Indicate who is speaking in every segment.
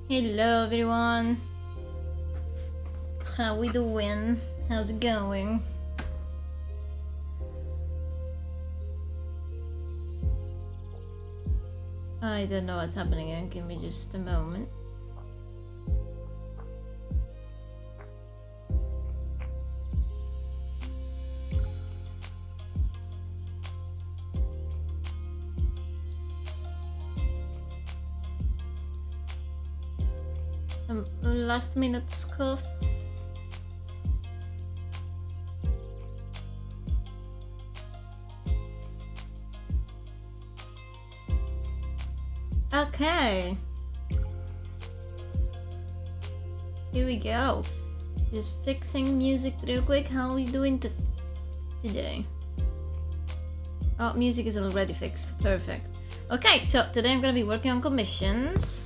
Speaker 1: Hello everyone. How we doing? How's it going? I don't know what's happening yet. Give me just a moment. Last minute scuff. Okay. Here we go. Just fixing music real quick. How are we doing today? Oh, music is already fixed. Perfect. Okay, so today I'm gonna be working on commissions.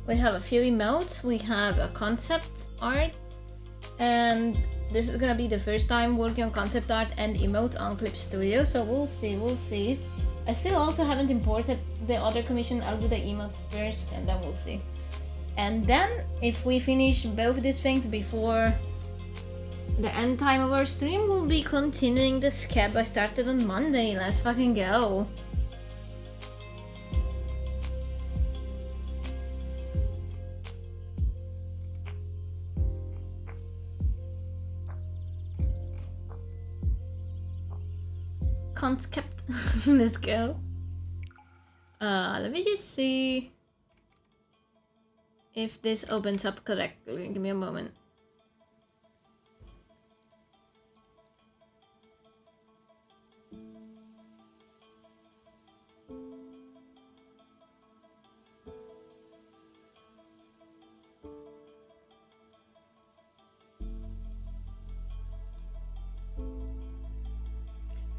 Speaker 1: We have a few emotes, we have a concept art, and this is gonna be the first time working on concept art and emotes on Clip Studio, so we'll see. I still also haven't imported the other commission. I'll do the emotes first and then we'll see. And then if we finish both these things before the end time of our stream, we'll be continuing the scab I started on Monday. Let's fucking go. Concept. Let's go. Let me just see if this opens up correctly. Give me a moment.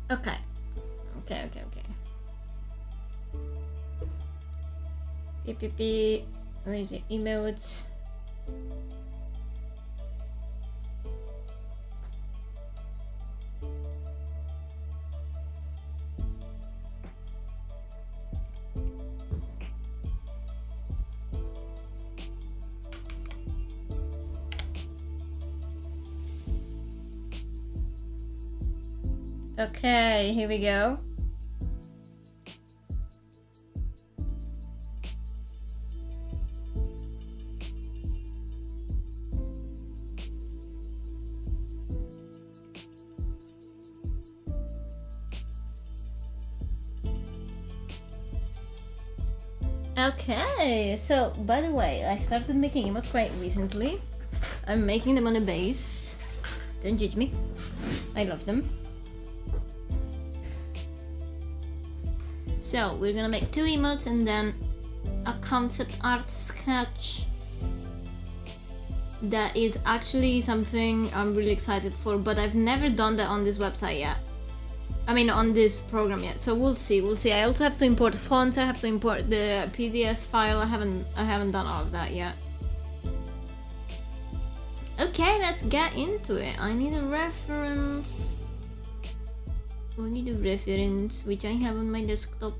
Speaker 1: Okay. Beep. Where is the emotes? Okay, here we go. Okay, so by the way, I started making emotes quite recently. I'm making them on a base. Don't judge me. I love them. So we're gonna make 2 emotes and then a concept art sketch. That is actually something I'm really excited for, but I've never done that on this website yet. I mean, on this program yet. So we'll see. I also have to import fonts. I have to import the PDS file. I haven't done all of that yet. Okay, let's get into it. I need a reference. Which I have on my desktop.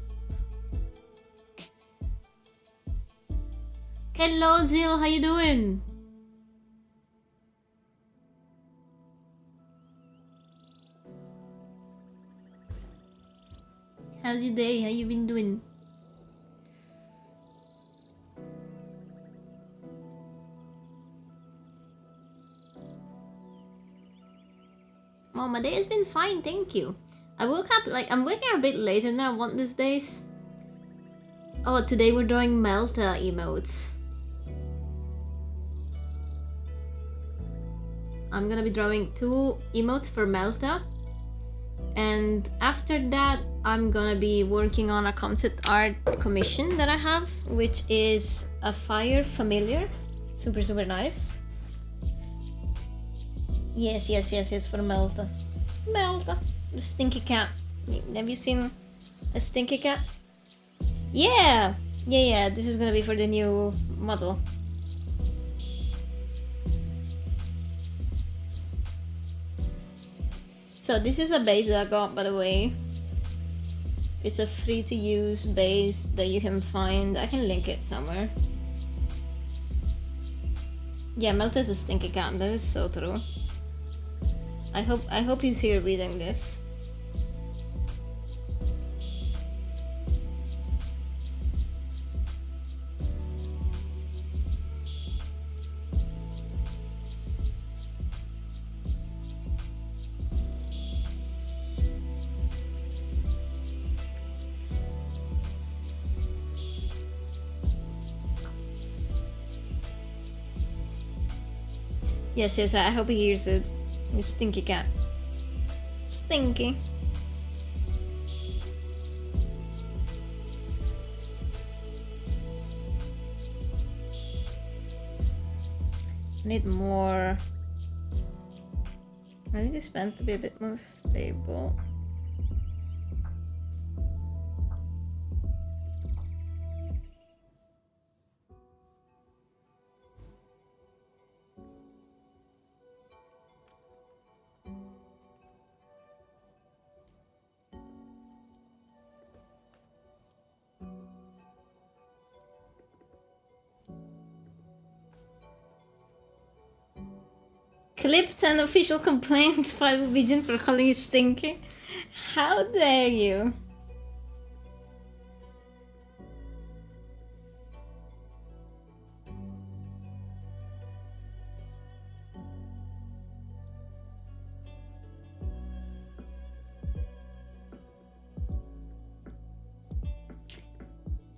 Speaker 1: Hello Zil, how you doing? How's your day? How you been doing? Well, my day has been fine, thank you. I woke up, I'm waking up a bit later than I want these days. Oh, today we're drawing Melta emotes. I'm gonna be drawing 2 emotes for Melta. And after that, I'm gonna be working on a concept art commission that I have, which is a fire familiar. Super nice. Yes, for Melta. Melta, the stinky cat. Have you seen a stinky cat? Yeah, this is gonna be for the new model. So this is a base that I got, by the way. It's a free to use base that you can find. I can link it somewhere. Yeah, Melt is a stinky cat. That is so true. I hope he's here reading this. Yes, I hope he hears it. You stinky cat. Stinky. I need more. I need this pen to be a bit more stable. Clipped an official complaint filed Vision for calling you stinky. How dare you?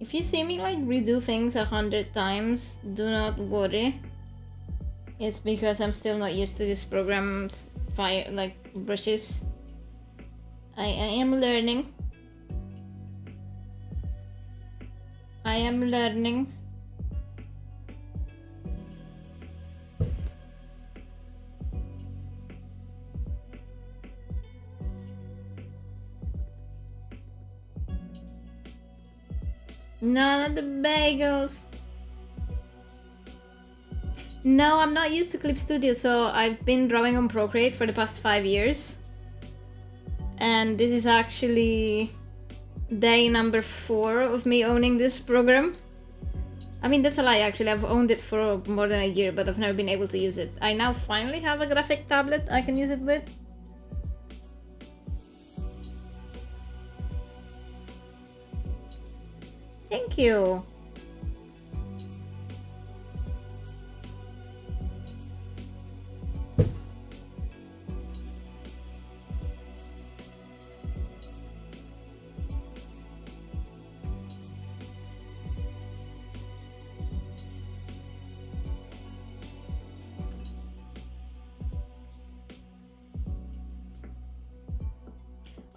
Speaker 1: If you see me like redo things 100 times, do not worry. It's because I'm still not used to this program's like brushes. I am learning. I am learning. No, not the bagels. No, I'm not used to Clip Studio, so I've been drawing on Procreate for the past 5 years. And this is actually day number 4 of me owning this program. I mean, that's a lie, actually. I've owned it for more than a year, but I've never been able to use it. I now finally have a graphic tablet I can use it with. Thank you.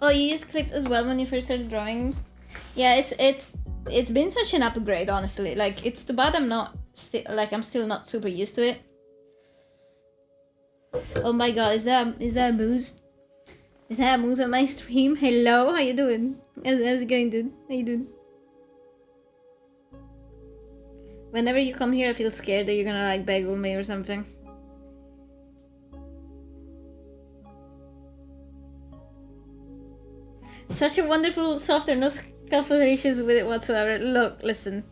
Speaker 1: Oh, you used Clip as well when you first started drawing? Yeah, it's been such an upgrade, honestly. Like, it's too bad I'm still not super used to it. Oh my god, is that a Moose? Is that a Moose on my stream? Hello, how you doing? How's it going, dude? How you doing? Whenever you come here, I feel scared that you're gonna like bagel me or something. Such a wonderful software, no scuffle issues with it whatsoever. Look, listen.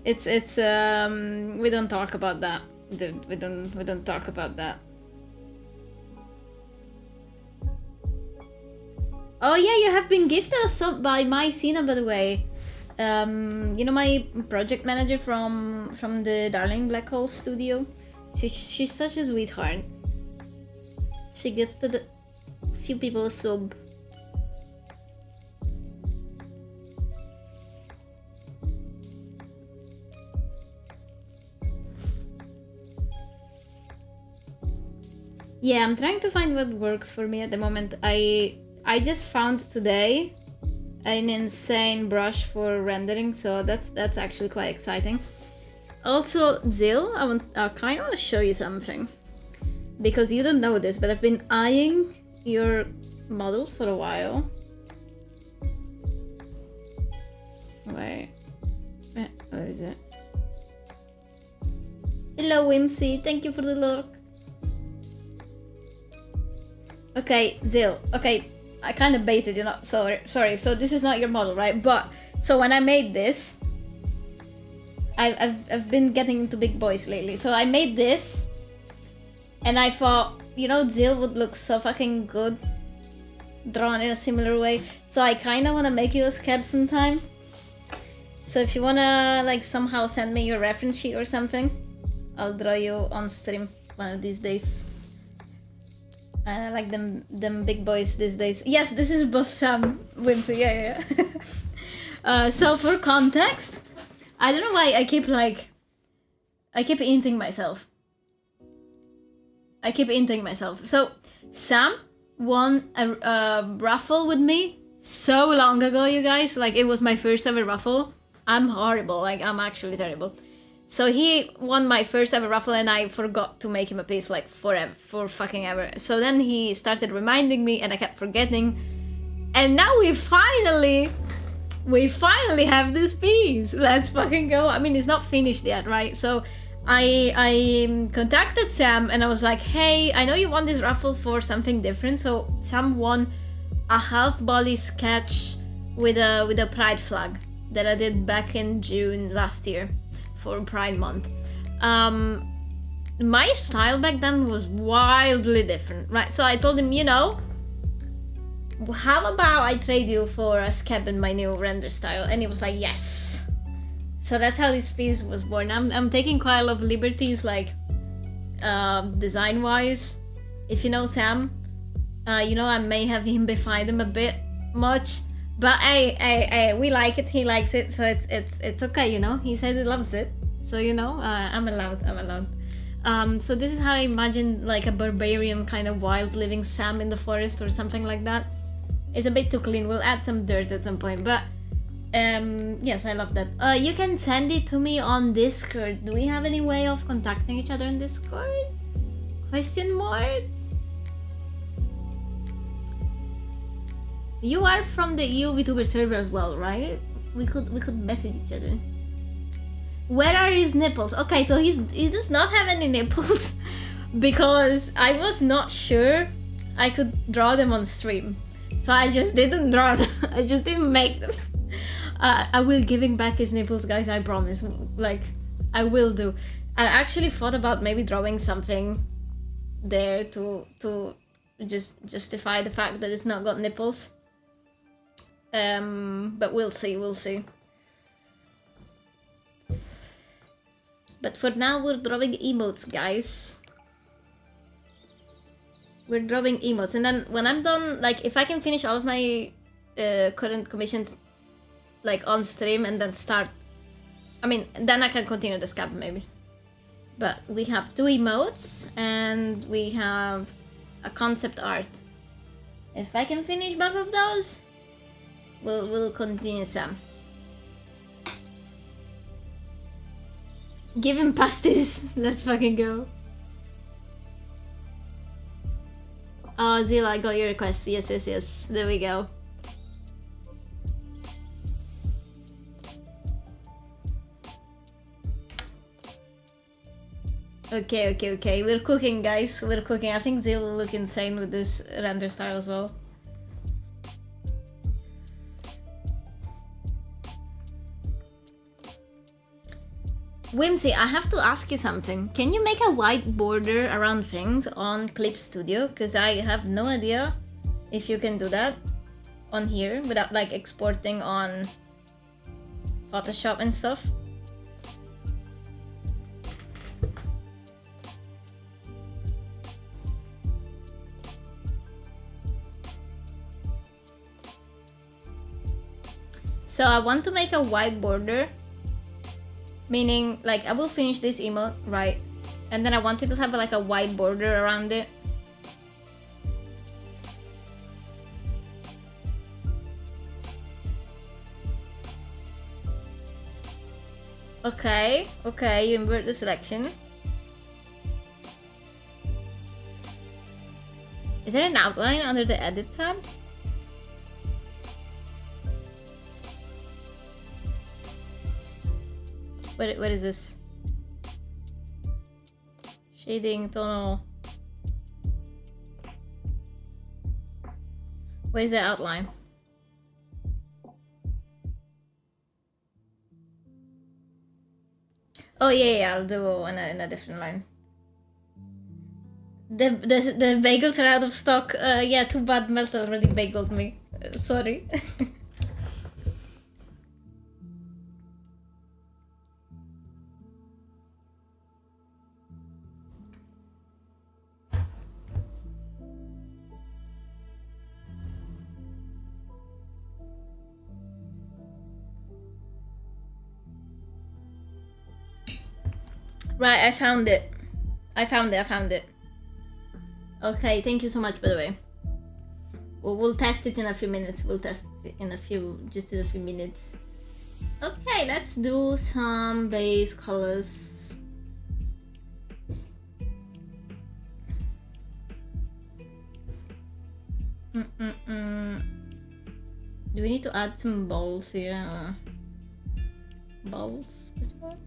Speaker 1: It's we don't talk about that. Dude, we don't talk about that. Oh yeah, you have been gifted a sub by Mycena, by the way. You know my project manager from the Darling Black Hole studio? She's such a sweetheart. She gifted a few people a sub. Yeah, I'm trying to find what works for me at the moment. I just found today an insane brush for rendering, so that's actually quite exciting. Also, Zill, I kind of want to show you something, because you don't know this, but I've been eyeing your model for a while. Wait, where is it? Hello, Whimsy. Thank you for the lurk. Okay, Zill. Okay, I kind of baited you. Not sorry. So this is not your model, right? But so when I made this, I've been getting into big boys lately. So I made this, and I thought, you know, Zill would look so fucking good drawn in a similar way. So I kind of want to make you a scab sometime. So if you want to like somehow send me your reference sheet or something, I'll draw you on stream one of these days. Like them big boys these days. Yes, this is Buff Sam Whimsy. Yeah. So for context, I don't know why I keep inting myself. So Sam won a raffle with me so long ago, you guys. Like, it was my first ever raffle. I'm horrible. Like, I'm actually terrible. So he won my first ever raffle, and I forgot to make him a piece like for fucking ever. So then he started reminding me, and I kept forgetting. And now we finally have this piece. Let's fucking go. I mean, it's not finished yet, right? So I contacted Sam, and I was like, hey, I know you won this raffle for something different. So Sam won a half body sketch with a pride flag that I did back in June last year for Pride Month. My style back then was wildly different, right? So I told him, you know, how about I trade you for a scab in my new render style? And he was like, yes. So that's how this piece was born. I'm taking quite a lot of liberties, like design wise. If you know Sam, you know I may have himbified him a bit much, but hey, we like it. He likes it, so it's okay. You know, he said he loves it, so you know, I'm allowed. So this is how I imagine like a barbarian kind of wild living Sam in the forest or something like that. It's a bit too clean. We'll add some dirt at some point, but yes, I love that. You can send it to me on Discord. Do we have any way of contacting each other on Discord? Question mark? You are from the EU VTuber server as well, right? We could message each other. Where are his nipples? Okay, so he does not have any nipples because I was not sure I could draw them on stream. So I just didn't draw them. I just didn't make them. I will giving back his nipples, guys, I promise. Like, I will do. I actually thought about maybe drawing something there to just justify the fact that it's not got nipples. But we'll see. But for now, we're drawing emotes, guys. We're drawing emotes, and then when I'm done, like, if I can finish all of my current commissions, like, on stream and then start, I mean, then I can continue the scab maybe. But we have 2 emotes, and we have a concept art. If I can finish both of those, we'll continue Sam. Give him pasties. Let's fucking go. Oh, Zilla, I got your request. Yes. There we go. Okay. We're cooking, guys. We're cooking. I think Zilla will look insane with this render style as well. Whimsy, I have to ask you something. Can you make a white border around things on Clip Studio? Because I have no idea if you can do that on here without like exporting on Photoshop and stuff. So I want to make a white border. Meaning, like, I will finish this emote, right? And then I wanted to have like a white border around it. Okay, you invert the selection. Is there an outline under the edit tab? What is this? Shading, tonal. What is the outline? Oh yeah, I'll do in a different line. The bagels are out of stock. Yeah, too bad. Melt already bageled me. Sorry. Right, I found it. I found it. Okay, thank you so much, by the way. We'll test it in a few minutes. We'll test it in a few minutes. Okay, let's do some base colors. Do we need to add some balls here? Balls? This work?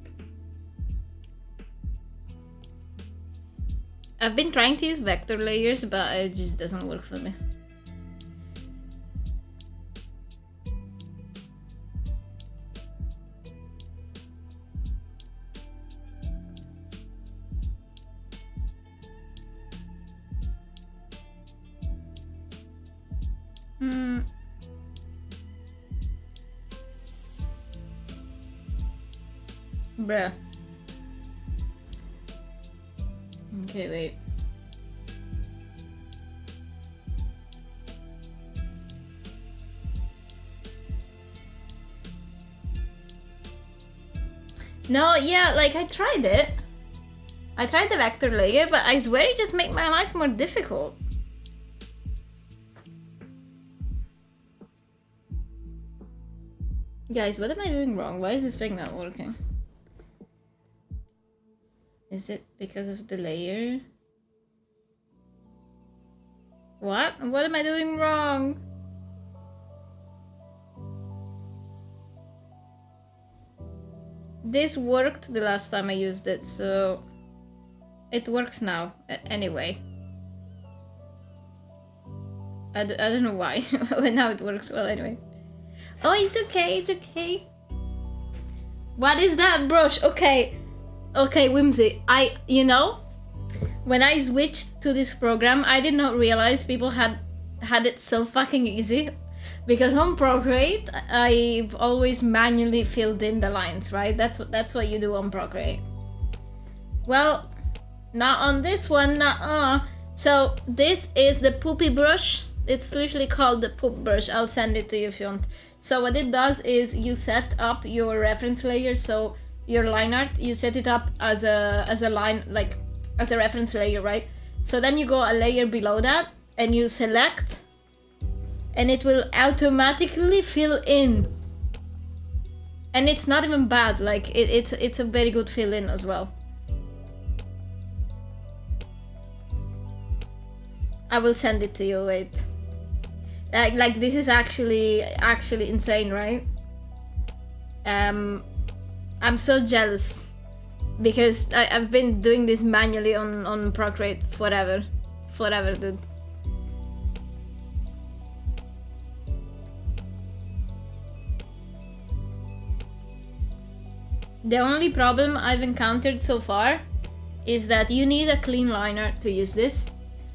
Speaker 1: I've been trying to use vector layers, but it just doesn't work for me. Bruh. Okay, wait. No, yeah, like I tried it. I tried the vector layer, but I swear it just made my life more difficult. Guys, what am I doing wrong? Why is this thing not working? Is it because of the layer? What? What am I doing wrong? This worked the last time I used it, so it works now. Anyway. I don't know why, but now it works well anyway. Oh, it's okay, it's okay. What is that brush? Okay. Okay, Whimsy, you know, when I switched to this program, I did not realize people had it so fucking easy. Because on Procreate, I've always manually filled in the lines, right? That's what you do on Procreate. Well, not on this one, So this is the poopy brush. It's literally called the poop brush. I'll send it to you if you want. So what it does is you set up your reference layer. So your line art, you set it up as a line, like as a reference layer, right? So then you go a layer below that and you select, and it will automatically fill in. And it's not even bad, like it's a very good fill in as well. I will send it to you, wait. Like this is actually insane, right? I'm so jealous because I've been doing this manually on Procreate forever, dude. The only problem I've encountered so far is that you need a clean liner to use this,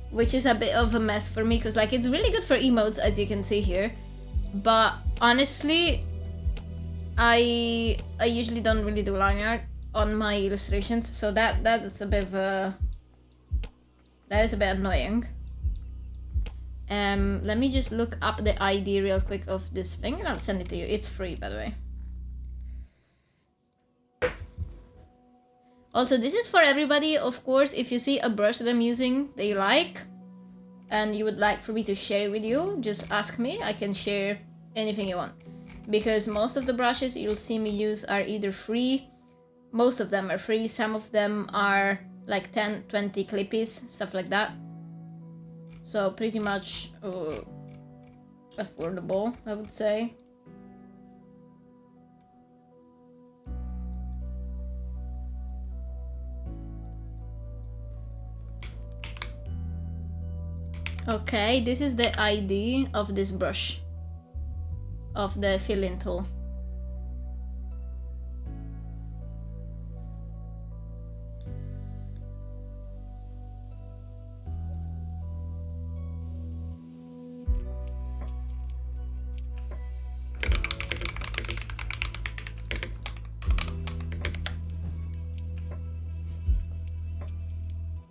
Speaker 1: which is a bit of a mess for me because like it's really good for emotes, as you can see here, but honestly I usually don't really do line art on my illustrations, so that is a bit of that is a bit annoying. Let me just look up the ID real quick of this thing and I'll send it to you. It's free, by the way. Also, this is for everybody, of course. If you see a brush that I'm using that you like and you would like for me to share it with you, just ask me. I can share anything you want. Because most of the brushes you'll see me use are either free, most of them are free, some of them are like 10, 20 clippies, stuff like that. So pretty much affordable, I would say. Okay, this is the ID of this brush, of the fill-in tool.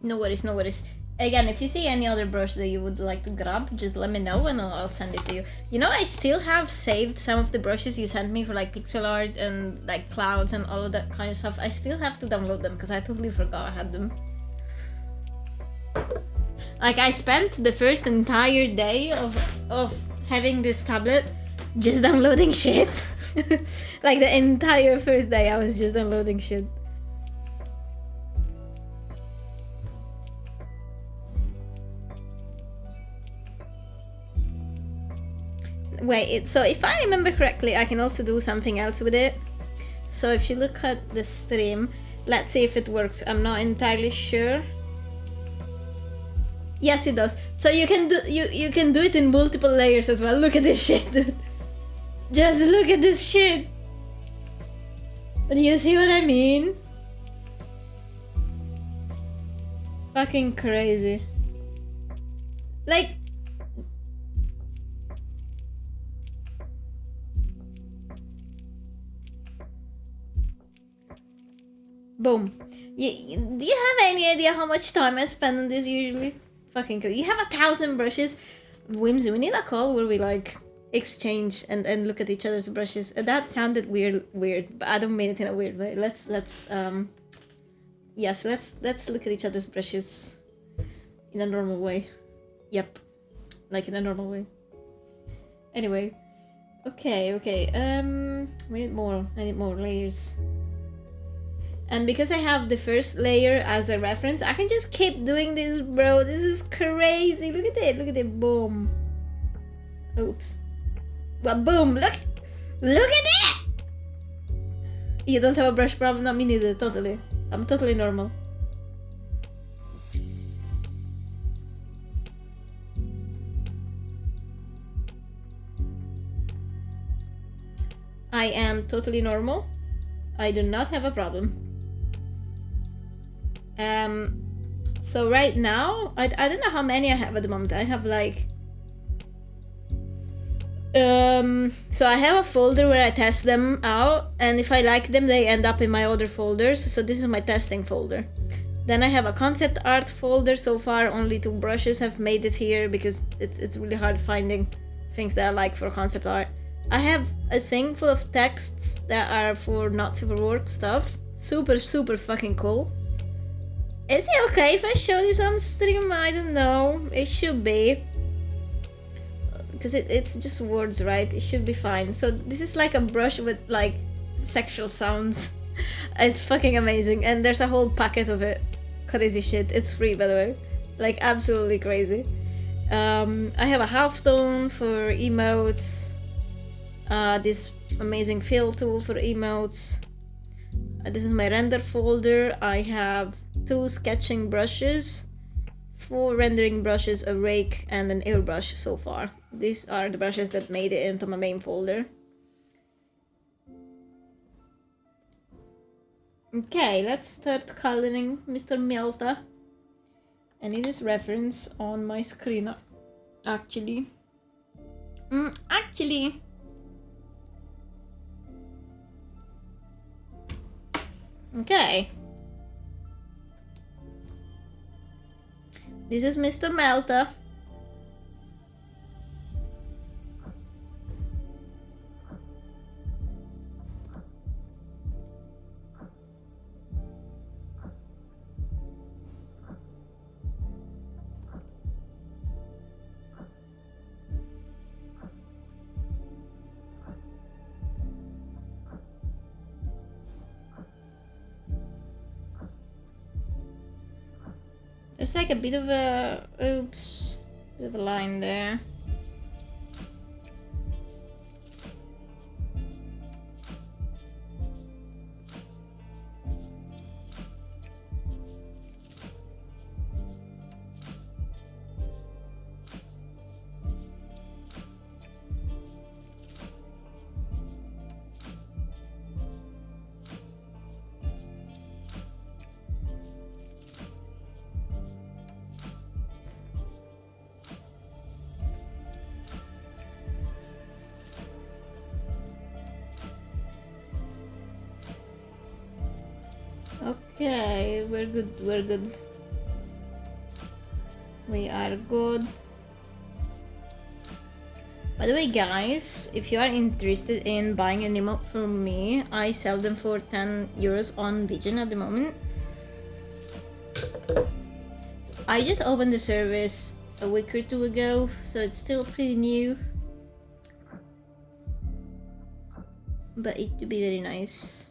Speaker 1: No worries, no worries. Again, if you see any other brush that you would like to grab, just let me know and I'll send it to you. You know, I still have saved some of the brushes you sent me for like pixel art and like clouds and all of that kind of stuff. I still have to download them because I totally forgot I had them. Like, I spent the first entire day of having this tablet just downloading shit. Like, the entire first day I was just downloading shit. Wait, so if I remember correctly, I can also do something else with it. So if you look at the stream, let's see if it works. I'm not entirely sure. Yes, it does. So you can do you can do it in multiple layers as well. Look at this shit, dude. Just look at this shit. Do you see what I mean? Fucking crazy. Like, boom. Do you have any idea how much time I spend on this usually? Fucking crazy. You have 1,000 brushes. Whimsy, we need a call where we like exchange and look at each other's brushes. That sounded weird, but I don't mean it in a weird way. Let's look at each other's brushes in a normal way. Yep. Like in a normal way. Anyway. Okay. We need more. I need more layers. And because I have the first layer as a reference, I can just keep doing this, bro. This is crazy. Look at it. Boom. Oops. Well, boom. Look at it. You don't have a brush problem? No, me neither. Totally. I'm totally normal. I am totally normal. I do not have a problem. So right now, I don't know how many I have at the moment. I have like... so I have a folder where I test them out, and if I like them, they end up in my other folders. So this is my testing folder. Then I have a concept art folder. So far, only 2 brushes have made it here because it's really hard finding things that I like for concept art. I have a thing full of texts that are for not super work stuff. Super fucking cool. Is it okay if I show this on stream? I don't know. It should be. Because it's just words, right? It should be fine. So this is like a brush with like sexual sounds. It's fucking amazing. And there's a whole packet of it. Crazy shit. It's free, by the way. Like, absolutely crazy. I have a halftone for emotes. This amazing fill tool for emotes. This is my render folder. I have 2 sketching brushes, 4 rendering brushes, a rake, and an airbrush so far. These are the brushes that made it into my main folder. Okay, let's start coloring Mr. Melta. I need this reference on my screen, actually. Okay. This is Mr. Melta. There's like a bit of a... oops. Bit of a line there. Okay, we're good. We are good. By the way, guys, if you are interested in buying an emote from me, I sell them for 10 euros on Vision at the moment. I just opened the service a week or two ago, so it's still pretty new. But it would be very nice.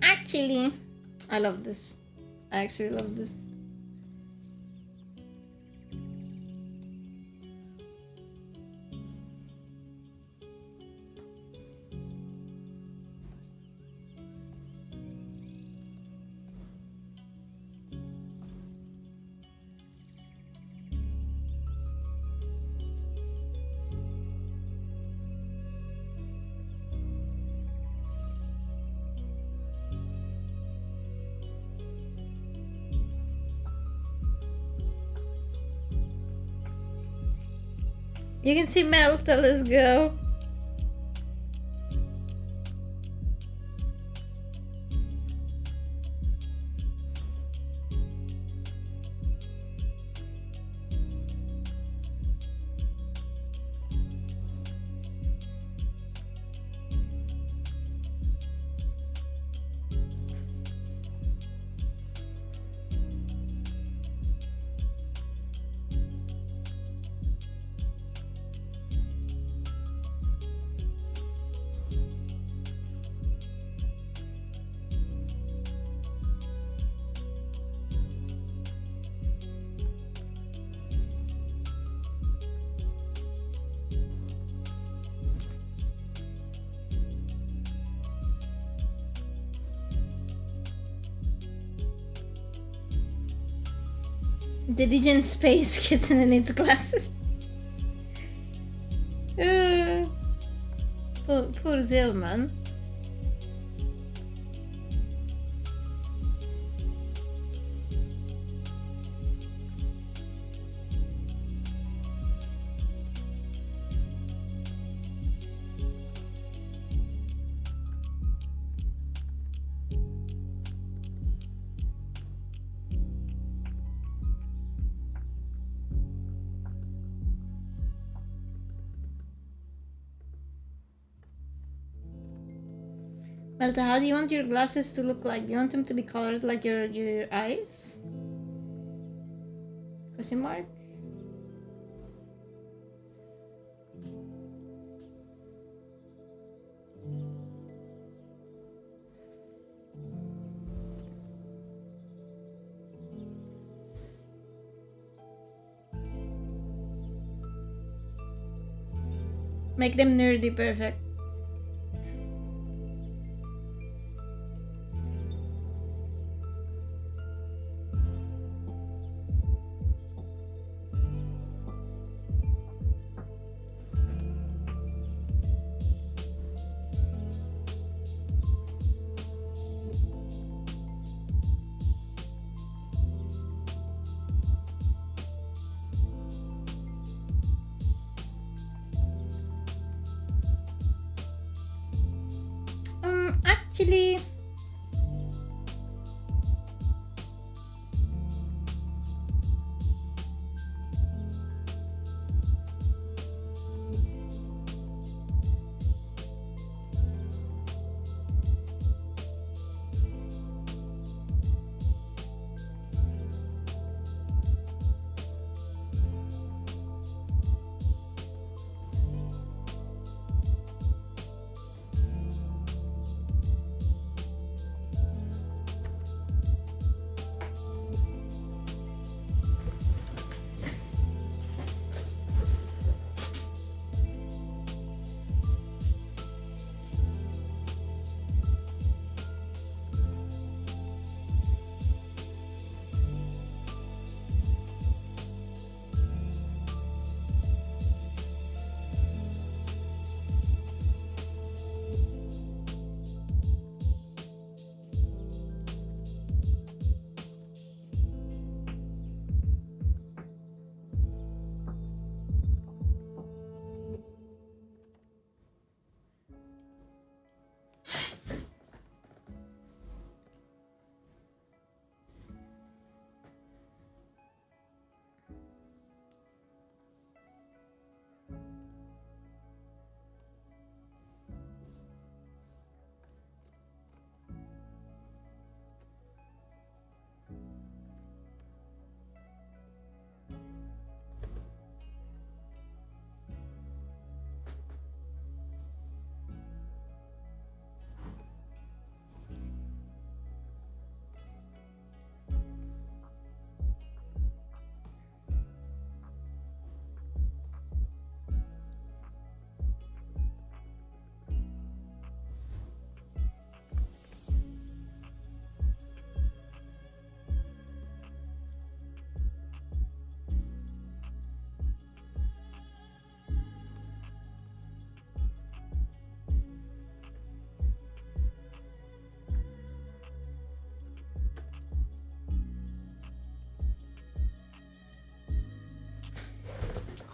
Speaker 1: Actually, I love this. I actually love this. You can see Melta, let's go. The Digen Space Kitten in its glasses. Poor Zillman. Melta, how do you want your glasses to look like? Do you want them to be colored like your eyes? Question mark? Make them nerdy, perfect. Actually,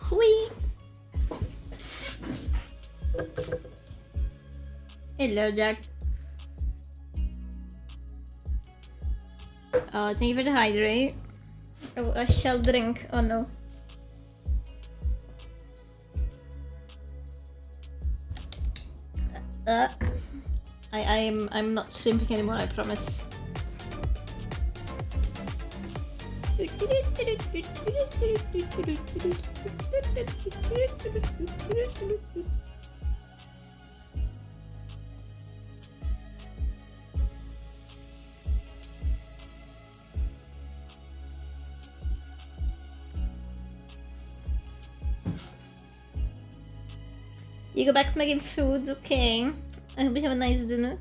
Speaker 1: Hui! Hello, Jack. Oh, thank you for the hydrate. Oh, I shall drink. Oh no. I'm not shrimping anymore, I promise. You go back to making food, okay. I hope you have a nice dinner.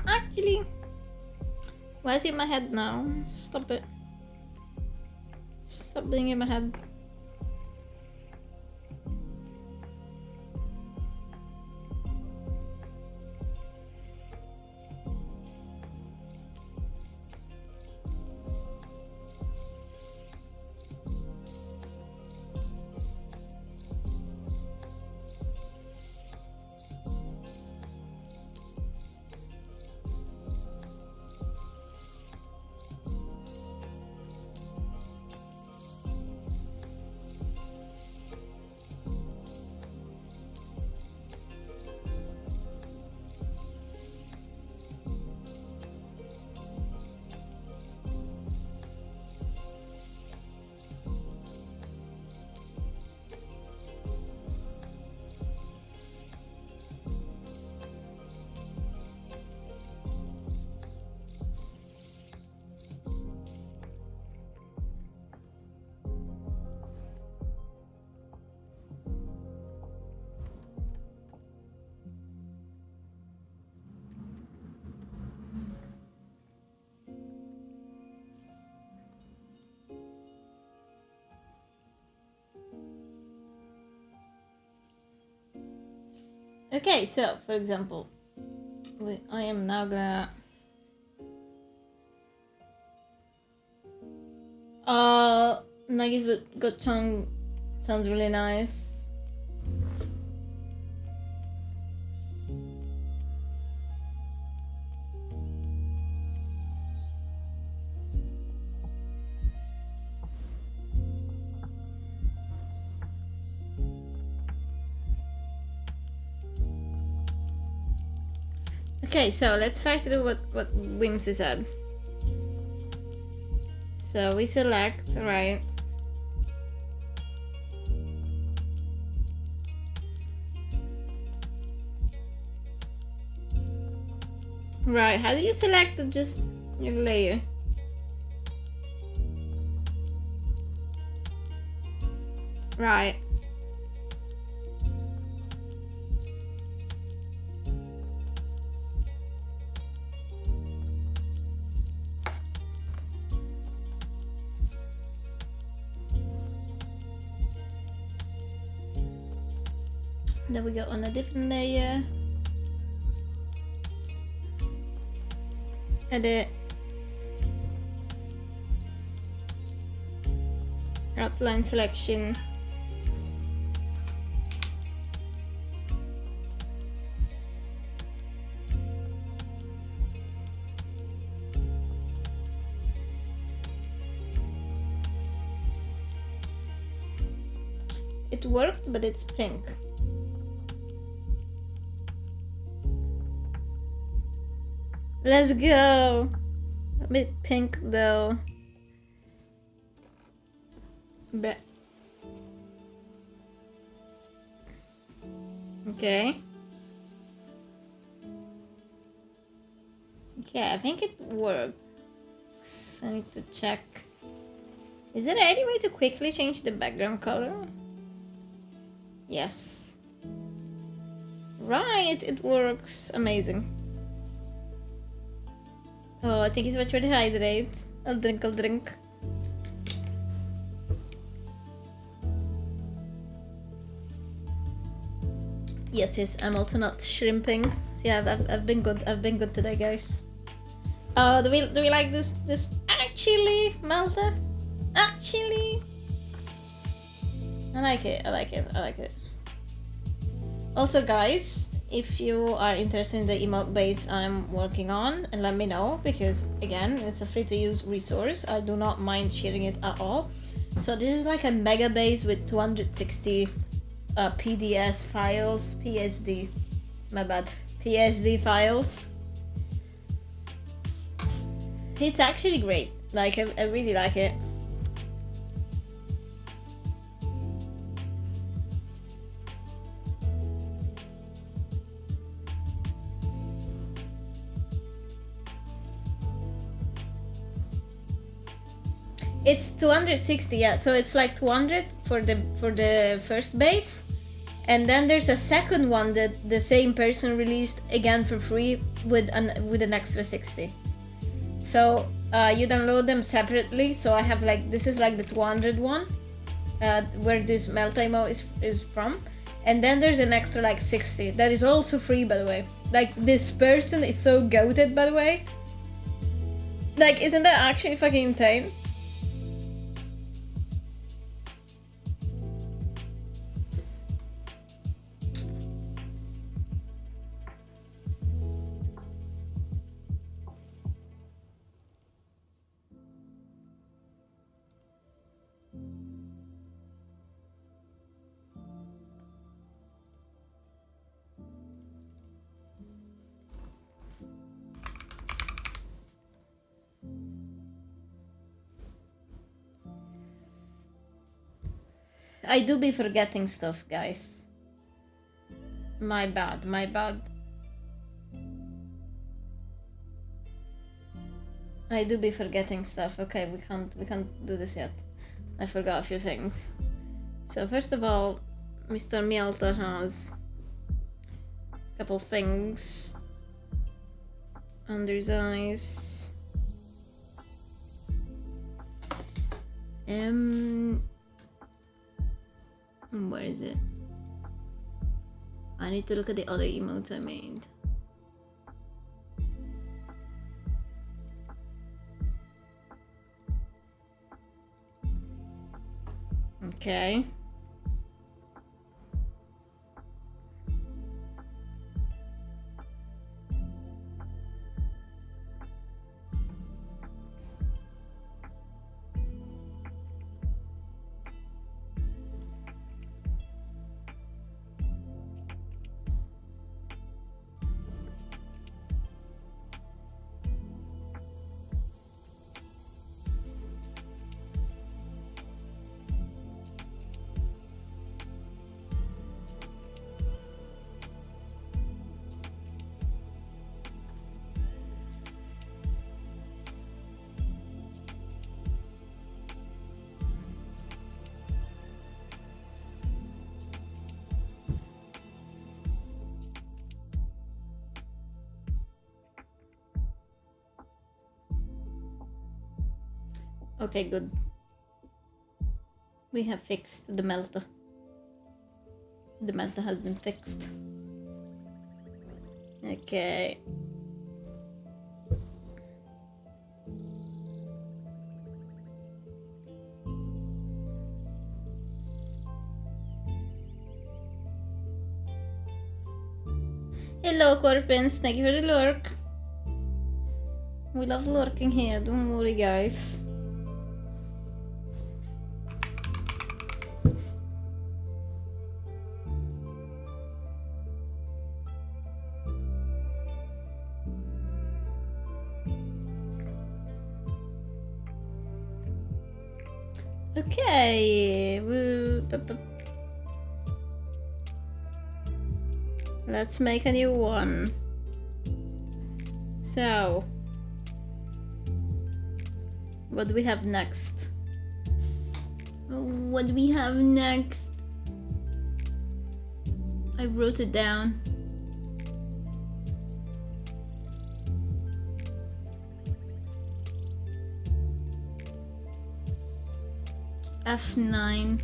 Speaker 1: Actually, why is it in my head now? Stop it. Stop being in my head. Okay, so for example, I am now gonna nuggets with gochujang sounds really nice. Okay, so let's try to do what Whimsy said. So we select, right? Right, how do you select just your layer? Right. Then we go on a different layer. Edit. Outline selection. It worked, but it's pink. Let's go! A bit pink though. But okay. Okay, I think it works. I need to check. Is there any way to quickly change the background color? Yes. Right, it works. Amazing. Oh, thank you so much for the hydrate. I'll drink. Yes, I'm also not shrimping. See, I've been good. I've been good today, guys. Oh, do we like this actually, Malta? Actually, I like it. Also, guys, if you are interested in the emote base I'm working on, and let me know, because again, it's a free to use resource. I do not mind sharing it at all. So this is like a mega base with 260 PDS files, PSD, my bad, PSD files. It's actually great. Like, I really like it. It's 260, yeah. So it's like 200 for the first base, and then there's a second one that the same person released again for free with an extra 60. So you download them separately. So I have like, this is like the 200 one, where this Melta emote is from, and then there's an extra like 60 that is also free, by the way. Like, this person is so goated, by the way. Like, isn't that actually fucking insane? I do be forgetting stuff, guys. My bad. I do be forgetting stuff. Okay, we can't do this yet. I forgot a few things. So first of all, Mr. Mielta has a couple things under his eyes. Where is it? I need to look at the other emotes I made. Okay. Okay, good. We have fixed the melter. The melter has been fixed. Okay. Hello, Corpins. Thank you for the lurk. We love lurking here. Don't worry, guys. Okay. Let's make a new one. So, what do we have next? What do we have next? I wrote it down. F9.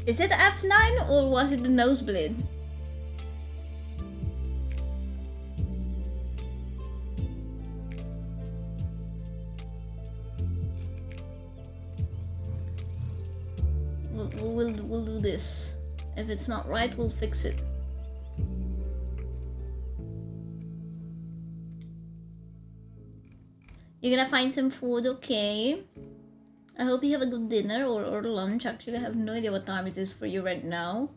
Speaker 1: Is it F9 or was it the nosebleed? We'll do this. If it's not right, we'll fix it. You're gonna find some food, okay? I hope you have a good dinner or lunch. Actually, I have no idea what time it is for you right now.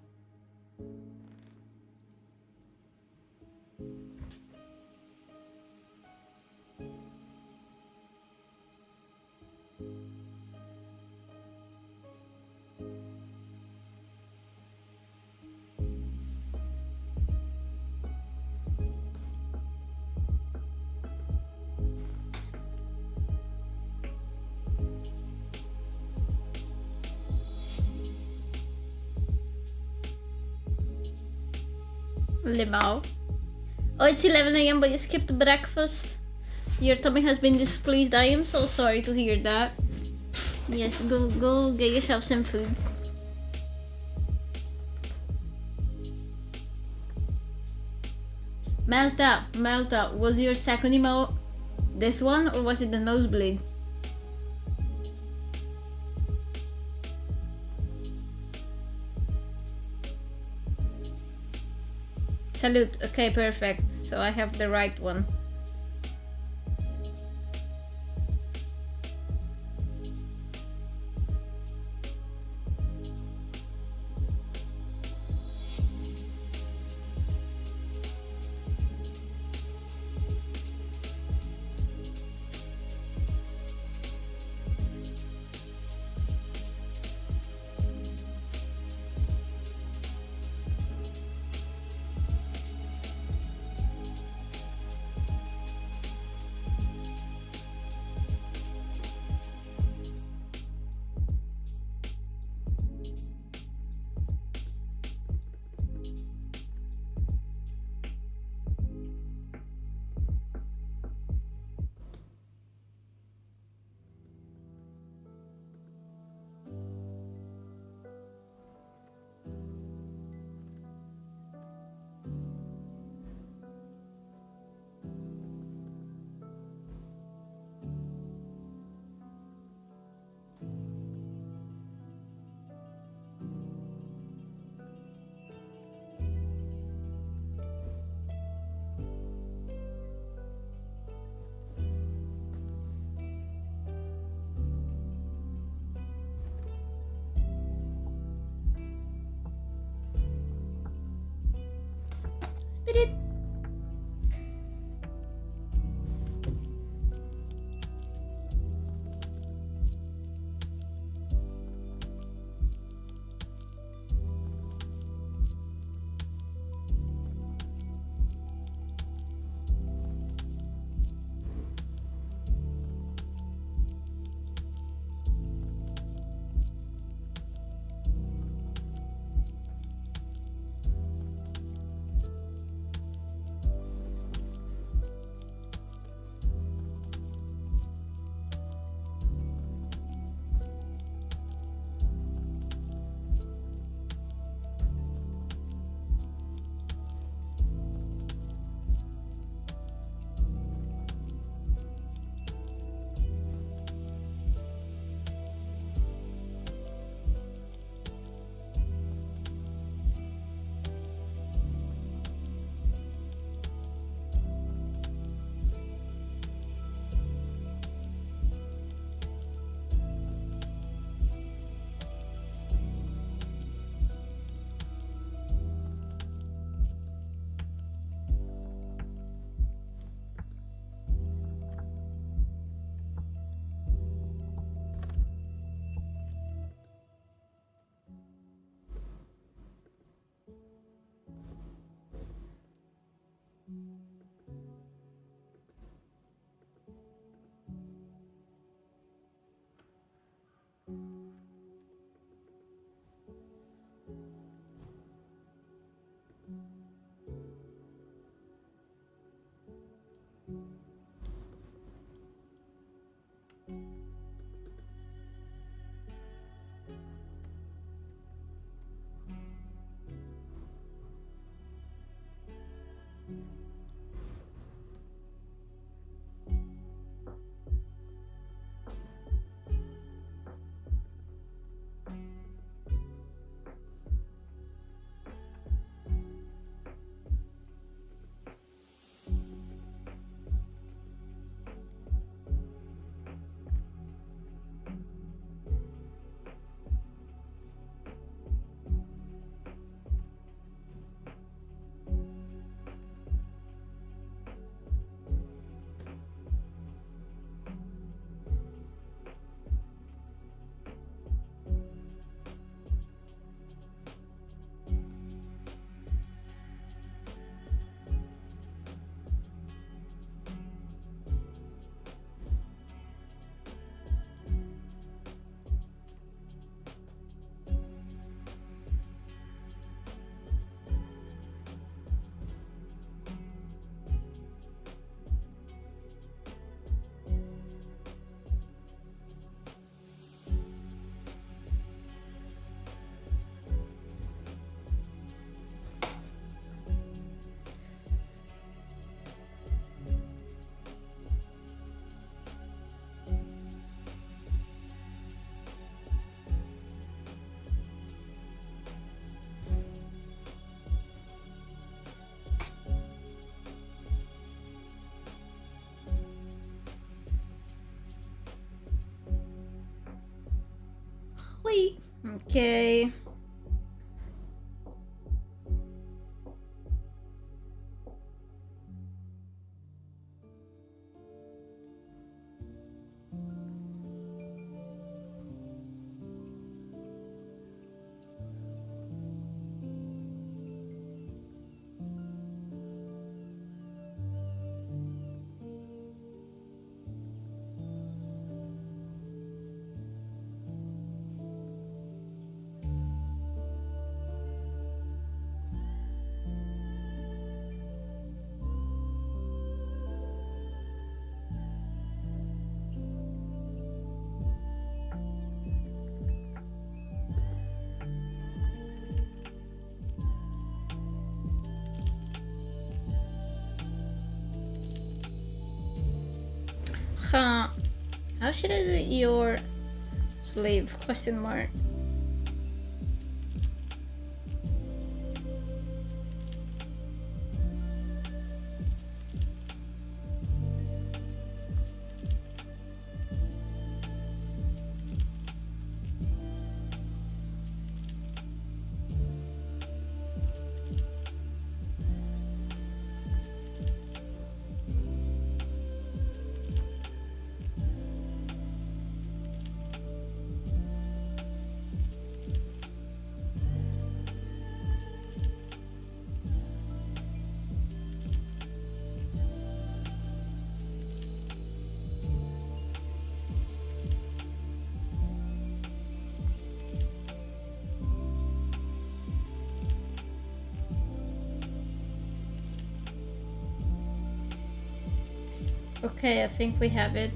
Speaker 1: Limau. Oh, it's 11 a.m. but you skipped breakfast. Your tummy has been displeased. I am so sorry to hear that. Yes, go get yourself some foods. Melta, was your second emo this one or was it the nosebleed? Salute. Okay, perfect. So I have the right one. Spirit. Wait. Okay. Huh. How should I do your slave? Question mark. Okay, I think we have it.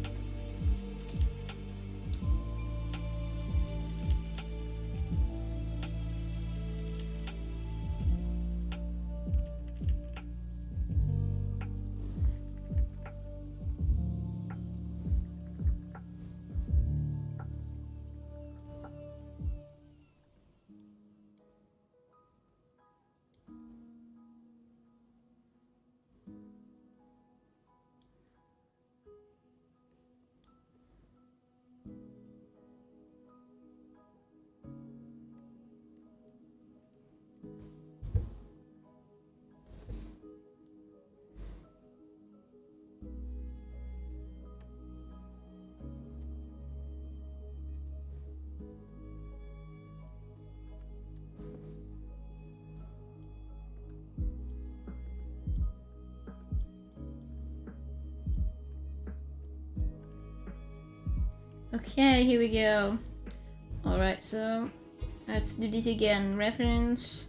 Speaker 1: Okay, here we go. Alright, so let's do this again. Reference.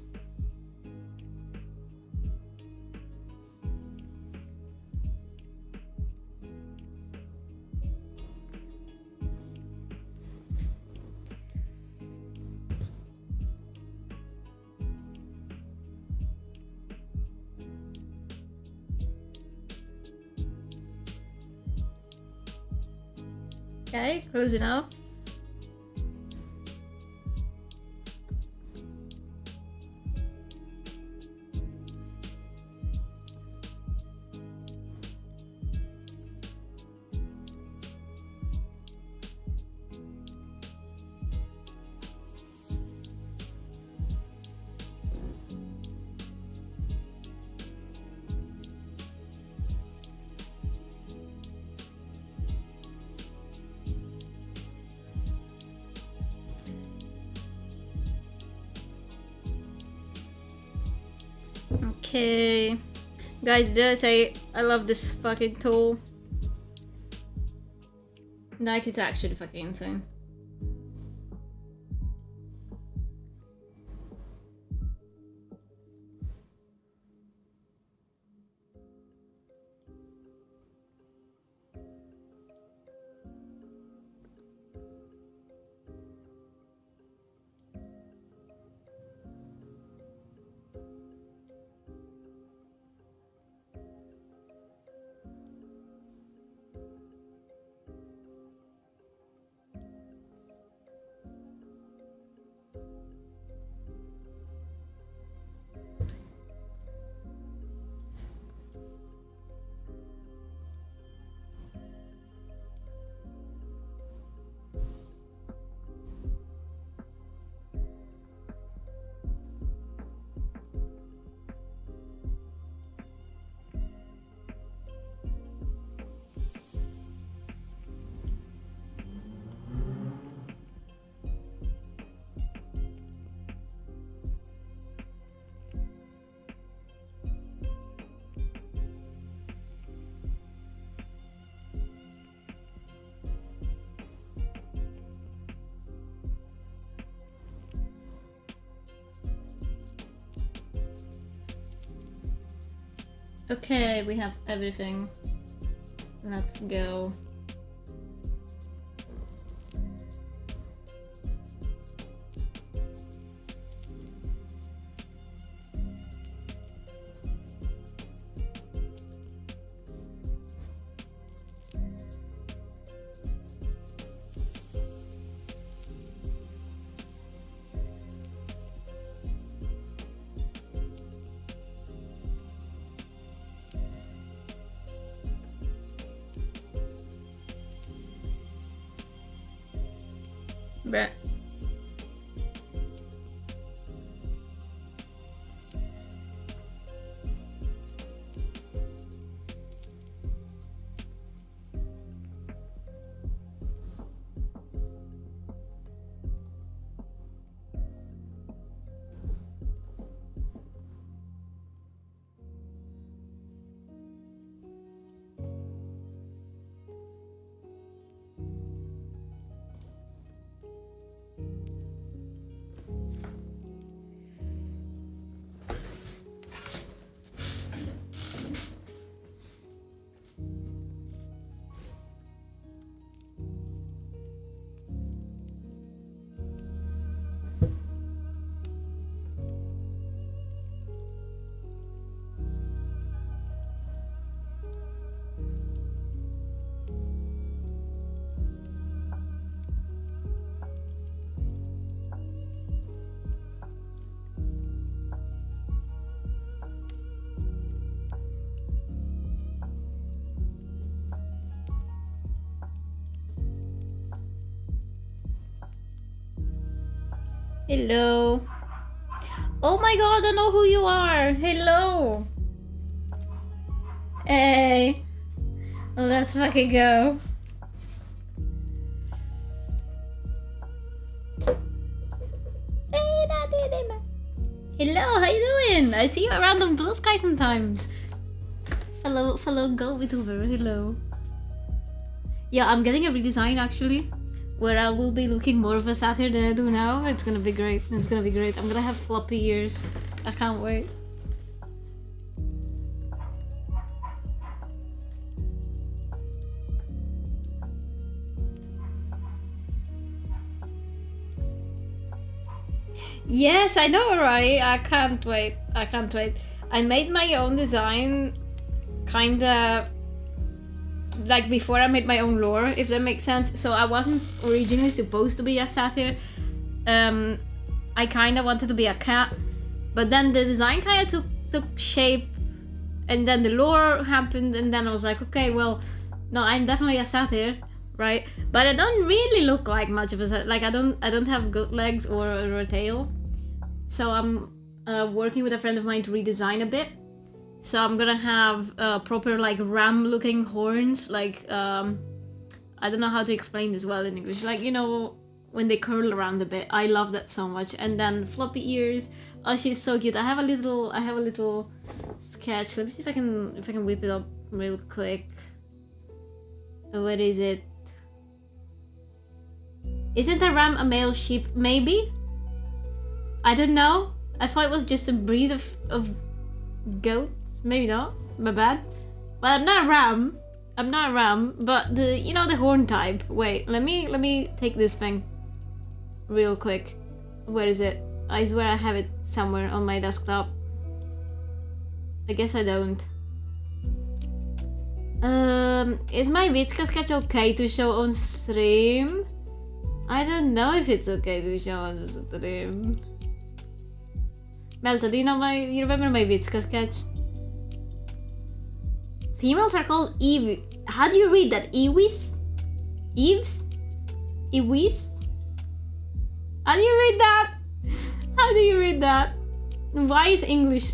Speaker 1: Okay, close enough. Okay. Guys, did I say I love this fucking tool? Like, it's actually fucking insane. Okay, we have everything. Let's go. Bruh. Hello. Oh my god, I know who you are. Hello. Hey. Let's fucking go. Hello, how you doing? I see you around on Blue Sky sometimes. Fellow Go VTuber, hello. Yeah, I'm getting a redesign actually, where I will be looking more of a satyr than I do now. It's gonna be great. It's gonna be great. I'm gonna have floppy ears. I can't wait. Yes, I know, right? I can't wait. I can't wait. I made my own design kinda like before I made my own lore, if that makes sense. So I wasn't originally supposed to be a satyr. I kinda wanted to be a cat, but then the design kinda took shape, and then the lore happened, and then I was like, okay, well, no, I'm definitely a satyr, right? But I don't really look like much of a satyr. Like I don't have goat legs or a tail. So I'm working with a friend of mine to redesign a bit. So I'm gonna have proper like ram-looking horns, like I don't know how to explain this well in English. Like, you know, when they curl around a bit. I love that so much. And then floppy ears. Oh, she's so cute. I have a little sketch. Let me see if I can whip it up real quick. Where is it? Isn't a ram a male sheep? Maybe? I don't know. I thought it was just a breed of goat. Maybe not. My bad. But I'm not a ram. I'm not a ram. But the the horn type. Wait, let me take this thing real quick. Where is it? I swear I have it somewhere on my desktop. I guess I don't. Is my Vitka sketch okay to show on stream? I don't know if it's okay to show on stream. Melta, do you remember my Vitska sketch? Females are called Eve. How do you read that? Ewies? Eves? Ewies? How do you read that? How do you read that? Why is English?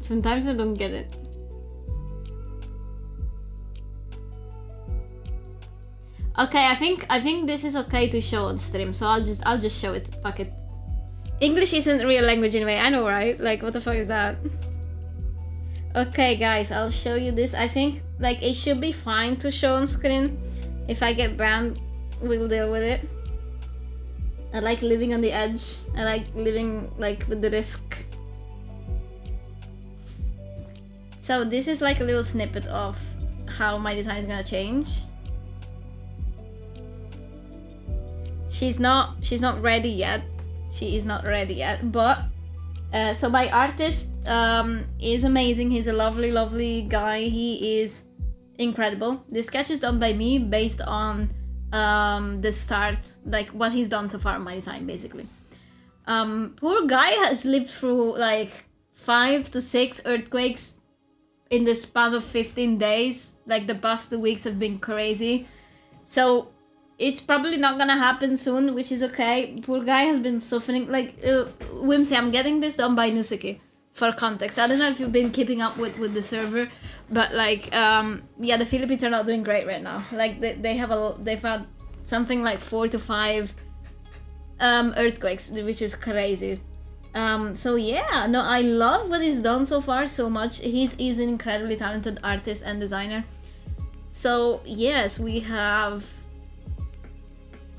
Speaker 1: Sometimes I don't get it. Okay, I think this is okay to show on stream, so I'll just show it. Fuck it. English isn't a real language anyway, I know, right? Like, what the fuck is that? Okay, guys, I'll show you this. I think, like, it should be fine to show on screen. If I get banned, we'll deal with it. I like living on the edge. I like living, like, with the risk. So this is like a little snippet of how my design is gonna change. She's not ready yet. She is not ready yet, but so my artist is amazing. He's a lovely guy. He is incredible. The sketch is done by me based on the start, like what he's done so far on my design, basically. Poor guy has lived through like 5 to 6 earthquakes in the span of 15 days. Like the past 2 weeks have been crazy. So it's probably not gonna happen soon, which is okay. Poor guy has been suffering. Like, Whimsy, I'm getting this done by Nusuki, for context. I don't know if you've been keeping up with the server, but like, yeah, the Philippines are not doing great right now. Like, they've had something like 4 to 5 earthquakes, which is crazy. So yeah, no, I love what he's done so far so much. He's an incredibly talented artist and designer. So yes, we have,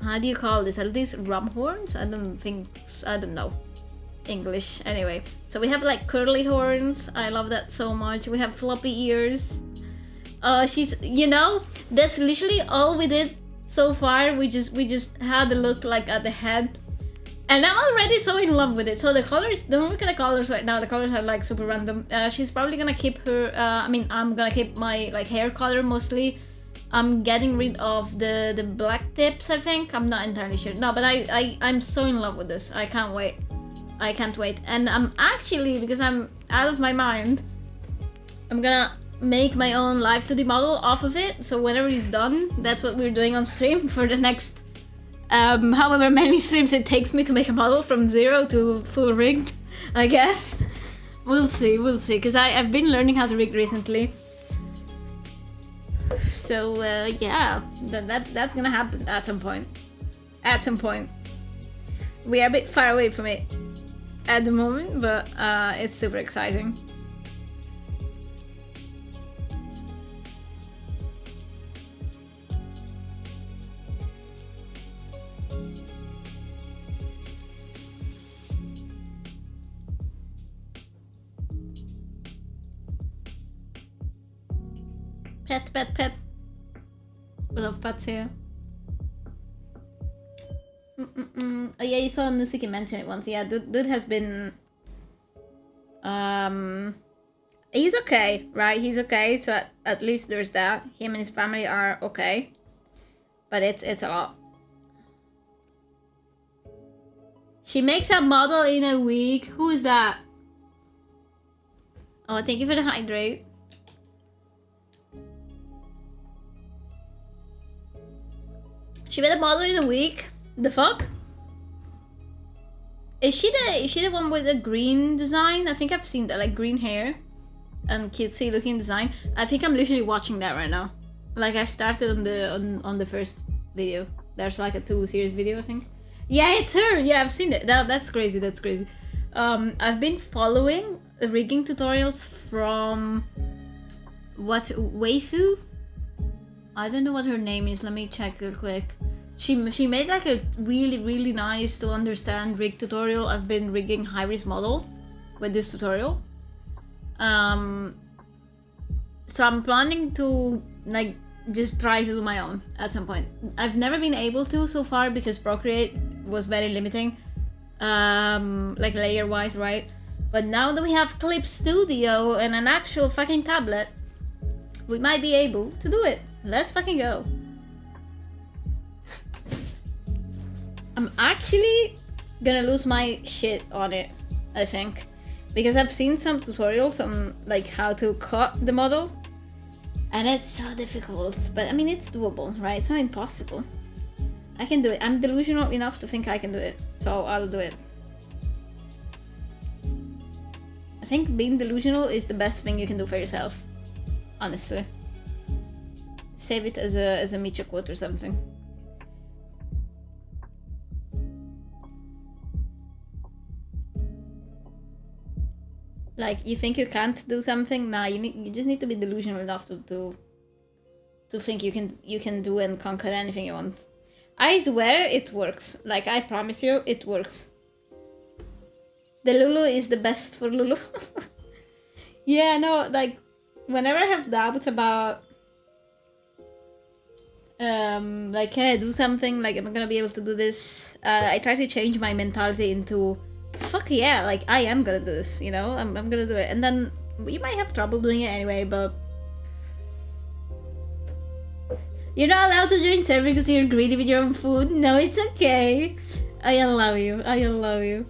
Speaker 1: how do you call this? Are these ram horns? I don't know English. Anyway, so we have like curly horns. I love that so much. We have floppy ears. She's, you know, that's literally all we did so far. We just had a look like at the head, and I'm already so in love with it. So the colors, don't look at the colors right now. The colors are like super random. She's probably gonna keep her, I mean, I'm gonna keep my like hair color mostly. I'm getting rid of the black tips, I think. I'm not entirely sure. No, but I'm so in love with this. I can't wait. I can't wait. And I'm actually, because I'm out of my mind, I'm gonna make my own live 2D model off of it. So whenever it's done, that's what we're doing on stream for the next however many streams it takes me to make a model from 0 to full rigged, I guess. We'll see, because I've been learning how to rig recently. So yeah, that's gonna happen at some point. We are a bit far away from it at the moment, but it's super exciting. Pet. We love pets here. Oh yeah, you saw Nusuki mention it once. Yeah, dude has been... he's okay, right? He's okay, so at least there's that. Him and his family are okay. But it's a lot. She makes a model in a week. Who is that? Oh, thank you for the hydrate. She made a model in a week? The fuck? Is she the one with the green design? I think I've seen that, like green hair and cutesy looking design. I think I'm literally watching that right now. Like I started on the first video. There's like a 2 series video, I think. Yeah, it's her. Yeah, I've seen it. That's crazy. That's crazy. I've been following rigging tutorials from Waifu. I don't know what her name is. Let me check real quick. She made like a really nice to understand rig tutorial. I've been rigging high-res model with this tutorial. So I'm planning to like just try to do my own at some point. I've never been able to so far because Procreate was very limiting, like layer wise, right? But now that we have Clip Studio and an actual fucking tablet, we might be able to do it. Let's fucking go. I'm actually gonna lose my shit on it, I think. Because I've seen some tutorials on like how to cut the model. And it's so difficult. But I mean, it's doable, right? It's not impossible. I can do it. I'm delusional enough to think I can do it. So I'll do it. I think being delusional is the best thing you can do for yourself. Honestly. Save it as a Micha quote or something. Like, you think you can't do something? Nah, you just need to be delusional enough to think you can do and conquer anything you want. I swear it works. Like, I promise you, it works. The Lulu is the best for Lulu. Yeah, no, like, whenever I have doubts about like, can I do something, like, am I gonna be able to do this, I try to change my mentality into fuck yeah, like, I am gonna do this, you know, I'm gonna do it. And then you might have trouble doing it anyway, but you're not allowed to join server because you're greedy with your own food. No, it's okay. I love you. I love you.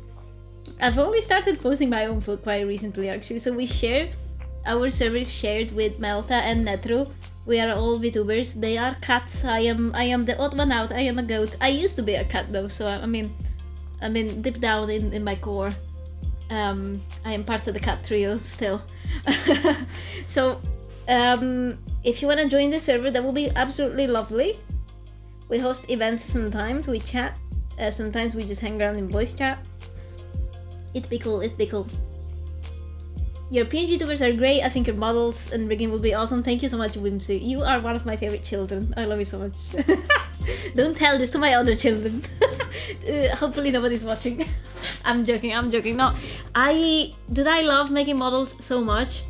Speaker 1: I've only started posting my own food quite recently, actually. So we share, our server is shared with Melta and Netru. We are all VTubers. They are cats. I am the odd one out. I am a goat. I used to be a cat though, so I mean deep down in my core, I am part of the cat trio still. So if you want to join the server, that will be absolutely lovely. We host events sometimes. We chat. Sometimes we just hang around in voice chat. It'd be cool. It'd be cool. European YouTubers are great. I think your models and rigging will be awesome. Thank you so much, Whimsy. You are one of my favorite children. I love you so much. Don't tell this to my other children. Hopefully nobody's watching. I'm joking. No, I love making models so much.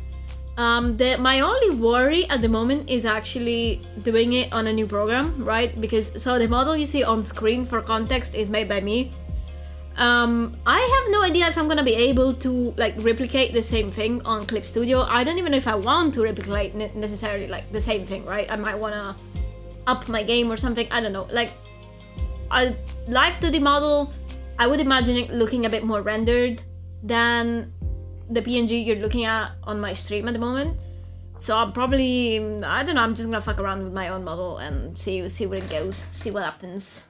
Speaker 1: My only worry at the moment is actually doing it on a new program, right? Because so the model you see on screen, for context, is made by me. I have no idea if I'm gonna be able to like replicate the same thing on Clip Studio. I don't even know if I want to replicate necessarily like the same thing, right? I might wanna up my game or something. I don't know. Like a live 2D model, I would imagine it looking a bit more rendered than the PNG you're looking at on my stream at the moment. So I'm probably, I don't know, I'm just gonna fuck around with my own model and see where it goes, see what happens.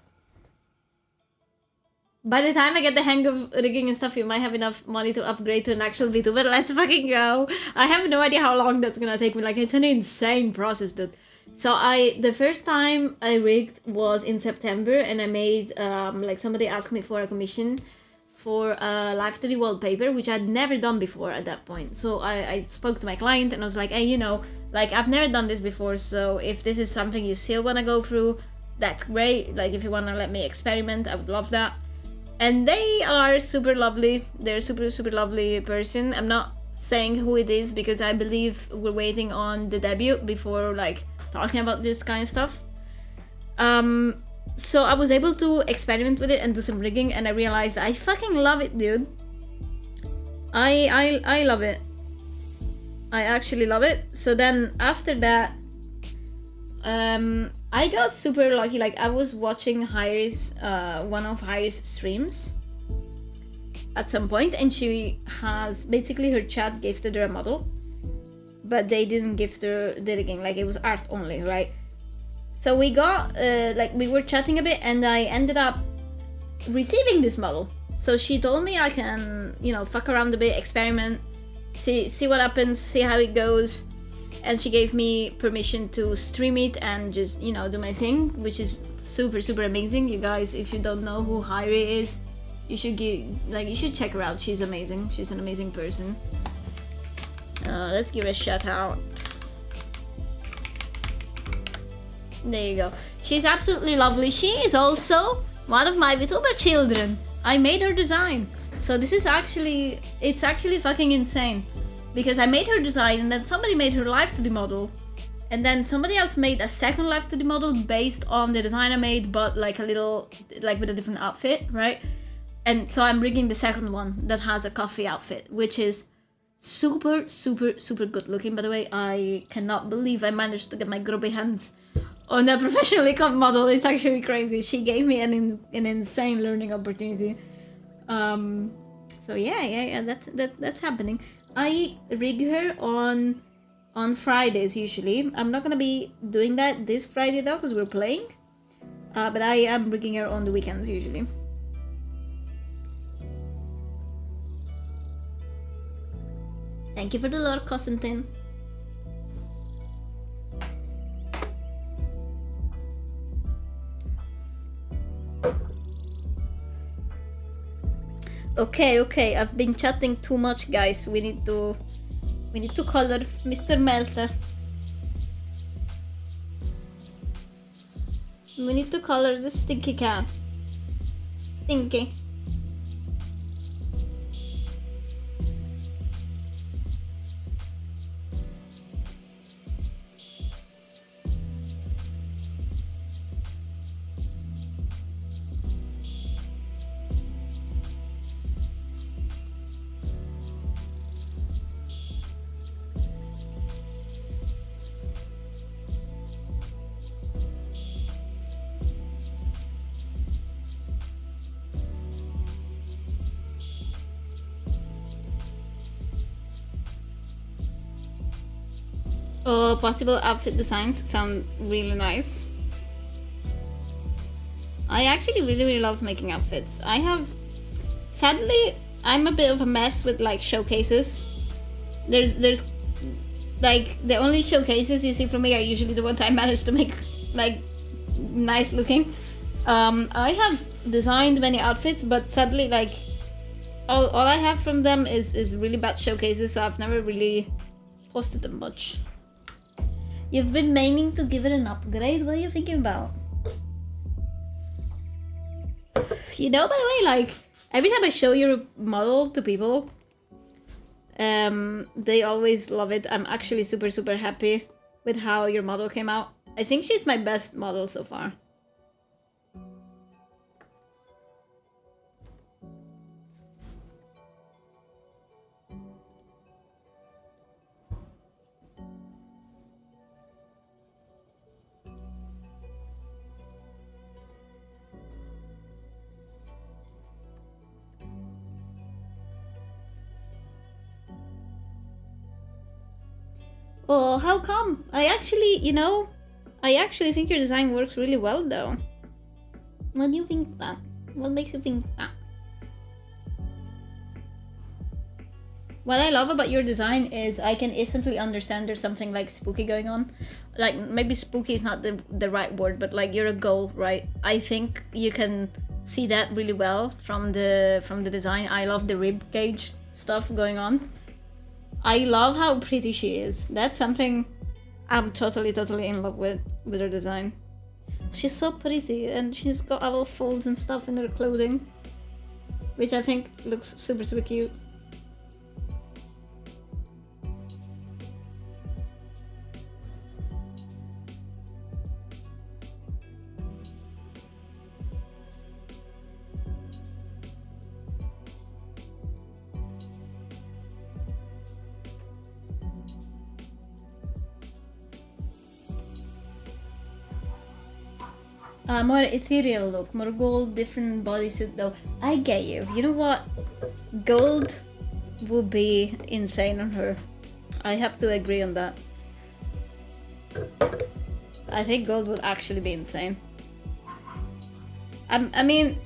Speaker 1: By the time I get the hang of rigging and stuff, you might have enough money to upgrade to an actual VTuber. Let's fucking go! I have no idea how long that's gonna take me. Like, it's an insane process, dude. So the first time I rigged was in September, and I made, like, somebody asked me for a commission for a live 3D wallpaper, which I'd never done before at that point. So I spoke to my client and I was like, hey, you know, like, I've never done this before, so if this is something you still wanna go through, that's great. Like, if you wanna let me experiment, I would love that. And they are super lovely. They're super, super lovely person. I'm not saying who it is because I believe we're waiting on the debut before like talking about this kind of stuff. So I was able to experiment with it and do some rigging, and I realized I fucking love it, dude. I love it. I actually love it. So then after that, I got super lucky. Like, I was watching Hairy's, one of Hairy's streams at some point, and she has, basically her chat gifted her a model, but they didn't gift her the rigging, like it was art only, right? So we got, like, we were chatting a bit, and I ended up receiving this model. So she told me I can, you know, fuck around a bit, experiment, see what happens, see how it goes. And she gave me permission to stream it and just, you know, do my thing, which is super, super amazing. You guys, if you don't know who Hairi is, you should check her out. She's amazing. She's an amazing person. Let's give her a shout out. There you go. She's absolutely lovely. She is also one of my VTuber children. I made her design. So this is actually, it's actually fucking insane. Because I made her design, and then somebody made her live 2D model, and then somebody else made a second live 2D model based on the design I made, but like a little, like with a different outfit, right? And so I'm rigging the second one that has a coffee outfit, which is super, super, super good looking, by the way. I cannot believe I managed to get my grubby hands on a professionally cut model. It's actually crazy. She gave me an insane learning opportunity. So yeah, that's happening. I rig her on Fridays usually. I'm not gonna be doing that this Friday though, because we're playing. But I am rigging her on the weekends usually. Thank you for the lurk, Constantine. Okay, I've been chatting too much, guys. We need to color Mr. Melter. We need to color the stinky cat. Stinky. possible outfit designs sound really nice. I actually really love making outfits. Sadly, I'm a bit of a mess with like showcases. There's like the only showcases you see from me are usually the ones I managed to make like nice looking. I have designed many outfits, but sadly like all I have from them is really bad showcases, so I've never really posted them much. You've been meaning to give it an upgrade? What are you thinking about? You know, by the way, like, every time I show your model to people, they always love it. I'm actually super happy with how your model came out. I think she's my best model so far. Oh, how come? I actually think your design works really well, though. What do you think that? What makes you think that? What I love about your design is I can instantly understand there's something like spooky going on. Like, maybe spooky is not the right word, but like you're a ghoul, right? I think you can see that really well from the design. I love the rib cage stuff going on. I love how pretty she is. That's something I'm totally in love with her design. She's so pretty, and she's got a lot of folds and stuff in her clothing, which I think looks super cute. More ethereal look, more gold, different bodysuit though. I get you. You know what? Gold would be insane on her. I have to agree on that. I think gold would actually be insane. I mean,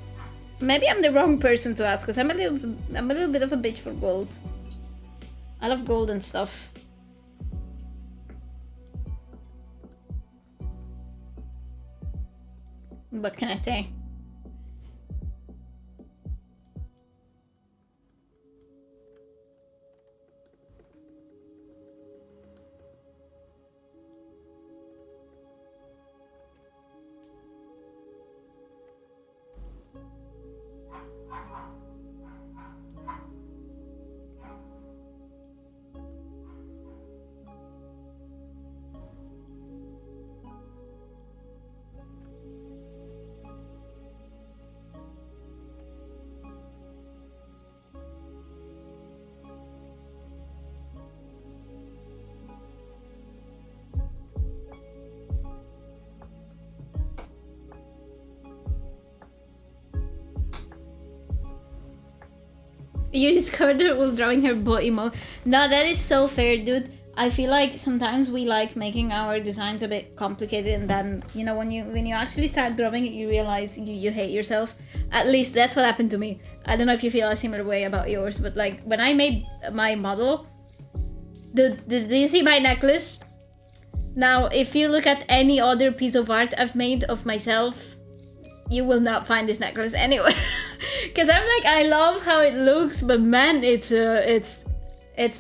Speaker 1: maybe I'm the wrong person to ask, because I'm a little bit of a bitch for gold. I love gold and stuff. What can I say? You discovered her while drawing her boat emo. No, that is so fair, dude. I feel like sometimes we like making our designs a bit complicated, and then, you know, when you actually start drawing it, you realize you hate yourself. At least that's what happened to me. I don't know if you feel a similar way about yours, but like when I made my model, do you see my necklace? Now, if you look at any other piece of art I've made of myself, you will not find this necklace anywhere. Because I'm like, I love how it looks, but man, it's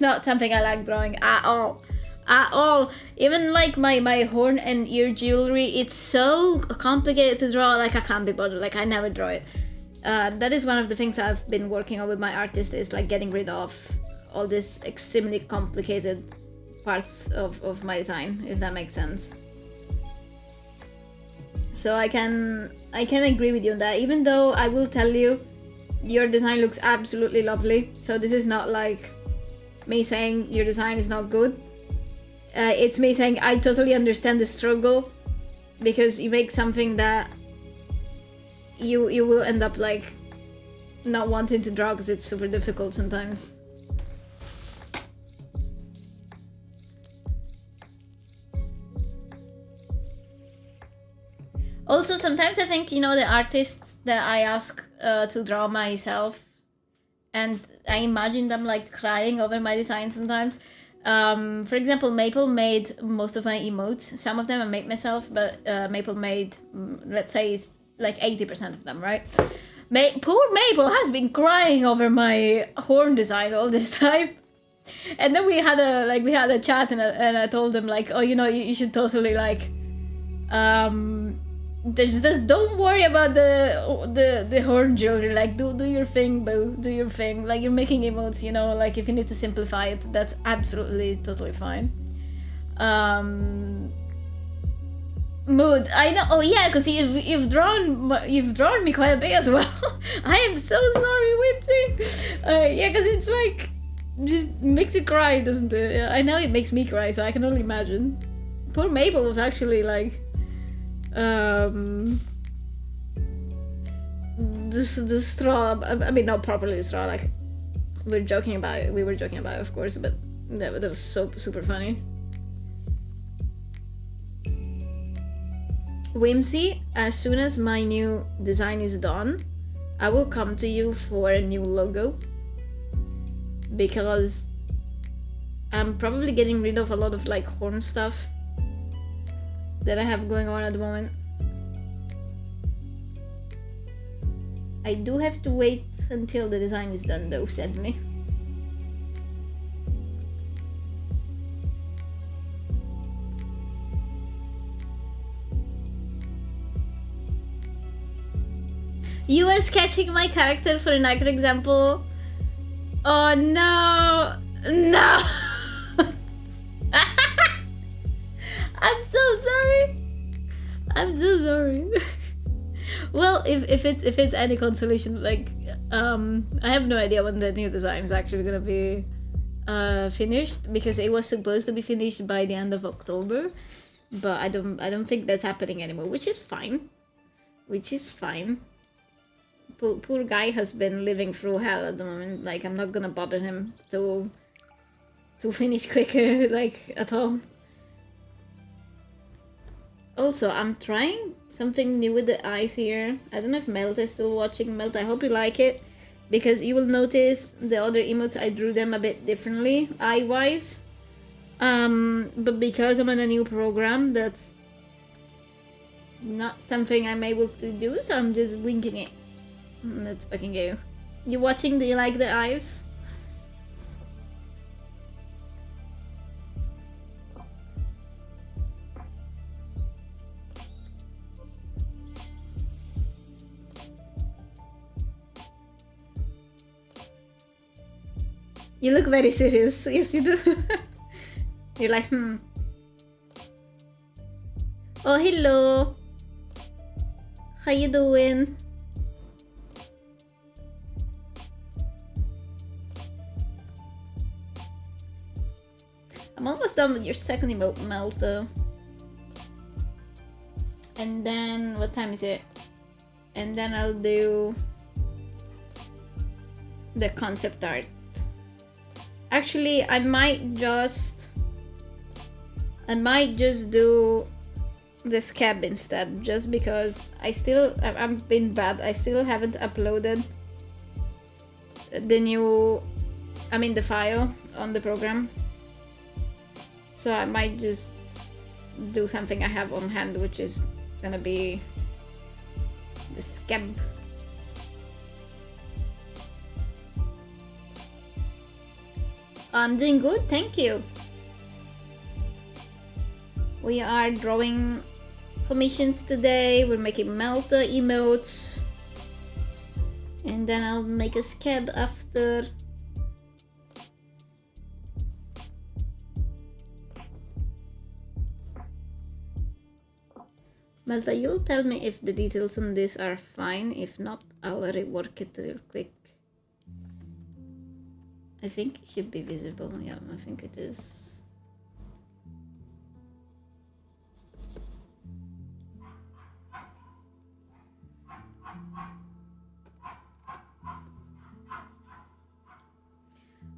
Speaker 1: not something I like drawing at all. Even like my horn and ear jewelry, it's so complicated to draw. Like, I can't be bothered. Like, I never draw it. That is one of the things I've been working on with my artist, is like getting rid of all this extremely complicated parts of my design, if that makes sense. So I can agree with you on that, even though I will tell you, your design looks absolutely lovely. So this is not like me saying your design is not good. It's me saying I totally understand the struggle, because you make something that you will end up like not wanting to draw because it's super difficult sometimes. like, you know, the artists that I ask to draw myself, and I imagine them like crying over my design sometimes. For example, Maple made most of my emotes. Some of them I made myself, but Maple made, let's say, it's like 80% of them, right? Poor Maple has been crying over my horn design all this time. And then we had a chat, and I told him like, oh, you know, you should totally like, just don't worry about the horn jewelry. Like, do your thing, boo. Do your thing. Like, you're making emotes, you know. Like, if you need to simplify it, that's absolutely totally fine. Mood. I know. Oh yeah, because you've drawn me quite a bit as well. I am so sorry, Whipsy. Yeah, because it's like just makes you cry, doesn't it? I know it makes me cry, so I can only imagine. Poor Maple was actually like, the straw. I mean, not properly the straw. Like we were joking about it, of course, but that was so super funny. Whimsy, as soon as my new design is done, I will come to you for a new logo, because I'm probably getting rid of a lot of like horn stuff that I have going on at the moment. I do have to wait until the design is done though, sadly. You are sketching my character for an accurate example. Oh no, no. I'm so sorry. Well, if it's any consolation, like I have no idea when the new design is actually gonna be finished, because it was supposed to be finished by the end of October, but I don't think that's happening anymore, which is fine. Poor guy has been living through hell at the moment. Like, I'm not gonna bother him to finish quicker, like, at all. Also, I'm trying something new with the eyes here. I don't know if Melt is still watching. Melt, I hope you like it, because you will notice the other emotes, I drew them a bit differently, eye-wise. But because I'm on a new program, that's not something I'm able to do, so I'm just winging it. Let's fucking go. You watching? Do you like the eyes? You look very serious. Yes, you do. You're like, Oh, hello. How you doing? I'm almost done with your second emote, Melt, though. And then, what time is it? And then I'll do the concept art. Actually, I might just do the scab instead, just because I've been bad. I still haven't uploaded the file on the program. So I might just do something I have on hand, which is gonna be the scab. I'm doing good, thank you. We are drawing commissions today. We're making Melta emotes. And then I'll make a scab after. Melta, you'll tell me if the details on this are fine. If not, I'll rework it real quick. I think it should be visible. Yeah, I think it is.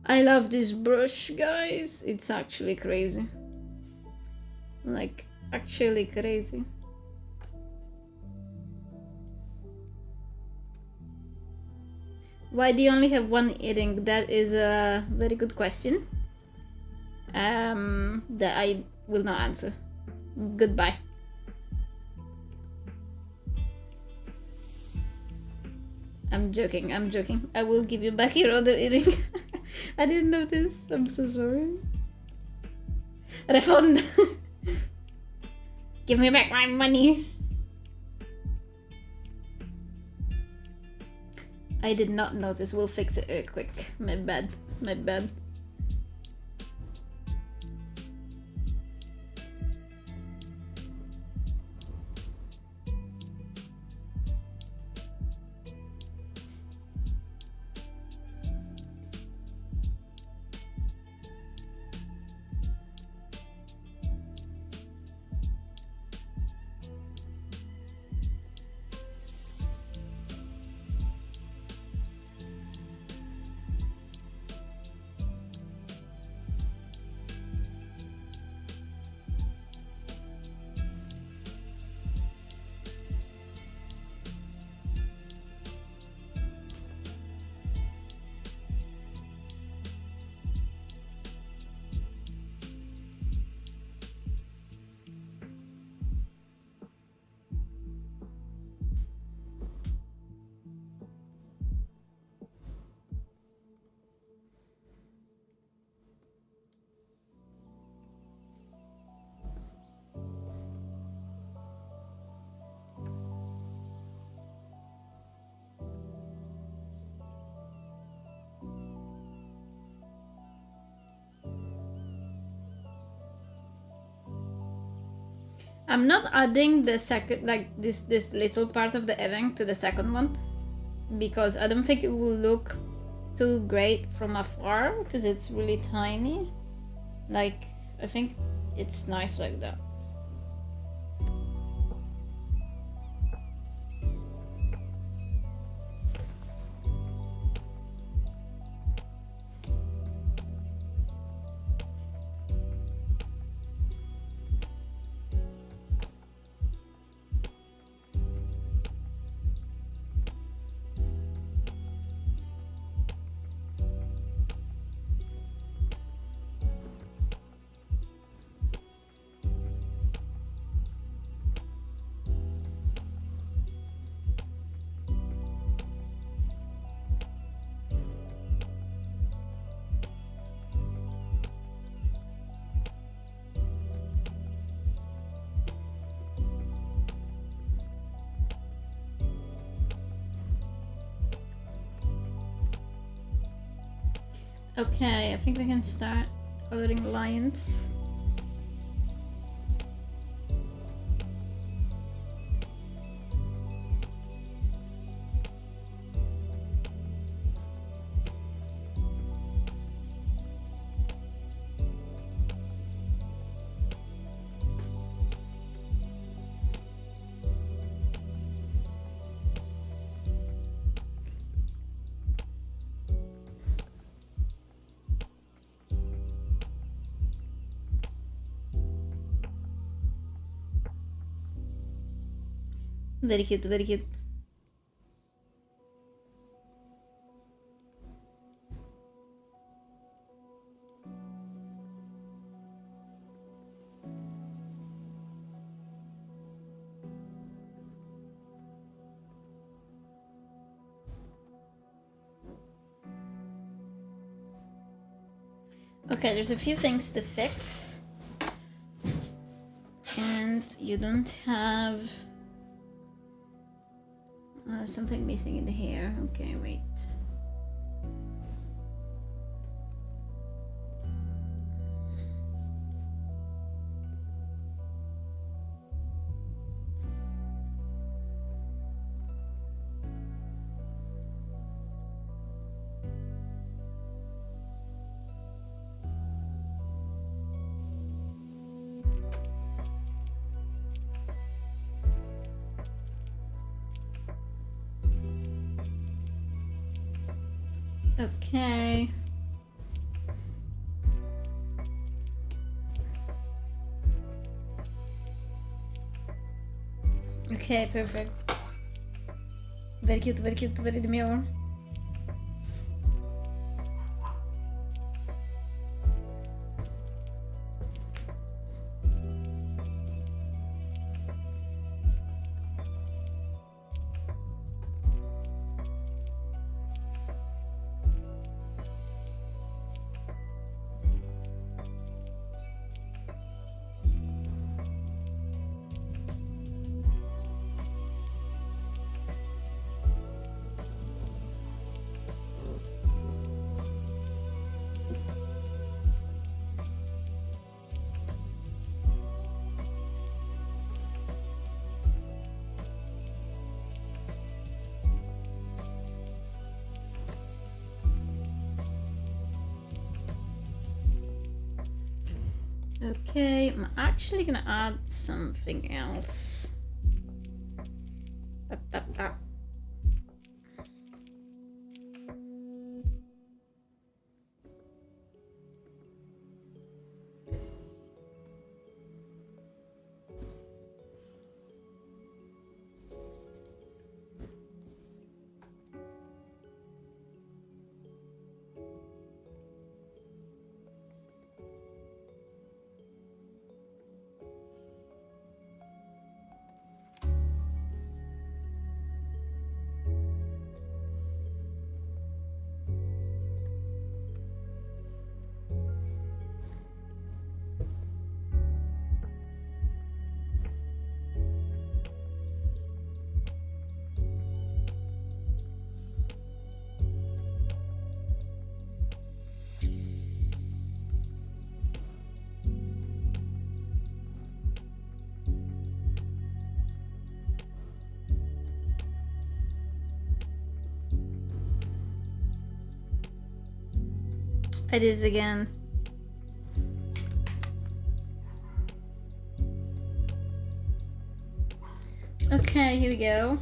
Speaker 1: I love this brush, guys. It's actually crazy. Like, actually crazy. Why do you only have one earring? That is a very good question. That I will not answer. Goodbye. I'm joking, I'm joking. I will give you back your other earring. I didn't notice. I'm so sorry. Refund! Give me back my money! I did not notice. We'll fix it real quick. My bad. My bad. I'm not adding the second, like this little part of the earring to the second one because I don't think it will look too great from afar because it's really tiny. Like, I think it's nice like that. Okay, I think we can start coloring lines. Very cute, very cute. Okay, there's a few things to fix. And you don't have something missing in the hair. Okay, wait. Okay. Okay, perfect. Very cute, very demure. Okay, I'm actually gonna add something else. I did it again. Okay, here we go.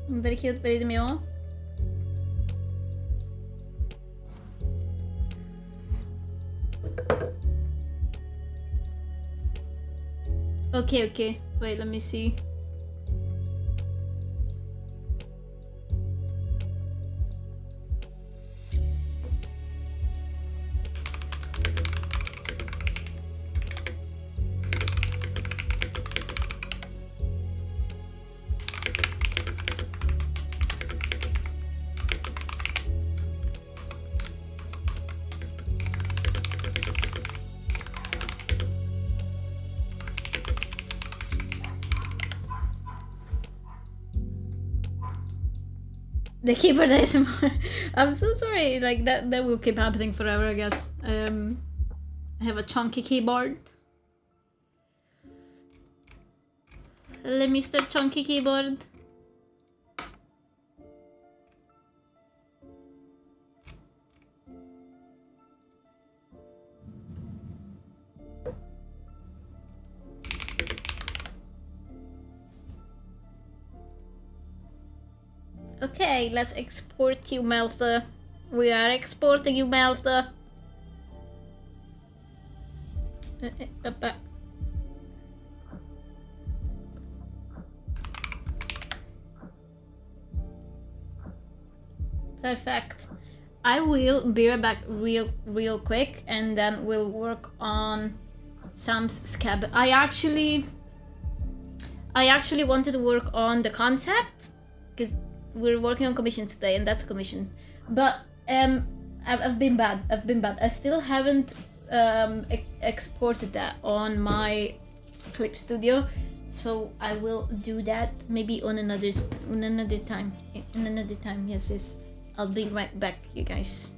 Speaker 1: Very cute, very demure. Okay, okay. Wait, let me see. The keyboard ASMR. I'm so sorry. Like that will keep happening forever, I guess. I have a chunky keyboard. Let me start chunky keyboard. Okay, let's export you, Melta. We are exporting you, Melta. Perfect. I will be right back real quick, and then we'll work on Sam's scab. I actually wanted to work on the concept because we're working on commissions today, and that's a commission. But I've been bad. I still haven't exported that on my Clip Studio, so I will do that maybe on another time. In another time, yes. I'll be right back, you guys.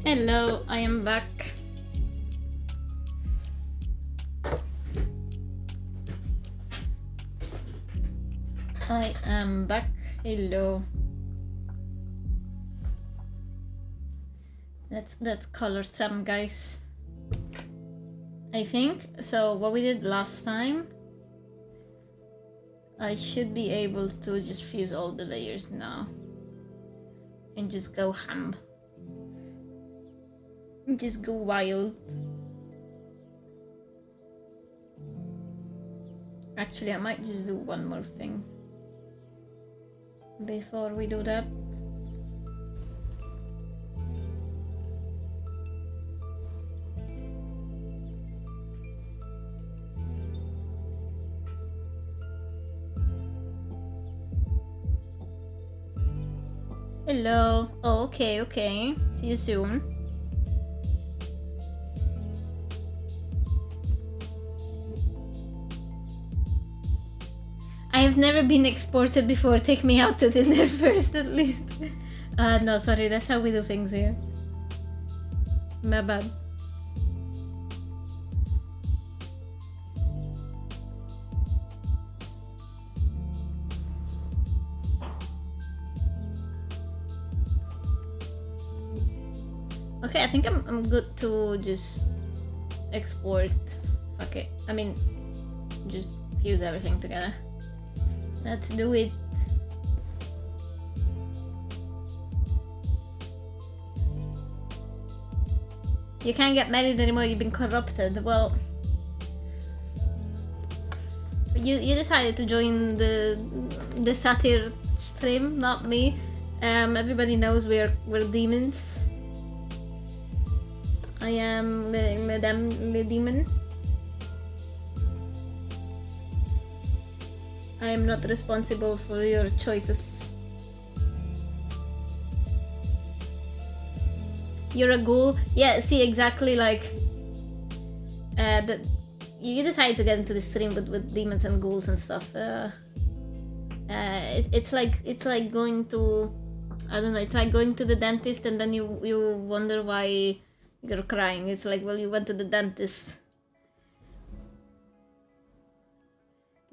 Speaker 1: Hello, I am back. I am back. Hello. Let's color some, guys. I think so. What we did last time, I should be able to just fuse all the layers now and just go ham. Just go wild. Actually, I might just do one more thing before we do that. Hello. Oh, okay, okay. See you soon. I have never been exported before. Take me out to dinner first, at least. No, sorry. That's how we do things here. My bad. Okay, I think I'm good to just export. Fuck it. I mean, just fuse everything together. Let's do it. You can't get married anymore, you've been corrupted. Well, you decided to join the satyr stream, not me. Everybody knows we're demons. I am Madame Le Demon. I am not responsible for your choices. You're a ghoul? Yeah, see, exactly like that. You decide to get into the stream with demons and ghouls and stuff. It's like going to, I don't know. It's like going to the dentist and then you wonder why you're crying. It's like, well, you went to the dentist.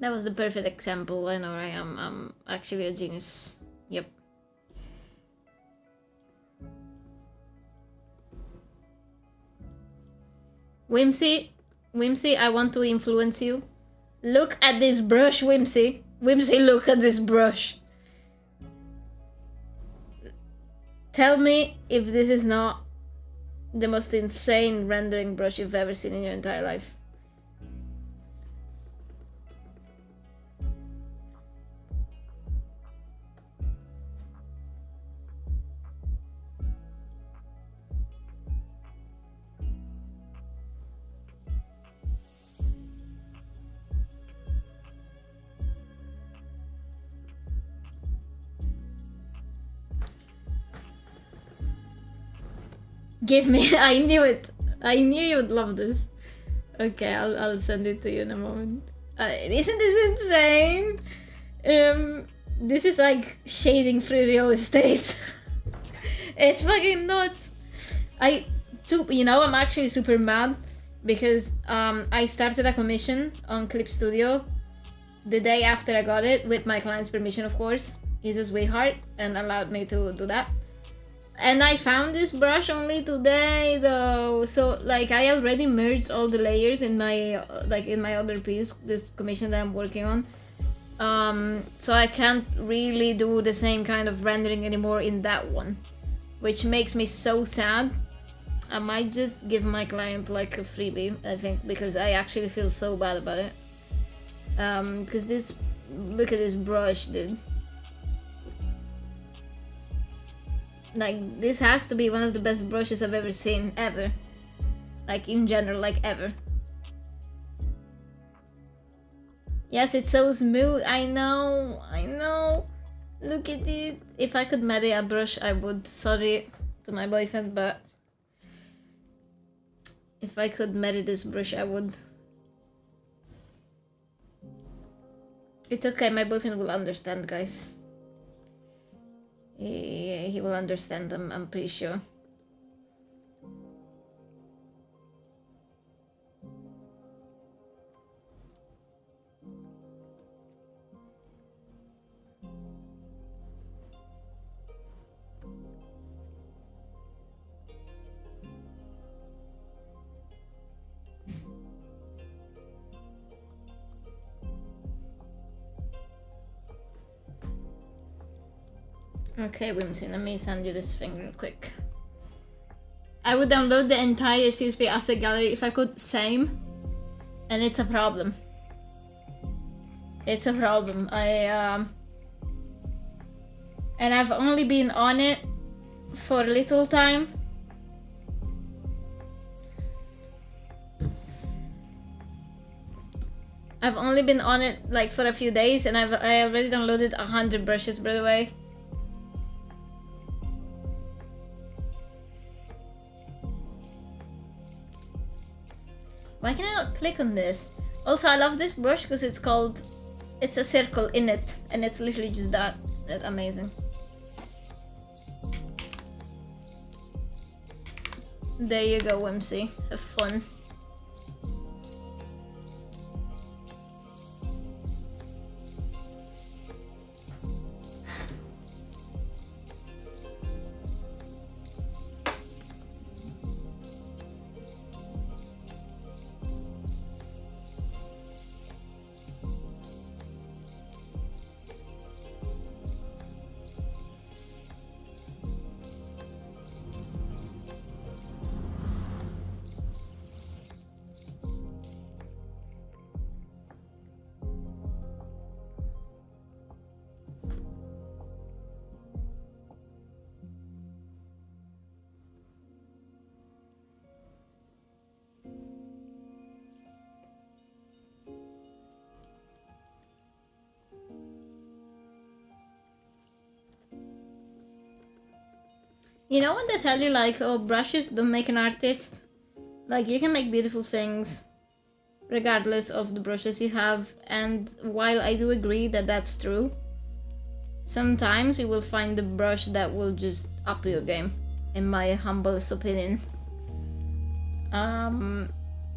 Speaker 1: That was the perfect example. I know, right? I'm actually a genius. Yep. Whimsy, I want to influence you. Look at this brush, Whimsy. Whimsy, look at this brush. Tell me if this is not the most insane rendering brush you've ever seen in your entire life. Give me, I knew it. I knew you would love this. Okay, I'll send it to you in a moment. Isn't this insane? This is like shading free real estate. It's fucking nuts. I'm actually super mad because I started a commission on Clip Studio the day after I got it, with my client's permission, of course. He's a sweetheart and allowed me to do that. And I found this brush only today though, so like I already merged all the layers in my other piece, this commission that I'm working on. So I can't really do the same kind of rendering anymore in that one, which makes me so sad. I might just give my client like a freebie, I think, because I actually feel so bad about it. Because look at this brush, dude. Like, this has to be one of the best brushes I've ever seen, ever. Like, in general, like, ever. Yes, it's so smooth. I know. Look at it. If I could marry a brush, I would. Sorry to my boyfriend, but if I could marry this brush, I would. It's okay, my boyfriend will understand, guys. He will understand them, I'm pretty sure. Okay, Whimsy, let me send you this thing real quick. I would download the entire CSP asset gallery if I could, same. And it's a problem. It's a problem. And I've only been on it for a little time. I've only been on it like for a few days, and I already downloaded 100 brushes, by the way. Why can I not click on this? Also, I love this brush because it's a circle in it, and it's literally just that. That's amazing. There you go, Whimsy. Have fun. You know when they tell you like, oh, brushes don't make an artist? Like, you can make beautiful things regardless of the brushes you have, and while I do agree that that's true, sometimes you will find the brush that will just up your game, in my humblest opinion.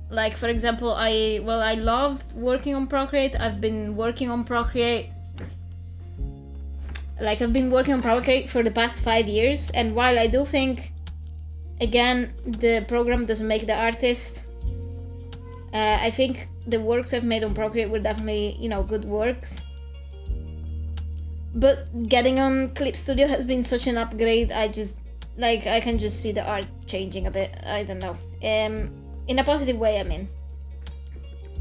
Speaker 1: Like for example, I loved working on Procreate. I've been working on Procreate for the past 5 years, and while I do think, again, the program doesn't make the artist, I think the works I've made on Procreate were definitely, you know, good works. But getting on Clip Studio has been such an upgrade. I can just see the art changing a bit. I don't know. In a positive way, I mean.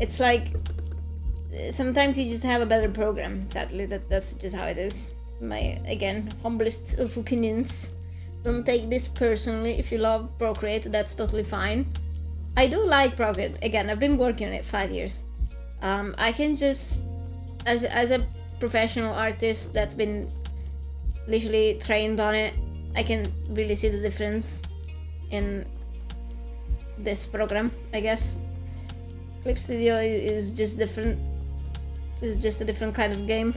Speaker 1: It's like, sometimes you just have a better program, sadly. That's just how it is. My, again, humblest of opinions. Don't take this personally. If you love Procreate, that's totally fine. I do like Procreate. Again, I've been working on it 5 years. I can just, as a professional artist that's been literally trained on it, I can really see the difference in this program, I guess. Clip Studio is just different. It's just a different kind of game.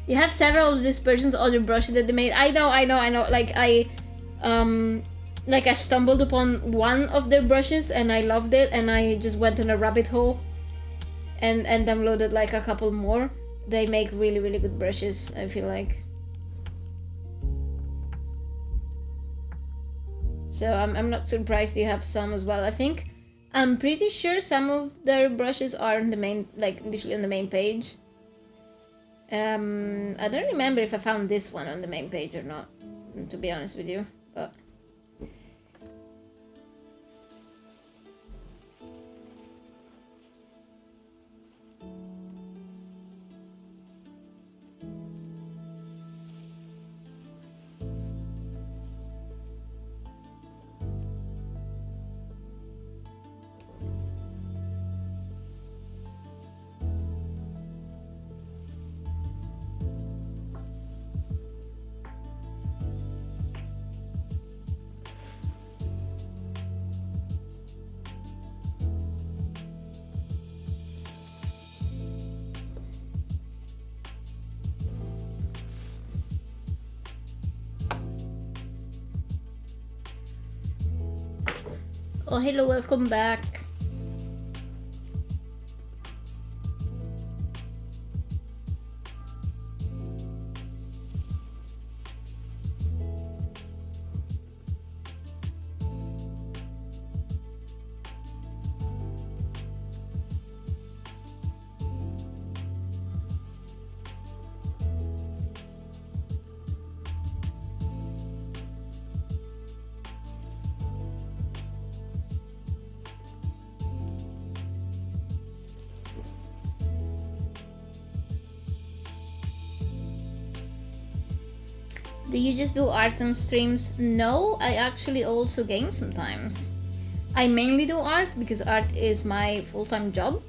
Speaker 1: You have several of these person's other brushes that they made. I know. Like I stumbled upon one of their brushes and I loved it, and I just went on a rabbit hole and downloaded like a couple more. They make really, really good brushes, I feel like. So I'm not surprised you have some as well. I'm pretty sure some of their brushes are on the main, like literally on the main page. I don't remember if I found this one on the main page or not, to be honest with you, but... Oh, hello, welcome back. Do you just do art on streams? No, I actually also game sometimes. I mainly do art because art is my full-time job.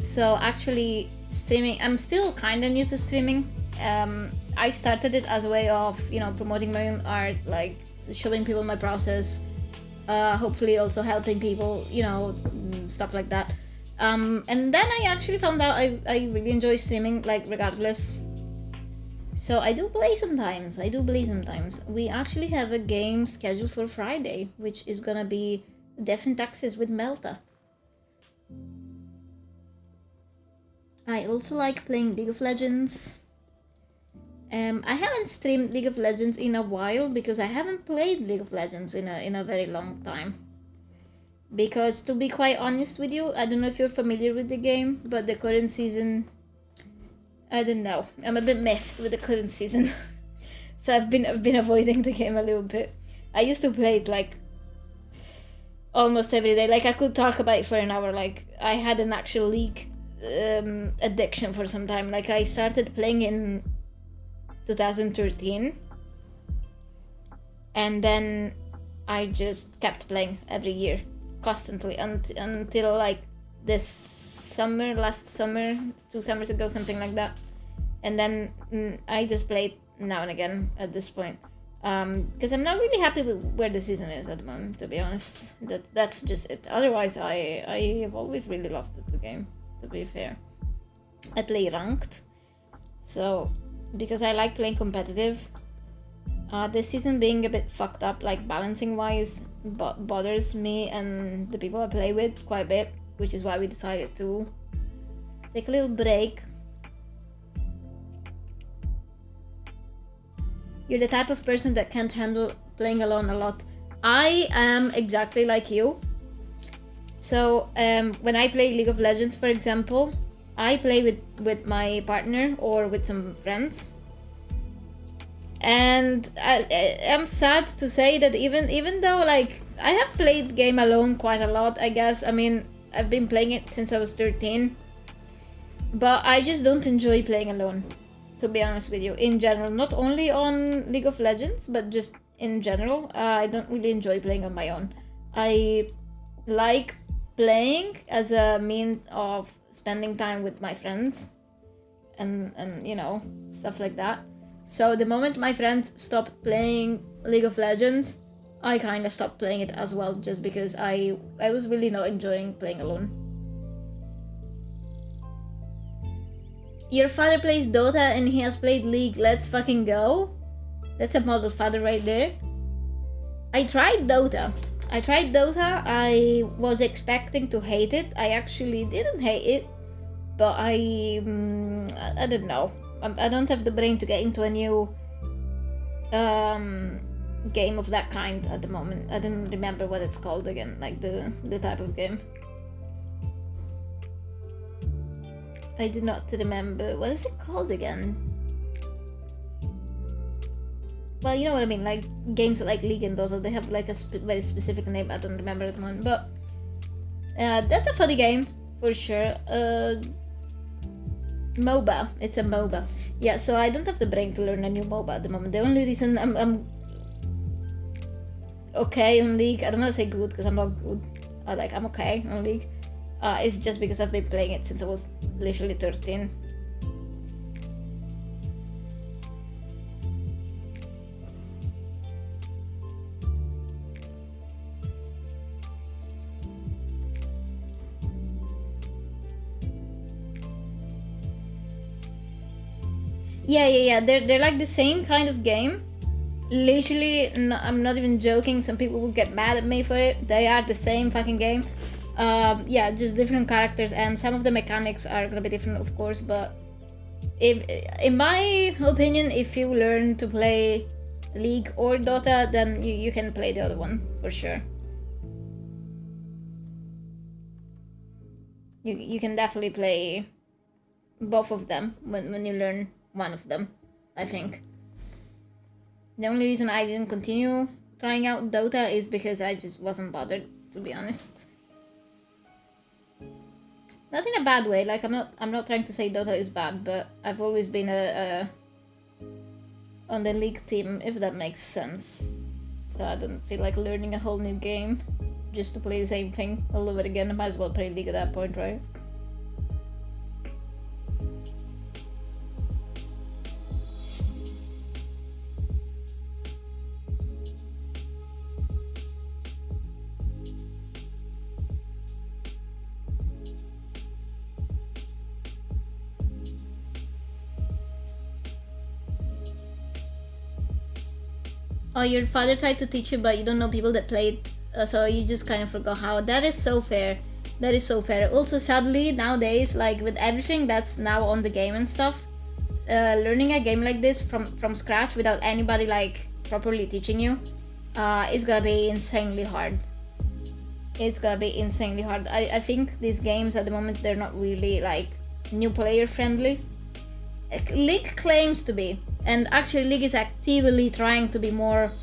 Speaker 1: So actually streaming, I'm still kind of new to streaming. I started it as a way of, you know, promoting my own art, like showing people my process, hopefully also helping people, you know, stuff like that. And then I actually found out I really enjoy streaming, like regardless. So I do play sometimes. We actually have a game scheduled for Friday, which is gonna be Death in Texas with Melta. I also like playing League of Legends. I haven't streamed League of Legends in a while because I haven't played League of Legends in a very long time. Because to be quite honest with you, I don't know if you're familiar with the game, but the current season, I don't know. I'm a bit miffed with the current season. So I've been avoiding the game a little bit. I used to play it like almost every day. Like I could talk about it for an hour. Like I had an actual League addiction for some time. Like I started playing in 2013 and then I just kept playing every year constantly until like this summer, last summer, 2 summers ago, something like that. And then I just played now and again at this point because I'm not really happy with where the season is at the moment, to be honest. That's just it. Otherwise I have always really loved the game, to be fair. I play ranked, so because I like playing competitive. This season being a bit fucked up, like balancing wise, bothers me and the people I play with quite a bit, which is why we decided to take a little break. You're the type of person that can't handle playing alone a lot. I am exactly like you. So when I play League of Legends, for example, I play with my partner or with some friends. And I'm sad to say that even though like I have played game alone quite a lot, I guess. I mean, I've been playing it since I was 13. But I just don't enjoy playing alone, to be honest with you, in general. Not only on League of Legends, but just in general. I don't really enjoy playing on my own. I like playing as a means of spending time with my friends and you know, stuff like that. So the moment my friends stopped playing League of Legends, I kind of stopped playing it as well, just because I was really not enjoying playing alone. Your father plays Dota and he has played League. Let's fucking go. That's a model father right there. I tried Dota. I was expecting to hate it. I actually didn't hate it, but I don't know. I don't have the brain to get into a new game of that kind at the moment. I don't remember what it's called again, like the type of game. I do not remember. What is it called again? Well, you know what I mean, like games like League and those, they have like a very specific name. I don't remember at the moment, but that's a funny game for sure. MOBA. It's a MOBA. Yeah, so I don't have the brain to learn a new MOBA at the moment. The only reason I'm okay on League, I don't want to say good because I'm not good. I'm okay on League. It's just because I've been playing it since I was literally 13. Yeah. They're like the same kind of game. Literally, I'm not even joking. Some people will get mad at me for it. They are the same fucking game. Yeah, just different characters, and some of the mechanics are gonna be different, of course. But in my opinion, if you learn to play League or Dota, then you can play the other one for sure. You can definitely play both of them when you learn one of them, I think. The only reason I didn't continue trying out Dota is because I just wasn't bothered, to be honest. Not in a bad way, like I'm not trying to say Dota is bad, but I've always been on the League team, if that makes sense. So I don't feel like learning a whole new game just to play the same thing all over again. I might as well play League at that point, right? Oh, your father tried to teach you, but you don't know people that played, so you just kind of forgot how. That is so fair. That is so fair. Also, sadly, nowadays, like with everything that's now on the game and stuff, learning a game like this from scratch without anybody like properly teaching you, is gonna be insanely hard. It's gonna be insanely hard. I think these games at the moment, they're not really like new player friendly. League claims to be, and actually League is actively trying to be more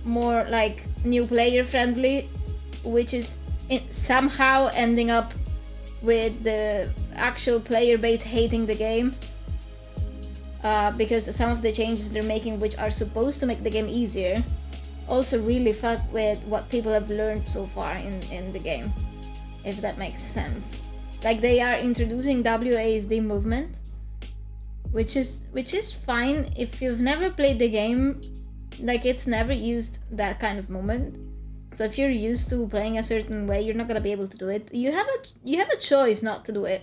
Speaker 1: like new player friendly, which is somehow ending up with the actual player base hating the game, because some of the changes they're making, which are supposed to make the game easier, also really fuck with what people have learned so far in the game, if that makes sense. Like, they are introducing WASD movement, which is fine if you've never played the game. Like, it's never used that kind of movement. So if you're used to playing a certain way, you're not gonna be able to do it. You have a choice not to do it.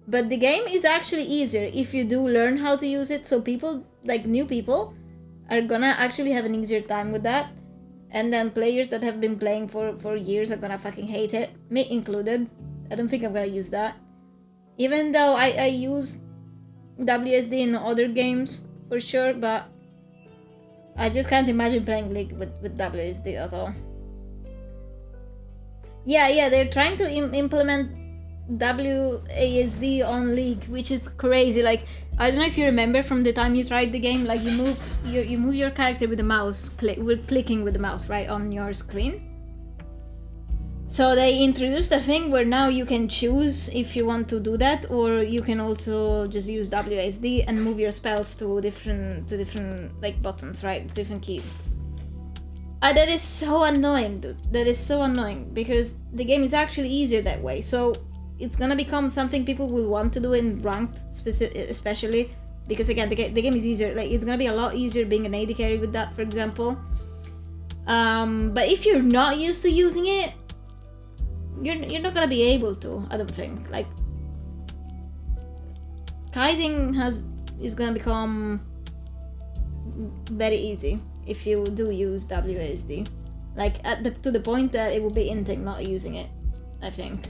Speaker 1: But the game is actually easier if you do learn how to use it. So people, like new people, are gonna actually have an easier time with that. And then players that have been playing for years are gonna fucking hate it, me included. I don't think I'm gonna use that. Even though I use WSD in other games for sure, but I just can't imagine playing League with WSD at all. Yeah, they're trying to implement WASD on League, which is crazy. Like, I don't know if you remember from the time you tried the game, like you move your character with the mouse, we're clicking with the mouse, right, on your screen. So they introduced a thing where now you can choose if you want to do that, or you can also just use WASD and move your spells to different like buttons, right? Different keys. That is so annoying, dude. That is so annoying, because the game is actually easier that way. So it's gonna become something people will want to do in ranked, especially because again the game is easier. Like, it's gonna be a lot easier being an AD carry with that, for example. But if you're not used to using it, you're not gonna be able to. I don't think. Like, kiting is gonna become very easy if you do use WASD. Like, to the point that it will be inting not using it, I think.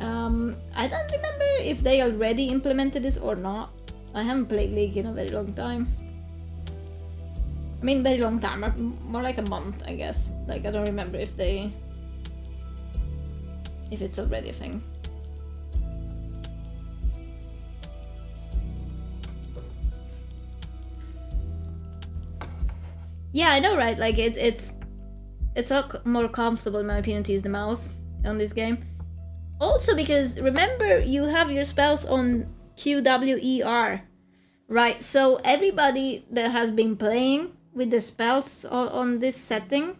Speaker 1: I don't remember if they already implemented this or not. I haven't played League in a very long time. I mean, very long time, more like a month, I guess. Like, I don't remember if it's already a thing. Yeah, I know, right? Like, it's more comfortable, in my opinion, to use the mouse on this game. Also, because remember, you have your spells on QWER, right? So everybody that has been playing with the spells on this setting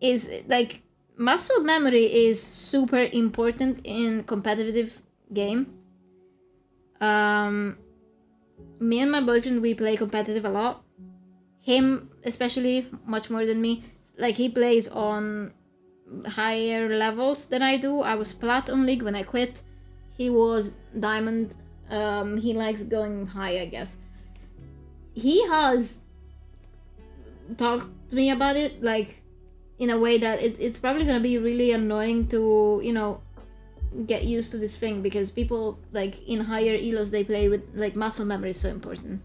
Speaker 1: is like, muscle memory is super important in competitive game. Me and my boyfriend, we play competitive a lot. Him especially, much more than me. Like, he plays on higher levels than I do. I was plat on League when I quit. He was diamond. He likes going high, I guess. He has talked to me about it, like, in a way that it's probably gonna be really annoying to, you know, get used to this thing, because people, like, in higher elos, they play with, like, muscle memory is so important.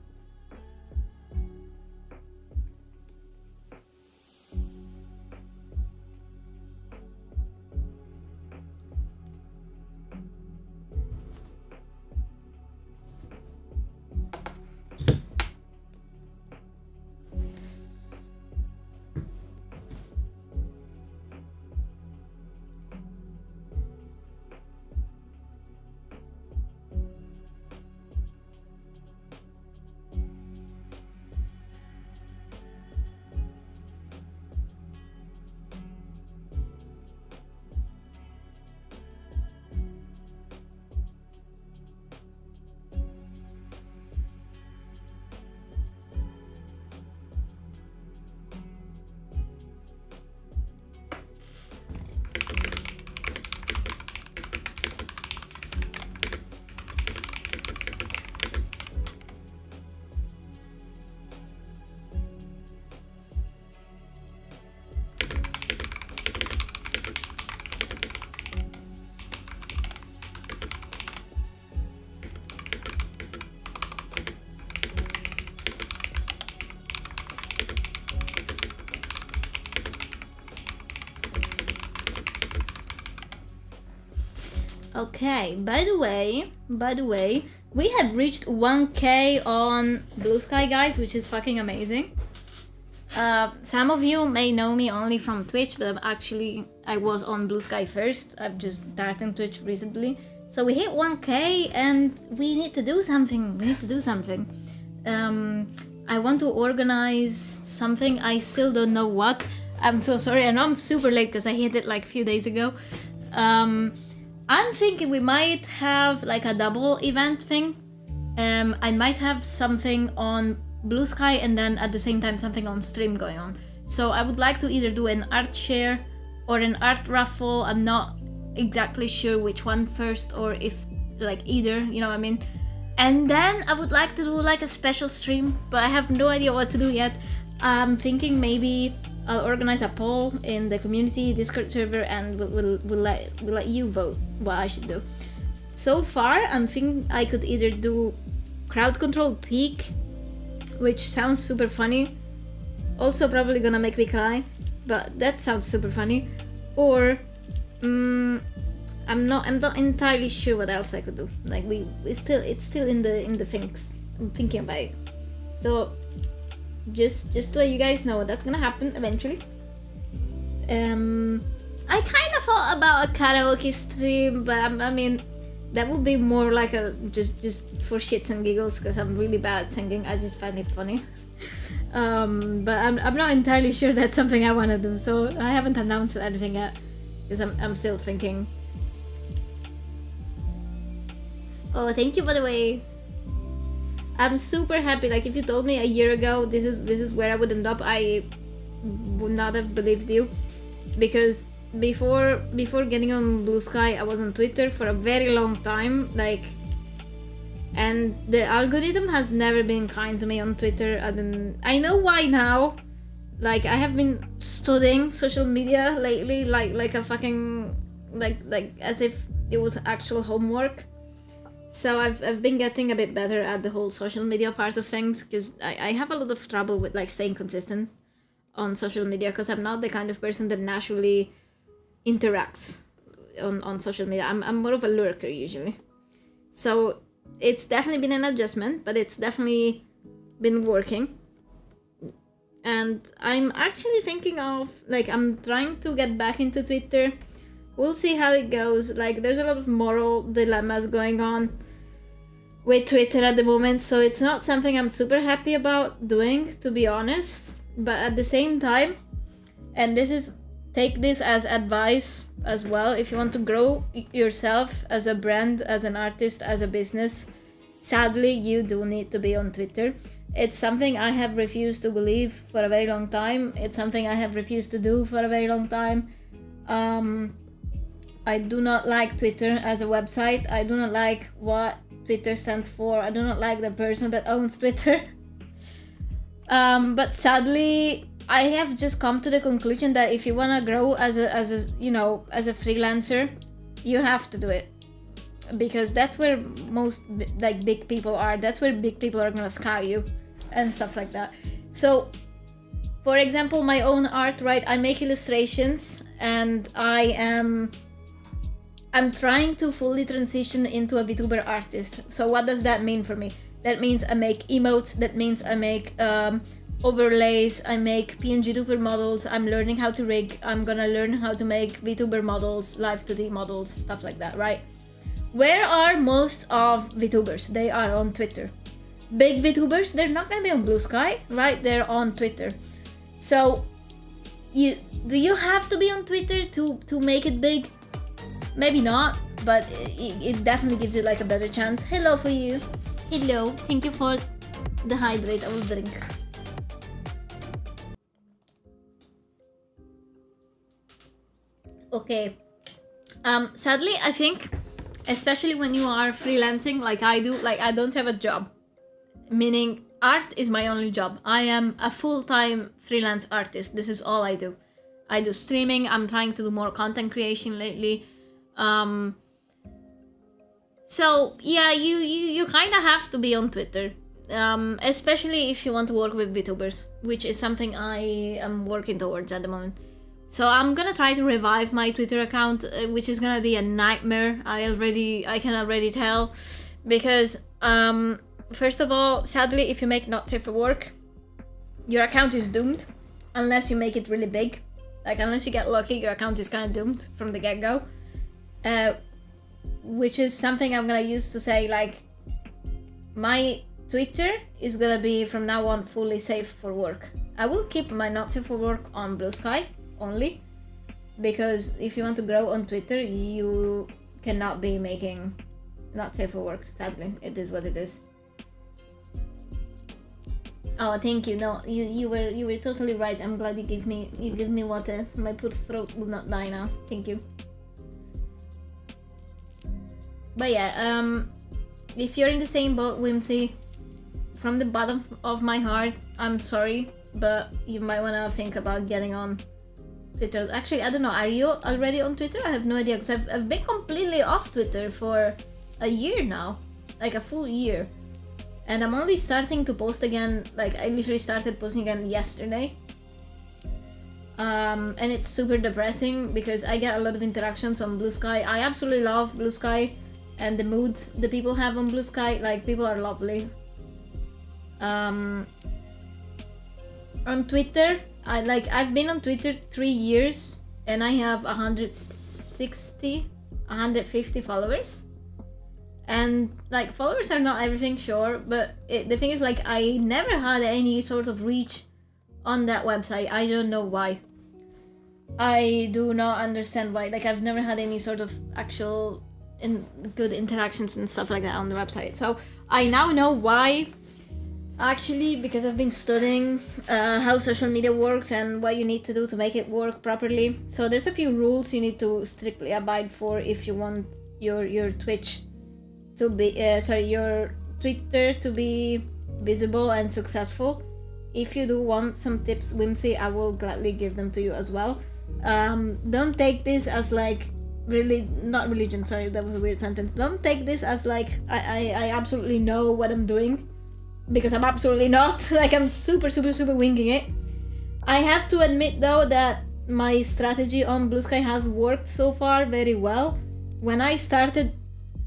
Speaker 1: Okay, by the way, we have reached 1K on Blue Sky, guys, which is fucking amazing. Some of you may know me only from Twitch, but I was on Blue Sky first. I've just started Twitch recently. So we hit 1K and we need to do something. I want to organize something. I still don't know what. I'm so sorry. I know I'm super late because I hit it like a few days ago. I'm thinking we might have like a double event thing. I might have something on Blue Sky and then at the same time something on stream going on. So I would like to either do an art share or an art raffle. I'm not exactly sure which one first, or if like either, you know what I mean? And then I would like to do like a special stream, but I have no idea what to do yet. I'm thinking maybe I'll organize a poll in the community Discord server and we'll let you vote what I should do. So far, I'm thinking I could either do crowd control peak, which sounds super funny. Also probably gonna make me cry, but that sounds super funny. Or I'm not entirely sure what else I could do. Like it's still in the things. I'm thinking about it. So just to let you guys know that's gonna happen eventually. I kind of thought about a karaoke stream, but I mean that would be more like a just for shits and giggles because I'm really bad at singing. I just find it funny. But I'm not entirely sure that's something I want to do. So I haven't announced anything yet because I'm still thinking. Oh, thank you, by the way. I'm super happy. Like if you told me a year ago this is where I would end up, I would not have believed you, because before getting on Blue Sky I was on Twitter for a very long time, like, and the algorithm has never been kind to me on Twitter. I know why now. Like I have been studying social media lately like a fucking like as if it was actual homework. So I've been getting a bit better at the whole social media part of things, because I have a lot of trouble with like staying consistent on social media, because I'm not the kind of person that naturally interacts on social media. I'm more of a lurker usually. So it's definitely been an adjustment, but it's definitely been working. And I'm actually thinking of, like, I'm trying to get back into Twitter. We'll see how it goes. Like, there's a lot of moral dilemmas going on with Twitter at the moment, so it's not something I'm super happy about doing, to be honest. But at the same time, and take this as advice as well, if you want to grow yourself as a brand, as an artist, as a business, sadly, you do need to be on Twitter. It's something I have refused to believe for a very long time. It's something I have refused to do for a very long time. I do not like Twitter as a website. I do not like what Twitter stands for. I do not like the person that owns Twitter. But sadly, I have just come to the conclusion that if you want to grow as a freelancer, you have to do it. Because that's where most like big people are. That's where big people are gonna scout you and stuff like that. So, for example, my own art, right? I make illustrations, and I'm trying to fully transition into a VTuber artist. So what does that mean for me? That means I make emotes. That means I make overlays. I make PNG Duper models. I'm learning how to rig. I'm gonna learn how to make VTuber models, live 2D models, stuff like that, right? Where are most of VTubers? They are on Twitter. Big VTubers, they're not gonna be on Blue Sky, right? They're on Twitter. So, do you have to be on Twitter to make it big? Maybe not, but it definitely gives you like a better chance. Hello for you. Hello. Thank you for the hydrate. I will drink. Okay. Sadly, I think, especially when you are freelancing like I do, like I don't have a job, meaning art is my only job. I am a full-time freelance artist. This is all I do. I do streaming. I'm trying to do more content creation lately. So yeah, you kind of have to be on Twitter, especially if you want to work with VTubers, which is something I am working towards at the moment. So I'm gonna try to revive my Twitter account, which is gonna be a nightmare. I can already tell, because first of all, sadly, if you make not safe for work, your account is doomed unless you make it really big. Like, unless you get lucky, your account is kind of doomed from the get-go. Which is something I'm gonna use to say, like, my Twitter is gonna be from now on fully safe for work. I will keep my not safe for work on Blue Sky only, because if you want to grow on Twitter, you cannot be making not safe for work. Sadly, it is what it is. Oh, thank you. No, you were totally right. I'm glad you give me water. My poor throat will not die now. Thank you. But yeah, if you're in the same boat, Whimsy, from the bottom of my heart, I'm sorry, but you might wanna think about getting on Twitter. Actually, I don't know, are you already on Twitter? I have no idea, because I've been completely off Twitter for a year now, like a full year, and I'm only starting to post again. Like, I literally started posting again yesterday, and it's super depressing because I get a lot of interactions on Blue Sky. I absolutely love Blue Sky and the mood the people have on Blue Sky. Like, people are lovely. On Twitter, I've been on Twitter 3 years and I have 150 followers. And like, followers are not everything, sure, but the thing is, like, I never had any sort of reach on that website. I don't know why. I do not understand why. Like, I've never had any sort of actual good interactions and stuff like that on the website. So I now know why. Actually, because I've been studying how social media works and what you need to do to make it work properly. So there's a few rules you need to strictly abide for if you want your Twitch to be your Twitter to be visible and successful. If you do want some tips, Whimsy, I will gladly give them to you as well. Don't take this as like not religion, sorry, that was a weird sentence. Don't take this as like I absolutely know what I'm doing, because I'm absolutely not. Like, I'm super winging it. I have to admit though that my strategy on Blue Sky has worked so far very well. When I started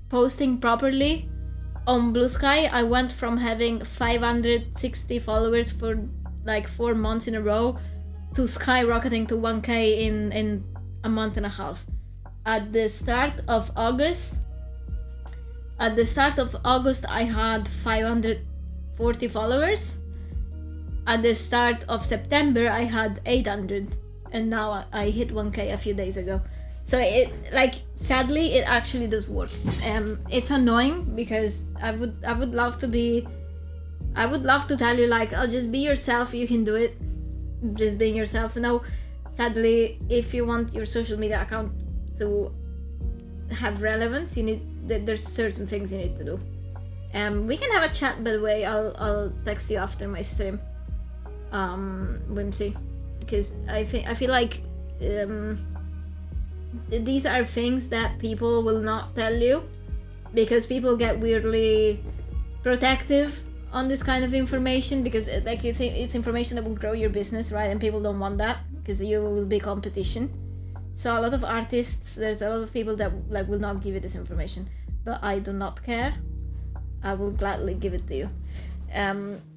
Speaker 1: posting properly on Blue Sky, I went from having 560 followers for like 4 months in a row to skyrocketing to 1k in a month and a half. At the start of August, I had 540 followers. At the start of September, I had 800, and now I hit 1k a few days ago. So it, like, sadly, it actually does work. It's annoying because I would love to tell you, like, oh, just be yourself, you can do it. Just being yourself. No, sadly, if you want your social media account to have relevance, there's certain things you need to do. We can have a chat, by the way. I'll text you after my stream, Whimsy, because I feel like these are things that people will not tell you, because people get weirdly protective on this kind of information, because it's information that will grow your business, right? And people don't want that, because you will be competition. So a lot of artists, there's a lot of people that like will not give you this information, but I do not care. I will gladly give it to you.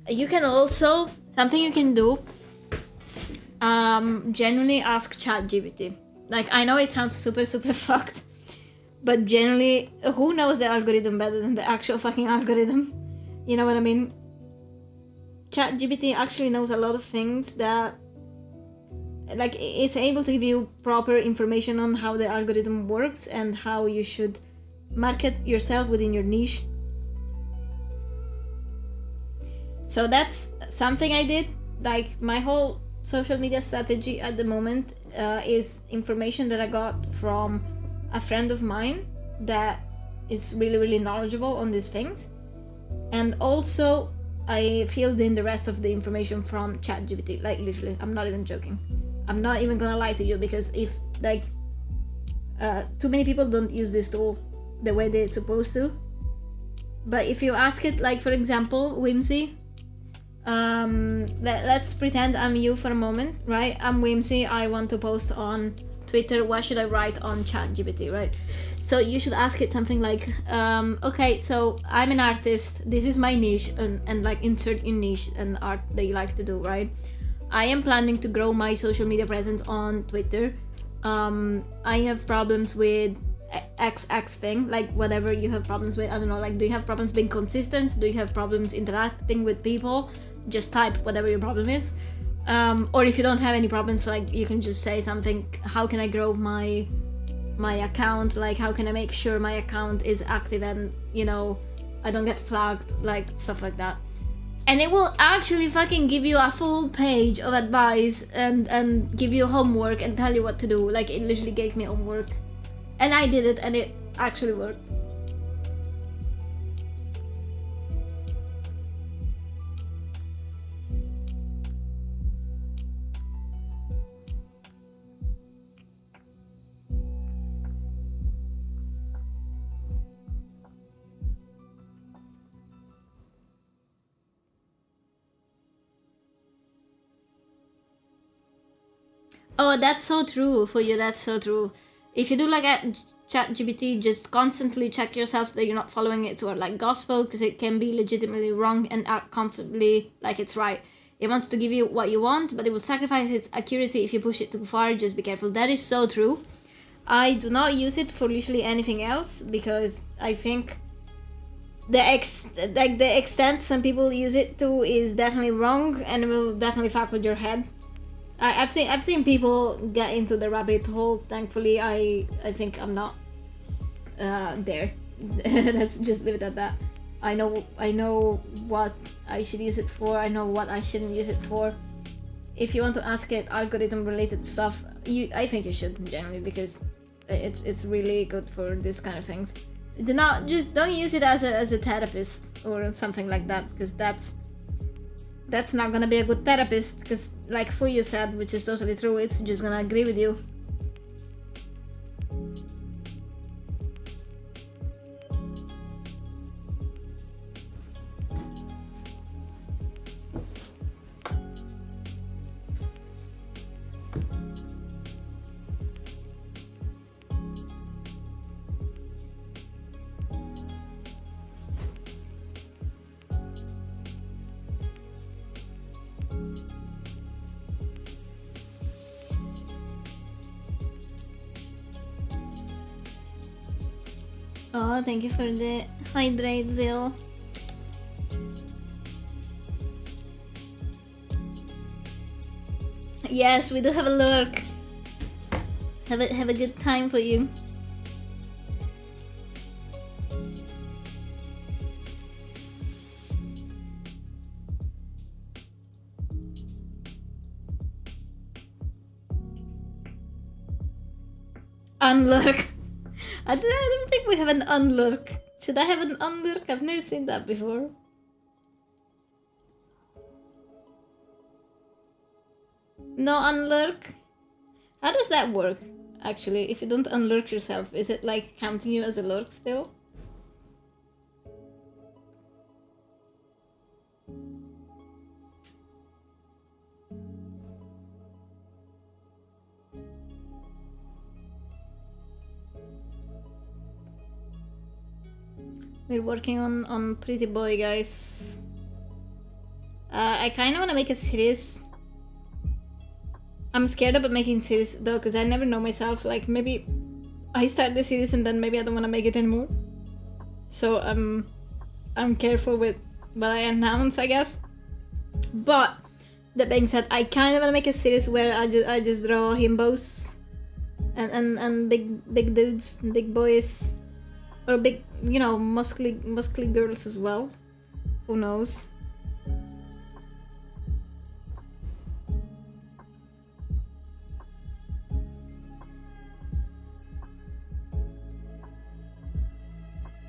Speaker 1: You can also, something you can do, genuinely ask ChatGPT. Like, I know it sounds super fucked, but generally, who knows the algorithm better than the actual fucking algorithm? You know what I mean? ChatGPT actually knows a lot of things that, like, it's able to give you proper information on how the algorithm works and how you should market yourself within your niche. So that's something I did. Like, my whole social media strategy at the moment is information that I got from a friend of mine that is really knowledgeable on these things. And also, I filled in the rest of the information from ChatGPT. Like, literally, I'm not even joking. I'm not even gonna lie to you, because if, like, too many people don't use this tool the way they're supposed to. But if you ask it, like, for example, Whimsy, Let's pretend I'm you for a moment, right? I'm Whimsy. I want to post on Twitter. What should I write on ChatGPT, right? So you should ask it something like, okay, so I'm an artist. This is my niche, and like insert your niche and art that you like to do, right? I am planning to grow my social media presence on Twitter. I have problems with XX thing, like whatever you have problems with. I don't know, like, do you have problems being consistent? Do you have problems interacting with people? Just type whatever your problem is. Or if you don't have any problems, like, you can just say something, how can I grow my account? Like, how can I make sure my account is active and, you know, I don't get flagged, like stuff like that. And it will actually fucking give you a full page of advice and give you homework and tell you what to do. Like, it literally gave me homework. And I did it, and it actually worked. Oh, that's so true for you. That's so true. If you do like a ChatGPT, just constantly check yourself that you're not following it to like gospel, because it can be legitimately wrong and act comfortably like it's right. It wants to give you what you want, but it will sacrifice its accuracy if you push it too far. Just be careful. That is so true. I do not use it for literally anything else, because I think the extent some people use it to is definitely wrong, and it will definitely fuck with your head. I've seen people get into the rabbit hole. Thankfully, I think I'm not there. Let's just leave it at that. I know what I should use it for. I know what I shouldn't use it for. If you want to ask it algorithm related stuff, I think you should generally, because it's really good for this kind of things. Don't use it as a therapist or something like that, because that's not gonna be a good therapist, because like Fuyu said, which is totally true, it's just gonna agree with you. Oh, thank you for the hydrate, Zill. Yes, we do have a lurk. Have a good time for you. Unlurk. I don't think we have an unlurk. Should I have an unlurk? I've never seen that before. No unlurk? How does that work, actually? If you don't unlurk yourself, is it like counting you as a lurk still? We're working on Pretty Boy, guys. I kind of want to make a series. I'm scared about making series though, because I never know myself. Like, maybe I start the series and then maybe I don't want to make it anymore. So I'm careful with what I announce, I guess. But that being said, I kind of want to make a series where I just draw himbos and big dudes, big boys. Or big, you know, muscly girls as well. Who knows?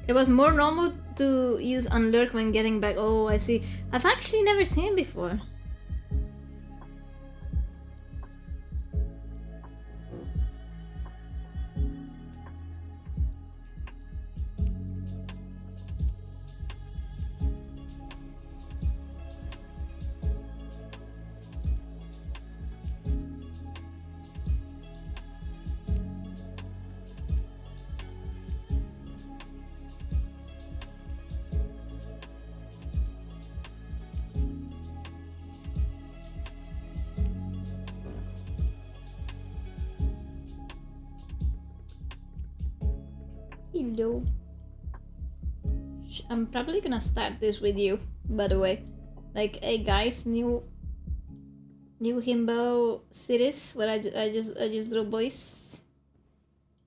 Speaker 1: It was more normal to use unlurk when getting back. Oh, I see. I've actually never seen it before. Hello. I'm probably gonna start this with you, by the way. Like, hey guys, new himbo series where I just draw boys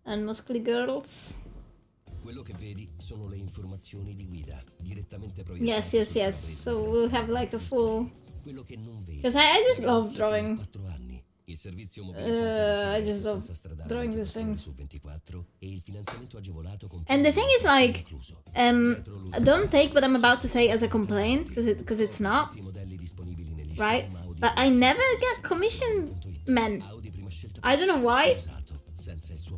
Speaker 1: and mostly girls.
Speaker 2: Quello che vedi sono le informazioni di guida direttamente
Speaker 1: Yes. So we'll have like a full.
Speaker 2: Quello che non vedi.
Speaker 1: Because I just love drawing.
Speaker 2: 4 anni. Il servizio
Speaker 1: I just love drawing these things.
Speaker 2: su 24 e il finanziamento agevolato con
Speaker 1: And the thing is, like, don't take what I'm about to say as a complaint, because it's not, right? But I never get commission men. I don't know why.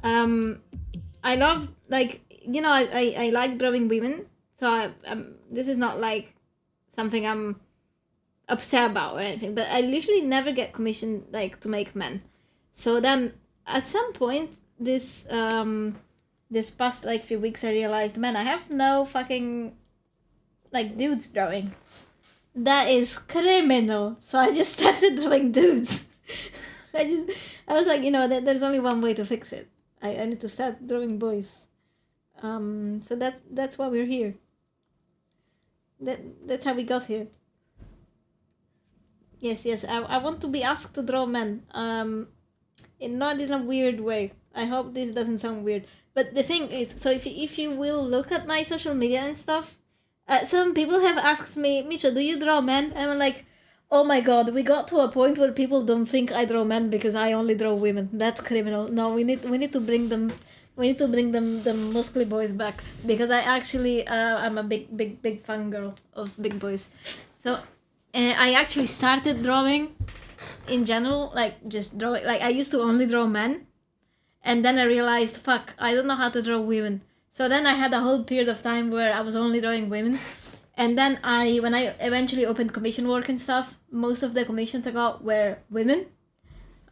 Speaker 1: I love, like, you know, I like drawing women, so this is not like something I'm upset about or anything, but I literally never get commissioned like to make men. So then at some point this past like few weeks I realized, man, I have no fucking like dudes drawing. That is criminal. So I just started drawing dudes. I was like, you know, there's only one way to fix it. I need to start drawing boys. So that's why we're here. That's how we got here. Yes. I want to be asked to draw men. Not in a weird way. I hope this doesn't sound weird. But the thing is, so if you will look at my social media and stuff, some people have asked me, Micho, do you draw men? And I'm like, oh my god, we got to a point where people don't think I draw men because I only draw women. That's criminal. No, we need to bring them. We need to bring the muscly boys back, because I actually I'm a big fangirl of big boys. So. I actually started drawing in general, like just drawing, like I used to only draw men, and then I realized, fuck, I don't know how to draw women. So then I had a whole period of time where I was only drawing women, and then when I eventually opened commission work and stuff, most of the commissions I got were women,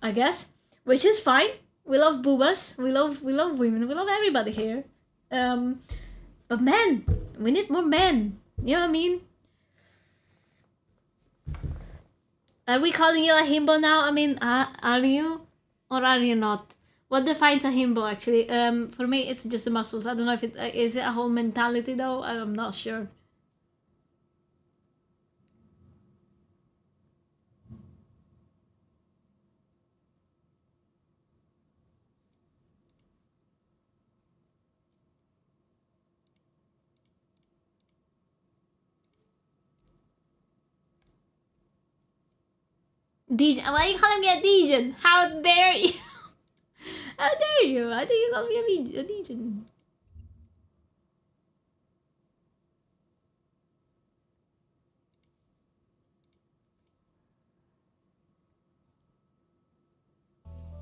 Speaker 1: I guess, which is fine. We love boobas, we love women, we love everybody here, but men, we need more men. You know what I mean? Are we calling you a himbo now? I mean, are you or are you not? What defines a himbo actually? For me, it's just the muscles. I don't know if it is it a whole mentality though. I'm not sure. Degen, why are you calling me a Degen? How dare you? How dare you? How do you call me a Degen?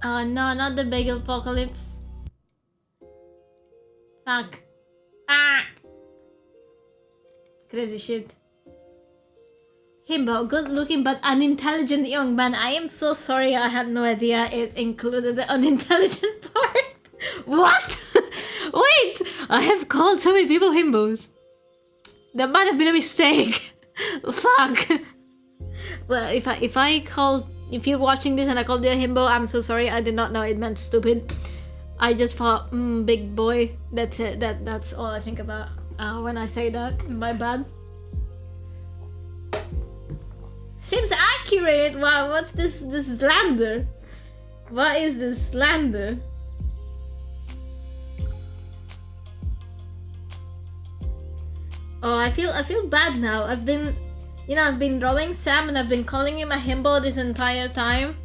Speaker 1: Oh no, not the bagel apocalypse. Fuck. Ah! Crazy shit. Himbo, good looking but unintelligent young man. I am so sorry, I had no idea it included the unintelligent part. What? Wait! I have called so many people himbos. That might have been a mistake. Fuck. Well, if you're watching this and I called you a himbo, I'm so sorry. I did not know it meant stupid. I just thought, big boy. That's it. That's all I think about when I say that. My bad. Seems accurate. Wow, what's this slander? What is this slander? Oh, I feel bad now. I've been drawing Sam and I've been calling him a himbo this entire time.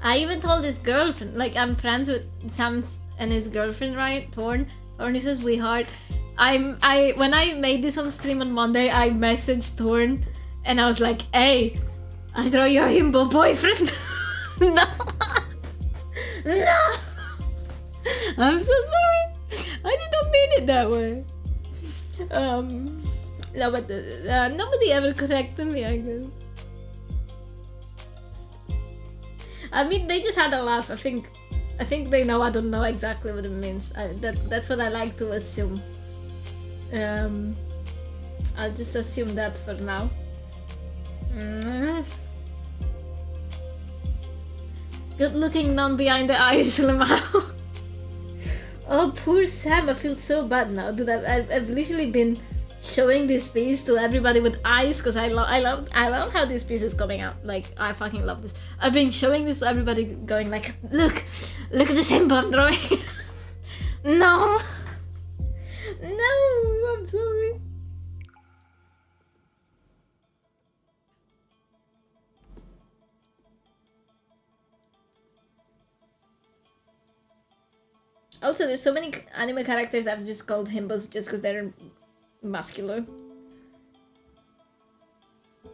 Speaker 1: I even told his girlfriend, like I'm friends with Sam and his girlfriend, right? Thorn is a sweetheart. When I made this on stream on Monday, I messaged Thorn and I was like, hey, I draw your himbo boyfriend. No. No. I'm so sorry. I did not mean it that way. No, but nobody ever corrected me, I guess. I mean, they just had a laugh. I think they know I don't know exactly what it means. That's what I like to assume. I'll just assume that for now. Good looking, non behind the eyes, Lamau. Oh, poor Sam. I feel so bad now, dude. I've literally been showing this piece to everybody with eyes because I love how this piece is coming out. Like, I fucking love this. I've been showing this to everybody, going like, look at the symbol I'm drawing. No, no, I'm sorry. Also, there's so many anime characters I've just called himbos just because they're muscular.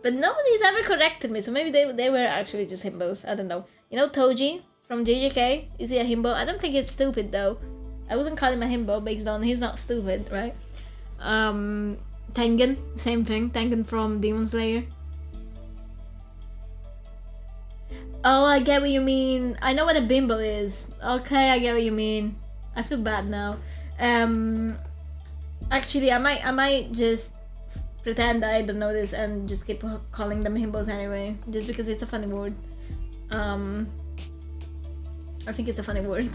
Speaker 1: But nobody's ever corrected me, so maybe they were actually just himbos. I don't know. You know Toji from JJK? Is he a himbo? I don't think he's stupid though. I wouldn't call him a himbo based on he's not stupid, right? Tengen, same thing. Tengen from Demon Slayer. Oh, I get what you mean. I know what a bimbo is. Okay, I get what you mean. I feel bad now. Actually, I might just pretend I don't know this and just keep calling them himbos anyway, just because it's a funny word. I think it's a funny word.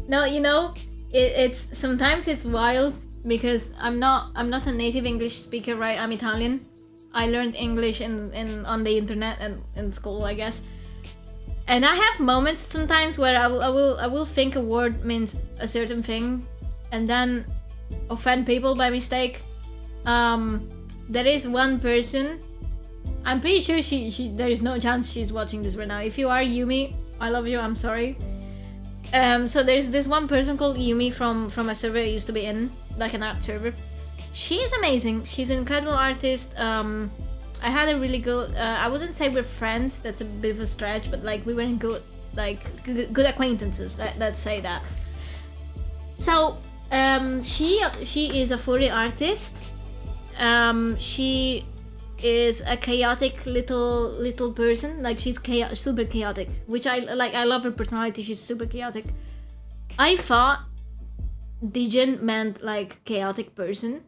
Speaker 1: No, you know, it's sometimes it's wild because I'm not a native English speaker, right? I'm Italian. I learned English in on the internet and in school, I guess. And I have moments sometimes where I will think a word means a certain thing, and then offend people by mistake. There is one person. I'm pretty sure she there is no chance she's watching this right now. If you are, Yumi, I love you. I'm sorry. So there's this one person called Yumi from a server I used to be in, like an art server. She is amazing. She's an incredible artist. I had a really good. I wouldn't say we're friends. That's a bit of a stretch, but like we were in good good acquaintances. Let's say that. So she is a furry artist. She is a chaotic little person. Like she's super chaotic, which I like. I love her personality. She's super chaotic. I thought Dijin meant like chaotic person,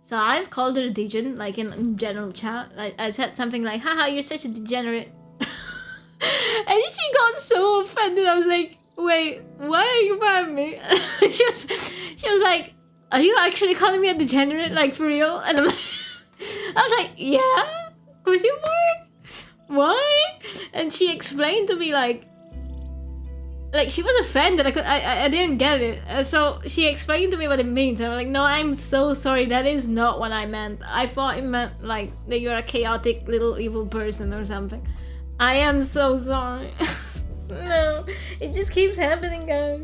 Speaker 1: so I've called her Dijin, like in general chat. I said something like, "Haha, you're such a degenerate," and she got so offended. I was like, "Wait, why are you mad at me?" she was like, "Are you actually calling me a degenerate, like for real?" And I'm like, I was like, "Yeah, of course you were. Why?" And she explained to me like she was offended. I didn't get it. So she explained to me what it means. And I'm like, "No, I'm so sorry. That is not what I meant. I thought it meant like that you're a chaotic little evil person or something. I am so sorry." No, it just keeps happening, guys.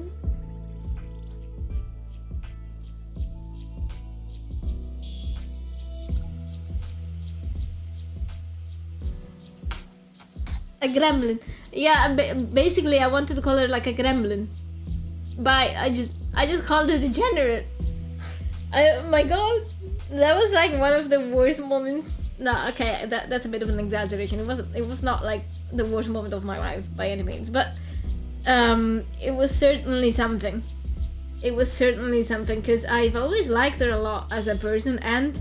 Speaker 1: A gremlin. Yeah, basically I wanted to call her like a gremlin, but I just called her degenerate. My god, that was like one of the worst moments. No, okay, that's a bit of an exaggeration. It was not like the worst moment of my life by any means, but it was certainly something. It was certainly something because I've always liked her a lot as a person and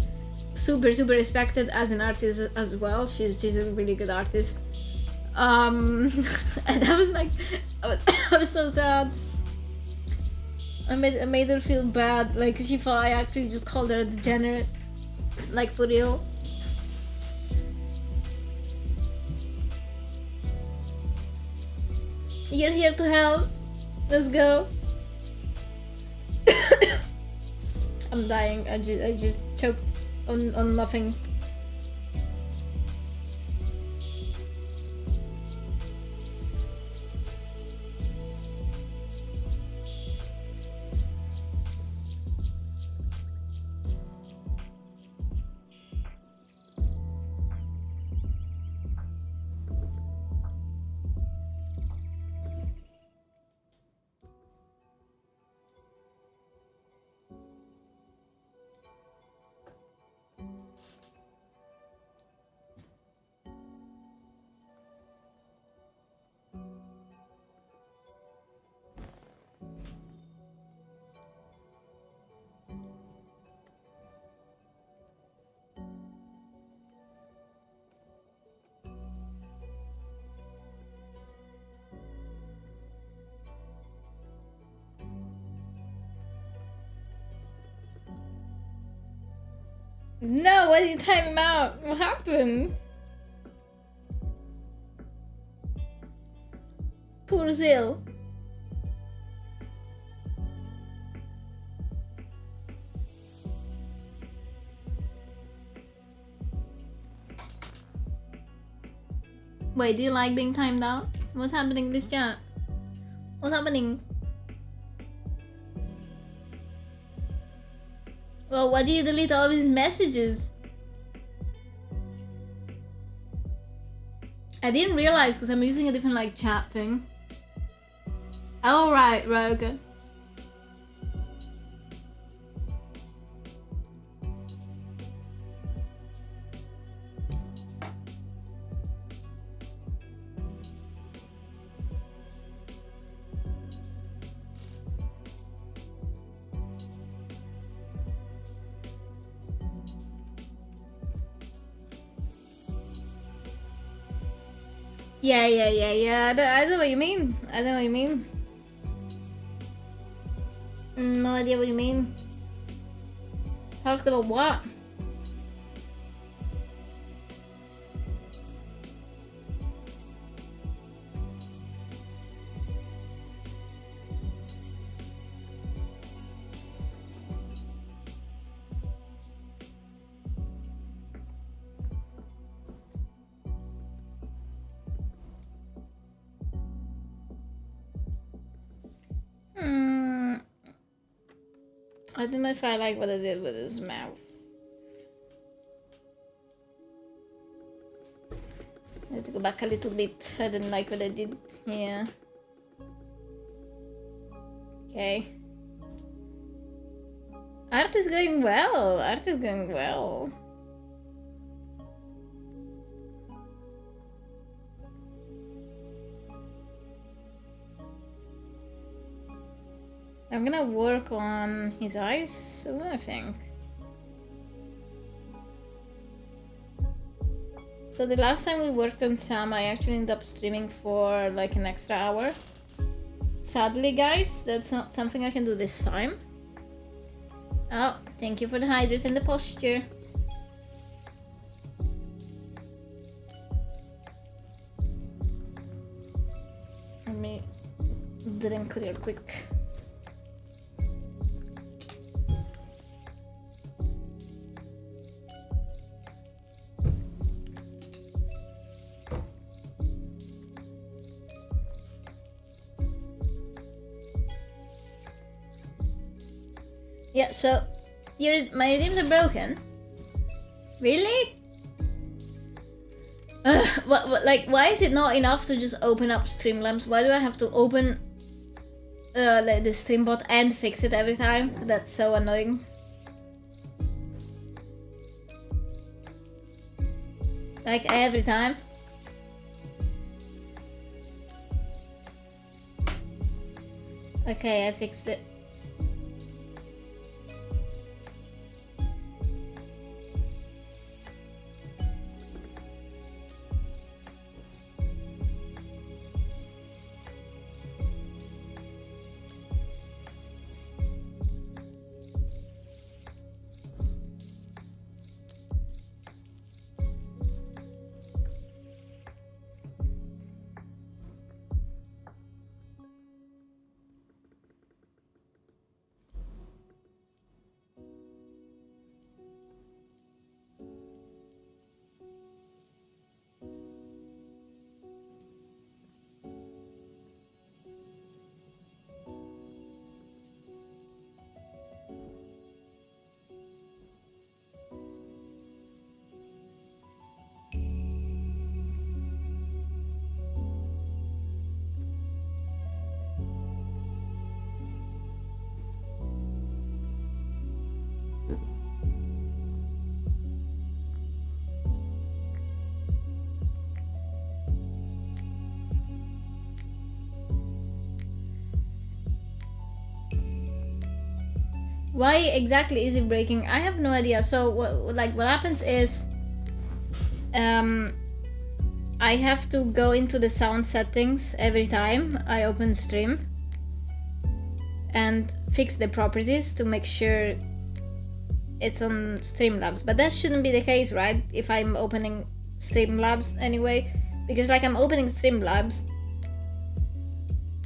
Speaker 1: super respected as an artist as well. She's a really good artist. And I was like, I was so sad. I made her feel bad, like she thought I actually just called her a degenerate, like for real. You're here to help. Let's go. I'm dying. I just choked on nothing. No, why did you time him out? What happened? Poor Zil. Wait, do you like being timed out? What's happening in this chat? What's happening? Well, why do you delete all of his messages? I didn't realize because I'm using a different like chat thing. Oh right, okay. Yeah. I know what you mean. No idea what you mean. Talked about what? I don't know if I like what I did with his mouth. I have to go back a little bit. I don't like what I did here. Okay. Art is going well. I'm gonna work on his eyes soon, I think. So the last time we worked on Sam, I actually ended up streaming for like an extra hour. Sadly, guys, that's not something I can do this time. Oh, thank you for the hydrate and the posture. Let me drink real quick. Yeah, so my redeems are broken. Really? What, like, why is it not enough to just open up Streamlabs? Why do I have to open like the Streambot and fix it every time? That's so annoying. Like every time. Okay, I fixed it. Why exactly is it breaking? I have no idea. So what happens is I have to go into the sound settings every time I open stream and fix the properties to make sure it's on Streamlabs, but that shouldn't be the case, right? If I'm opening Streamlabs anyway, because like I'm opening Streamlabs,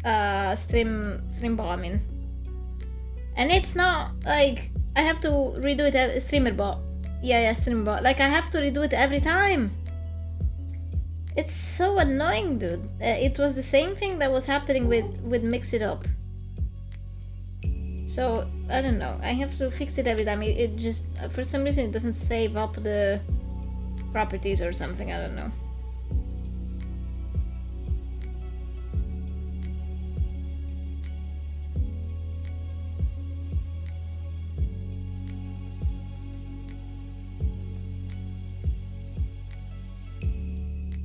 Speaker 1: Streambot, I mean, and it's not like I have to redo it. Streamerbot, yeah, Streambot. Like I have to redo it every time. It's so annoying, dude. It was the same thing that was happening with Mix It Up. So I don't know. I have to fix it every time. It just for some reason it doesn't save up the properties or something. I don't know.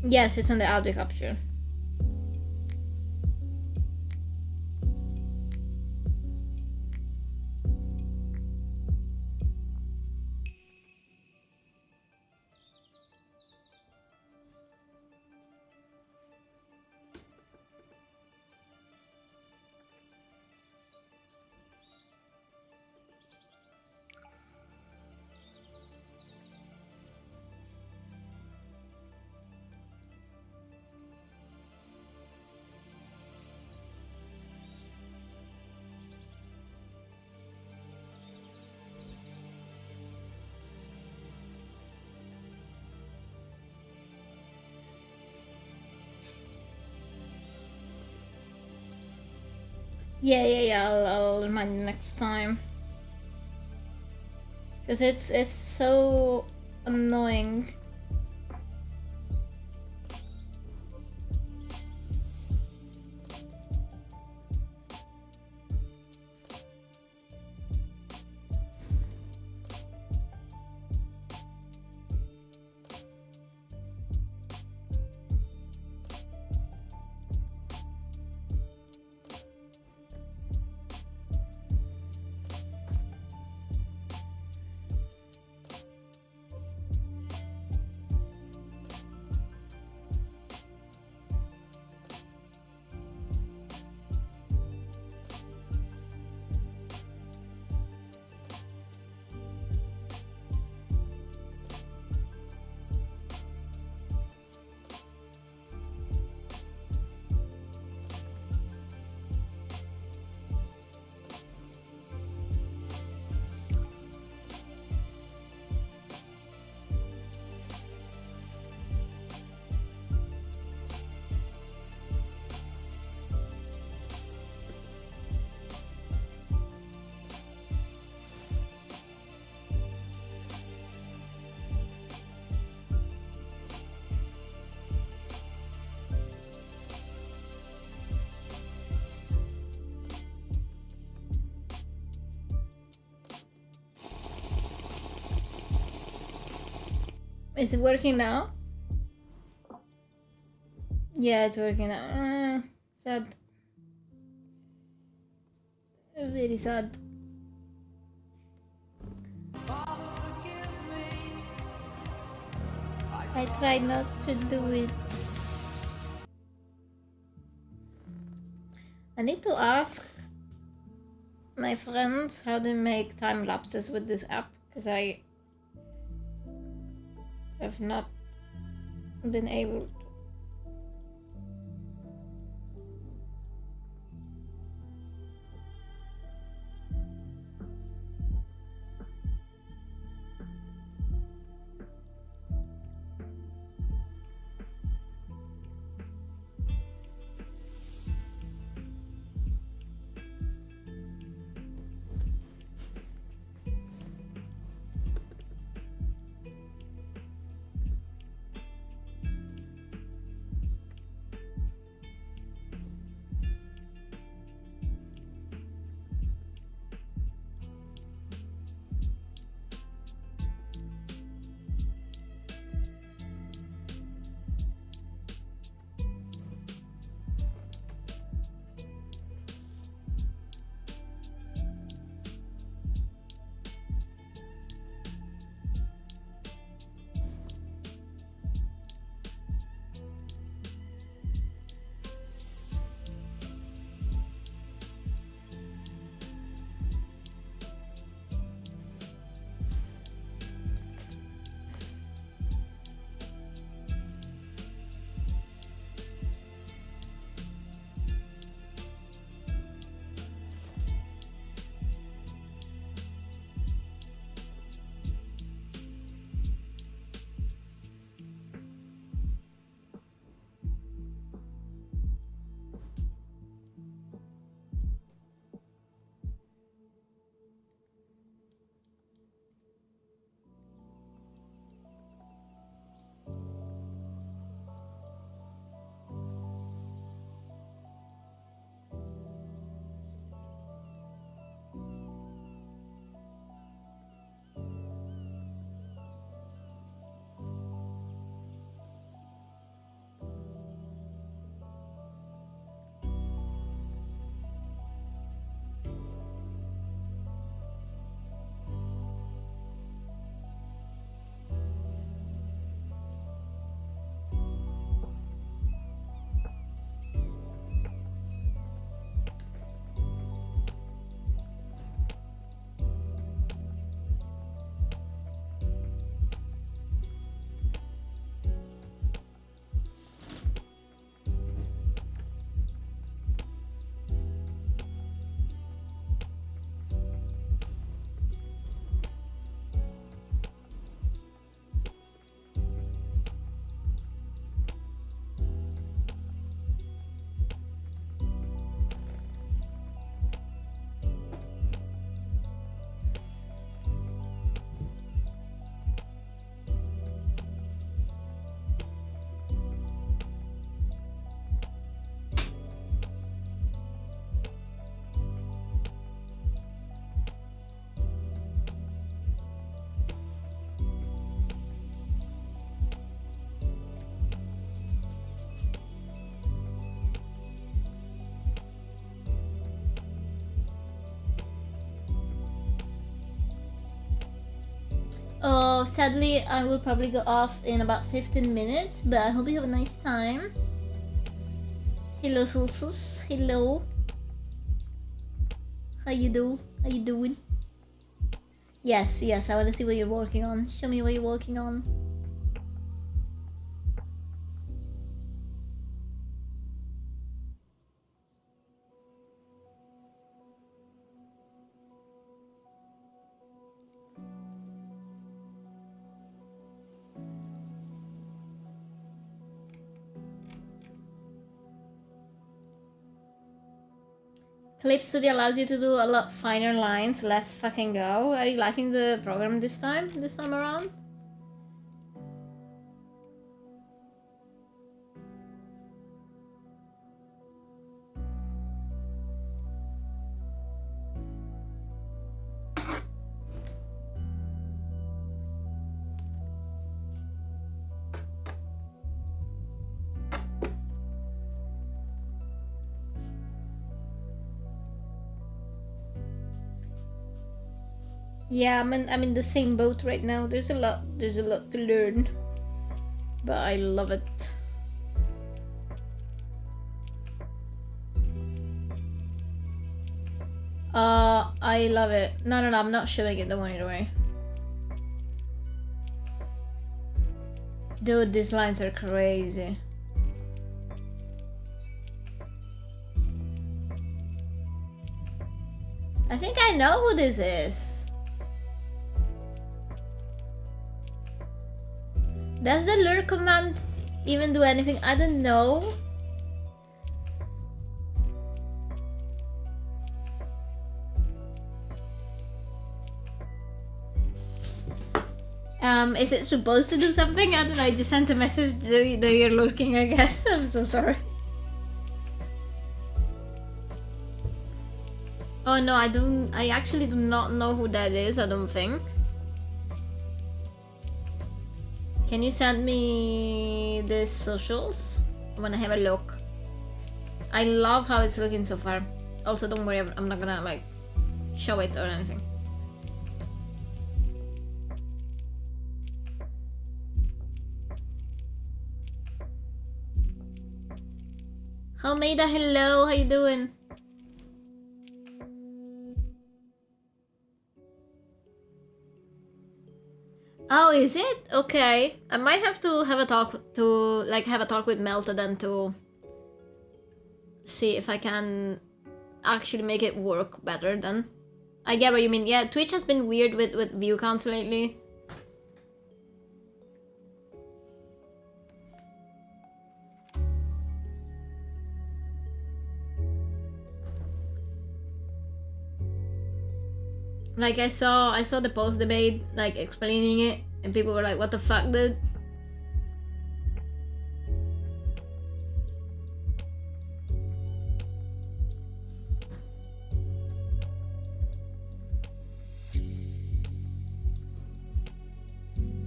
Speaker 1: Yes, it's on the audio capture. Yeah. I'll remind you next time. Cause it's so annoying. Is it working now? Yeah, it's working now. Sad. Very sad. I try not to do it. I need to ask my friends how to make time lapses with this app, because I have not been able to. Oh, sadly, I will probably go off in about 15 minutes, but I hope you have a nice time. Hello, Sulsus. Hello. How you do? How you doing? Yes, yes, I want to see what you're working on. Show me what you're working on. Clip Studio allows you to do a lot finer lines. Let's fucking go. Are you liking the program this time? This time around? Yeah, I'm in the same boat right now. There's a lot to learn. But I love it. I love it. No, I'm not showing it, don't worry. Dude, these lines are crazy. I think I know who this is. Does the lurk command even do anything? I don't know. Is it supposed to do something? I don't know, I just sent a message that you're lurking, I guess. I'm so sorry. Oh no, I actually do not know who that is, I don't think. Can you send me the socials? I wanna have a look. I love how it's looking so far. Also, don't worry, I'm not gonna like show it or anything. Homeda, hello, how you doing? Oh, is it? Okay. I might have to have a talk with Melta then to see if I can actually make it work better then. I get what you mean. Yeah, Twitch has been weird with view counts lately. Like I saw the post debate like explaining it and people were like, what the fuck, dude?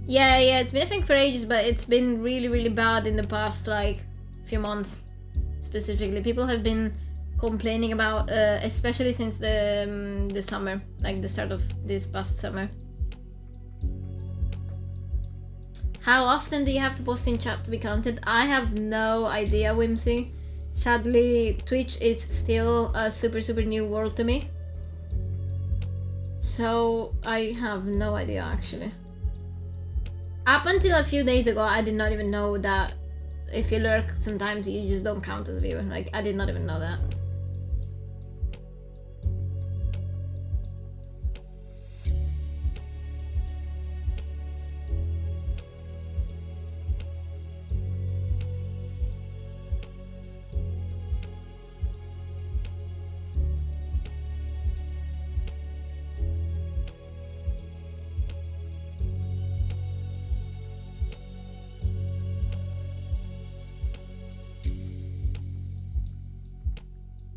Speaker 1: Yeah, it's been a thing for ages, but it's been really bad in the past like few months specifically. People have been complaining about, especially since the summer, like the start of this past summer. How often do you have to post in chat to be counted? I have no idea, Whimsy. Sadly, Twitch is still a super new world to me. So I have no idea actually. Up until a few days ago, I did not even know that if you lurk, sometimes you just don't count as a viewer. Like, I did not even know that.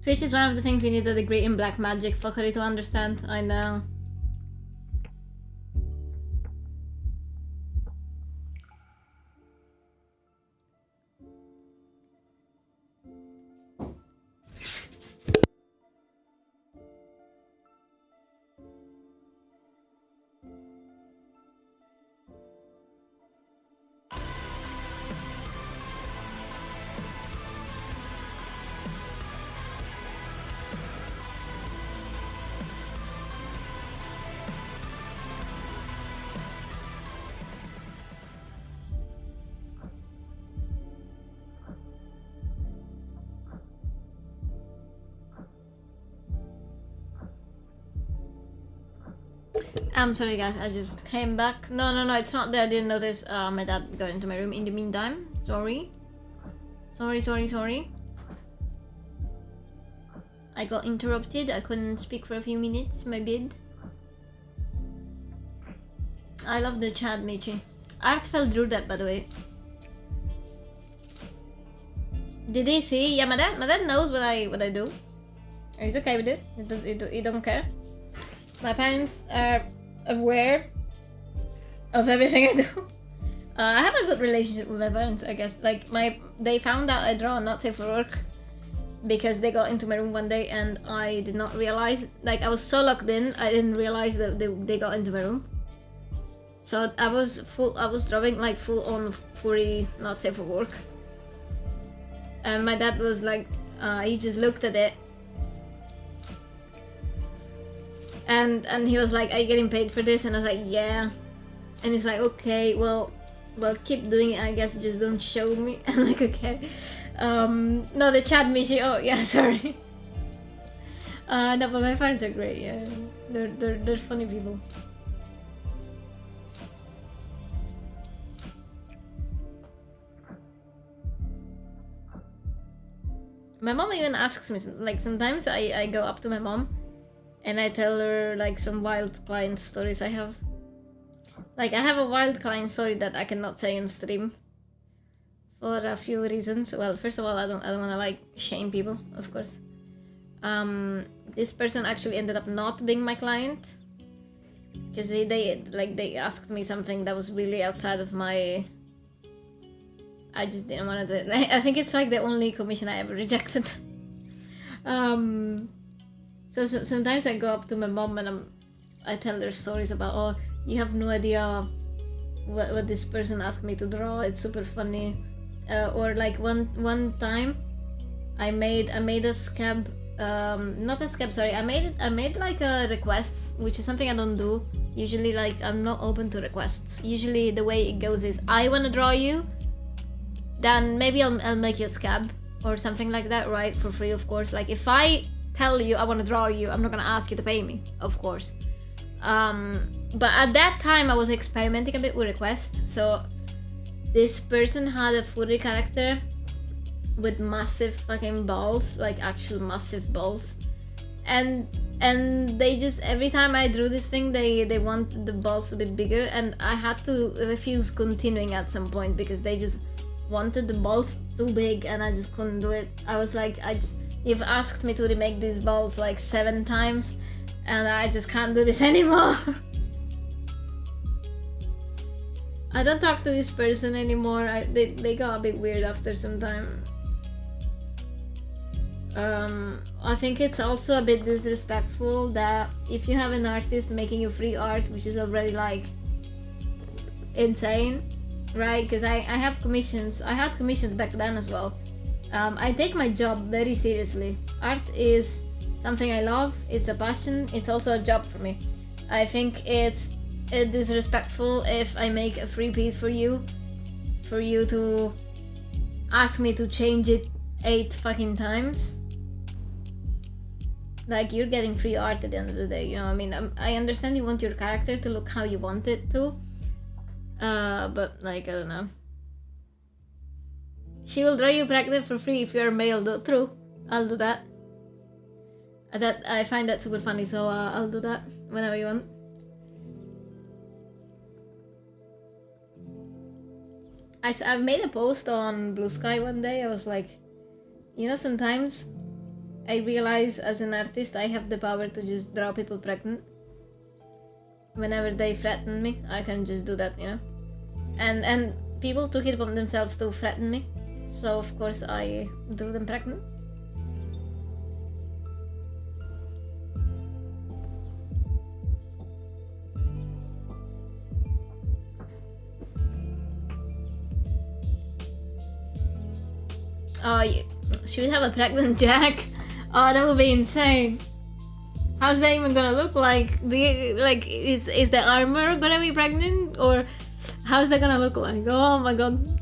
Speaker 1: Twitch is one of the things you need a degree in black magic fuckery to understand. I know. I'm sorry guys, I just came back. No, it's not that I didn't notice my dad got into my room in the meantime. Sorry. Sorry. I got interrupted, I couldn't speak for a few minutes, my bad. I love the chat, Michi. Art fell through that, by the way. Did he see? Yeah, my dad knows what I do. He's okay with it. He don't care. My parents are aware of everything I do. I have a good relationship with my parents, I guess. Like they found out I draw not safe for work because they got into my room one day and I did not realize. Like I was so locked in, I didn't realize that they got into my room. So I was drawing like full on furry not safe for work. And my dad was like, he just looked at it. And he was like, are you getting paid for this? And I was like, yeah. And he's like, okay, well, keep doing it, I guess, just don't show me. I'm like, okay. No, the chat Michi, oh yeah, sorry. No, but my parents are great, yeah. They're funny people. My mom even asks me, like sometimes I go up to my mom and I tell her like some wild client stories I have. Like I have a wild client story that I cannot say on stream for a few reasons. Well, first of all, I don't want to like shame people, of course. This person actually ended up not being my client because they asked me something that was really outside of my. I just didn't want to do it. I think it's like the only commission I ever rejected. So sometimes I go up to my mom and I tell her stories about, oh, you have no idea what this person asked me to draw. It's super funny. Or like one time, I made a scab. Not a scab. Sorry, I made like a request, which is something I don't do. Usually, like I'm not open to requests. Usually, the way it goes is I want to draw you. Then maybe I'll make you a scab or something like that, right? For free, of course. Like if I tell you I want to draw you, I'm not gonna ask you to pay me, of course. But at that time I was experimenting a bit with requests. So this person had a furry character with massive fucking balls, like actual massive balls. And they just, every time I drew this thing, they wanted the balls to be bigger, and I had to refuse continuing at some point because they just wanted the balls too big and I just couldn't do it. I was like, you've asked me to remake these balls like 7 times and I just can't do this anymore. I don't talk to this person anymore. They got a bit weird after some time. I think it's also a bit disrespectful that if you have an artist making you free art, which is already like insane, right? Because I have commissions. I had commissions back then as well. I take my job very seriously. Art is something I love. It's a passion. It's also a job for me. I think it's disrespectful if I make a free piece for you to ask me to change it 8 fucking times. Like, you're getting free art at the end of the day, you know what I mean? I understand you want your character to look how you want it to. But like, I don't know. She will draw you pregnant for free if you're male, though. True. I'll do that. I find that super funny, so I'll do that whenever you want. I made a post on Blue Sky one day. I was like, you know, sometimes I realize as an artist I have the power to just draw people pregnant. Whenever they threaten me, I can just do that, you know. And people took it upon themselves to threaten me, so of course I drew them pregnant. Oh, should we have a pregnant Jack? Oh, that would be insane. How's that even gonna look like? Is the armor gonna be pregnant, or how's that gonna look like? Oh my god.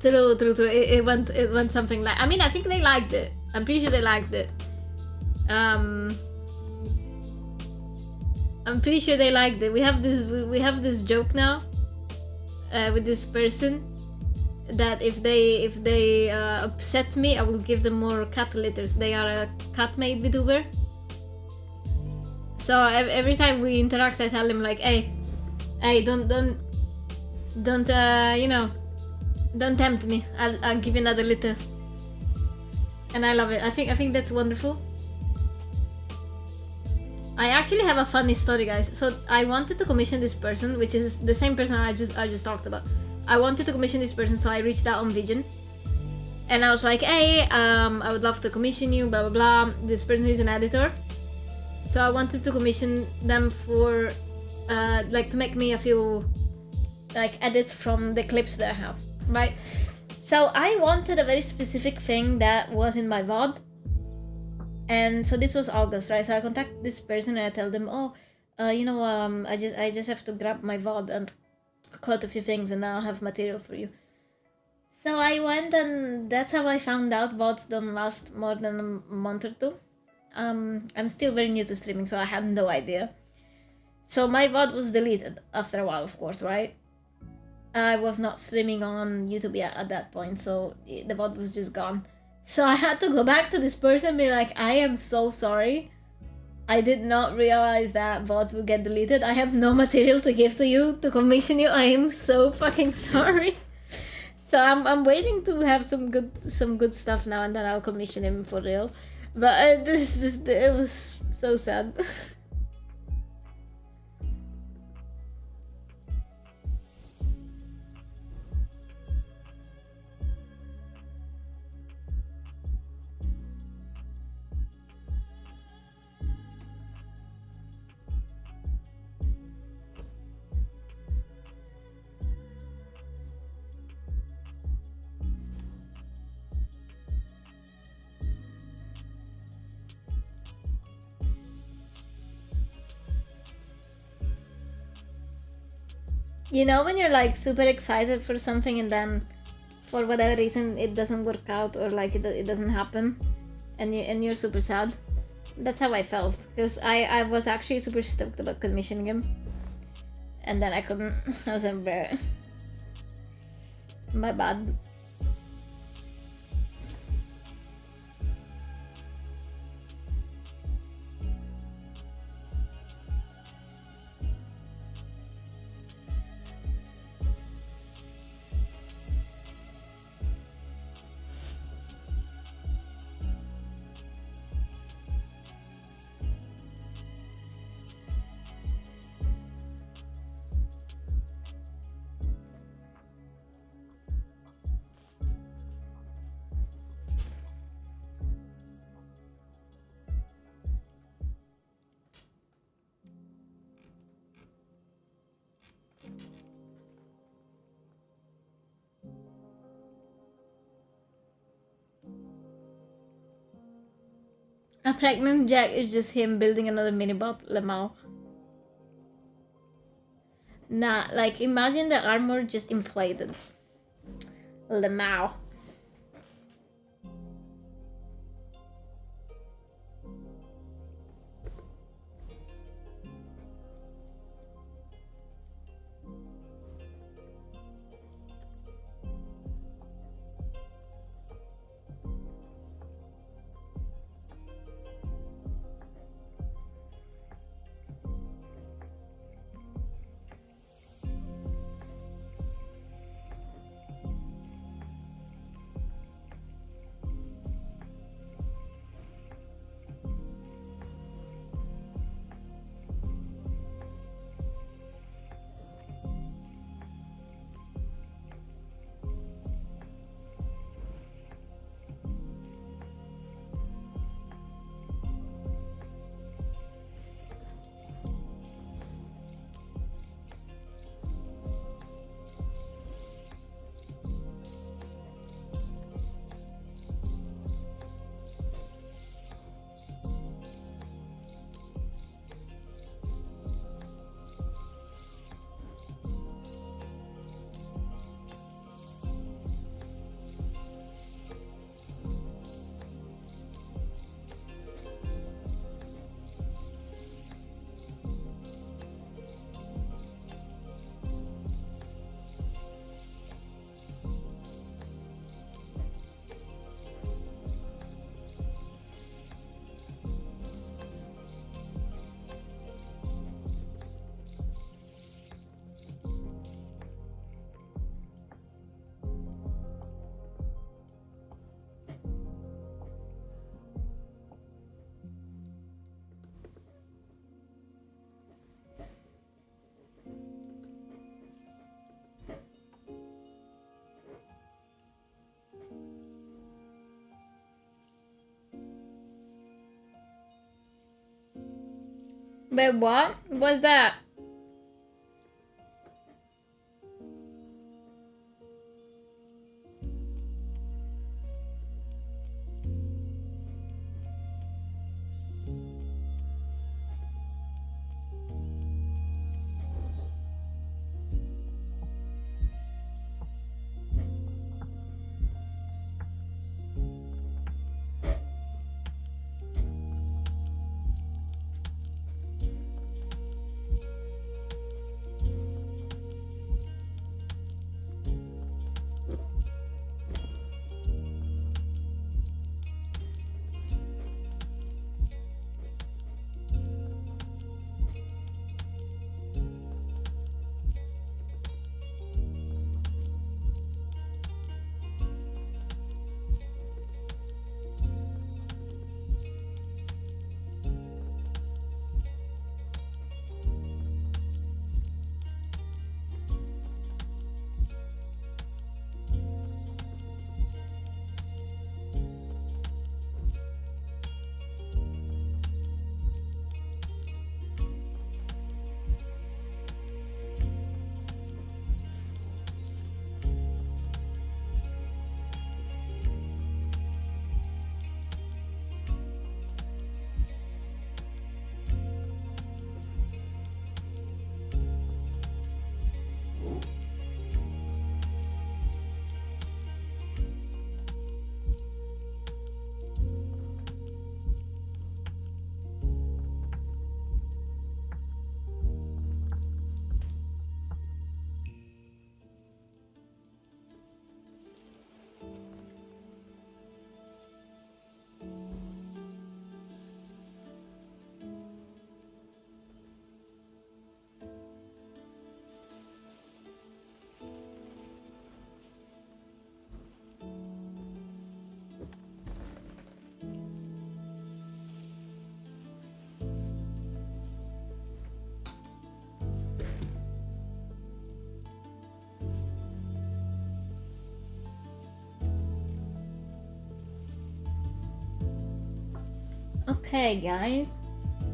Speaker 1: True. It went something like. I mean, I think they liked it. I'm pretty sure they liked it. I'm pretty sure they liked it. We have this joke now with this person that if they upset me, I will give them more cat litters. They are a cat maid VTuber. So every time we interact, I tell him like, hey, don't you know, don't tempt me. I'll give you another litter. And I love it. I think that's wonderful. I actually have a funny story, guys. So I wanted to commission this person, which is the same person I just talked about. I wanted to commission this person, so I reached out on Vision, and I was like, "Hey, I would love to commission you, blah blah blah." This person is an editor, so I wanted to commission them for, like, to make me a few, like, edits from the clips that I have, right? So I wanted a very specific thing that was in my VOD. And so this was August, right? So I contact this person and I tell them, oh, you know, I just have to grab my VOD and cut a few things and I'll have material for you. So I went, and that's how I found out VODs don't last more than a month or two. I'm still very new to streaming, so I had no idea. So my VOD was deleted after a while, of course, right? I was not streaming on YouTube yet at that point, so the VOD was just gone. So I had to go back to this person and be like, I am so sorry. I did not realize that VODs would get deleted. I have no material to give to you, to commission you. I am so fucking sorry. So I'm waiting to have some good stuff now, and then I'll commission him for real. But it was so sad. You know when you're like super excited for something and then for whatever reason it doesn't work out, or like it doesn't happen, and you're super sad? That's how I felt, because I was actually super stoked about commissioning him, and then I couldn't. I was embarrassed. My bad. A pregnant Jack is just him building another mini-bot, Lemao. Nah, like imagine the armor just inflated. Lemao. Wait, what? What's that? Okay, guys,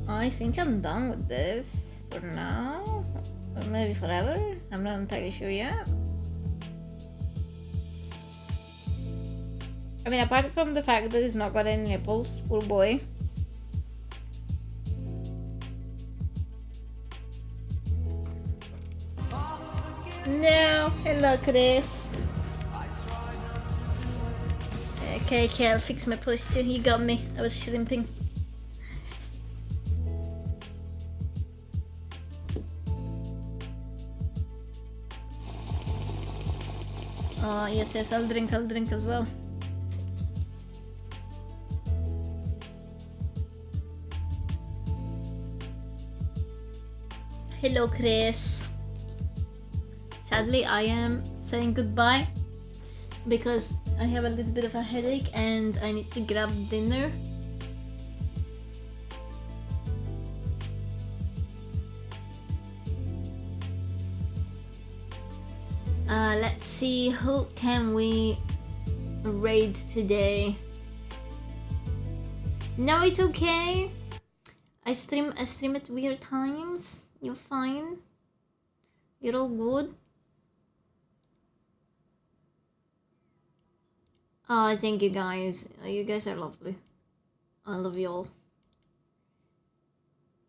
Speaker 1: I think I'm done with this for now, or maybe forever. I'm not entirely sure yet. I mean, apart from the fact that he's not got any nipples, poor boy. No, hello, Chris. Okay, I'll fix my posture. You got me. I was shrimping. Oh, yes, I'll drink as well. Hello, Chris. Sadly, I am saying goodbye because I have a little bit of a headache and I need to grab dinner. Let's see, who can we raid today? No, it's okay. I stream at weird times. You're fine. You're all good. Oh, thank you guys. You guys are lovely. I love you all.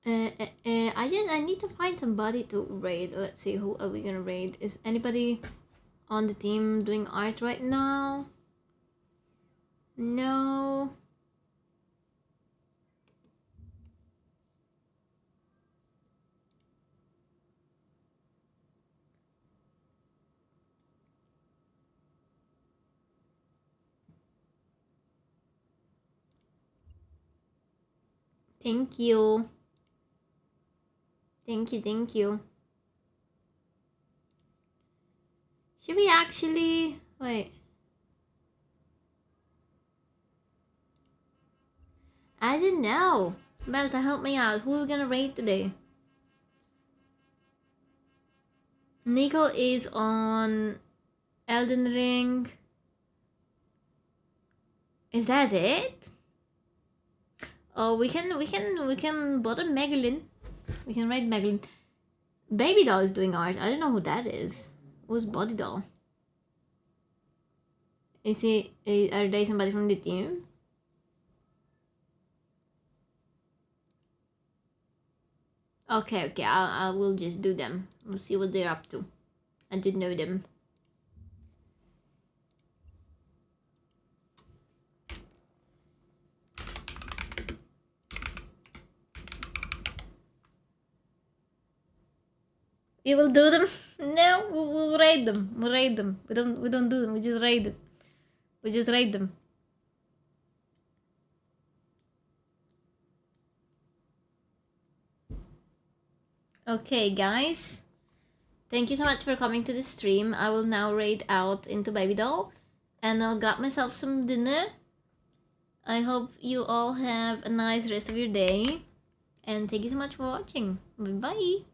Speaker 1: I need to find somebody to raid. Let's see, who are we gonna raid? Is anybody on the team doing art right now? No. Thank you. Thank you. Should we actually... Wait. I don't know. Belta, help me out. Who are we gonna raid today? Nico is on Elden Ring. Is that it? Oh, we can bother Megalyn. We can raid Megalyn. Baby Doll is doing art. I don't know who that is. Who's Body Doll? Is he? Are they somebody from the team? Okay, I will just do them. We'll see what they're up to. I do know them. You will do them? No, we'll raid them. We'll raid them. We don't do them. We just raid it. We just raid them. Okay, guys. Thank you so much for coming to the stream. I will now raid out into Baby Doll, and I'll grab myself some dinner. I hope you all have a nice rest of your day, and thank you so much for watching. Bye bye.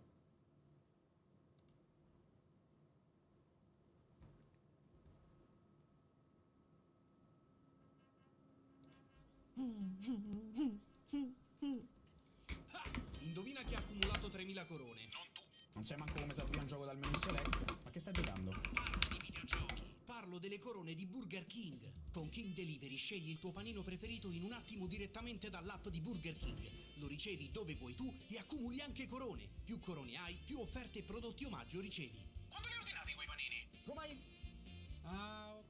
Speaker 3: Indovina chi ha accumulato 3000 corone.
Speaker 4: Non tu. Non sai manco come si apre un gioco dal menu select? Ma che stai giocando?
Speaker 3: Parlo di videogiochi. Parlo delle corone di Burger King. Con King Delivery scegli il tuo panino preferito in un attimo direttamente dall'app di Burger King. Lo ricevi dove vuoi tu e accumuli anche corone. Più corone hai, più offerte e prodotti omaggio ricevi.
Speaker 4: Quando li hai ordinati quei panini? Come? Ah, ok.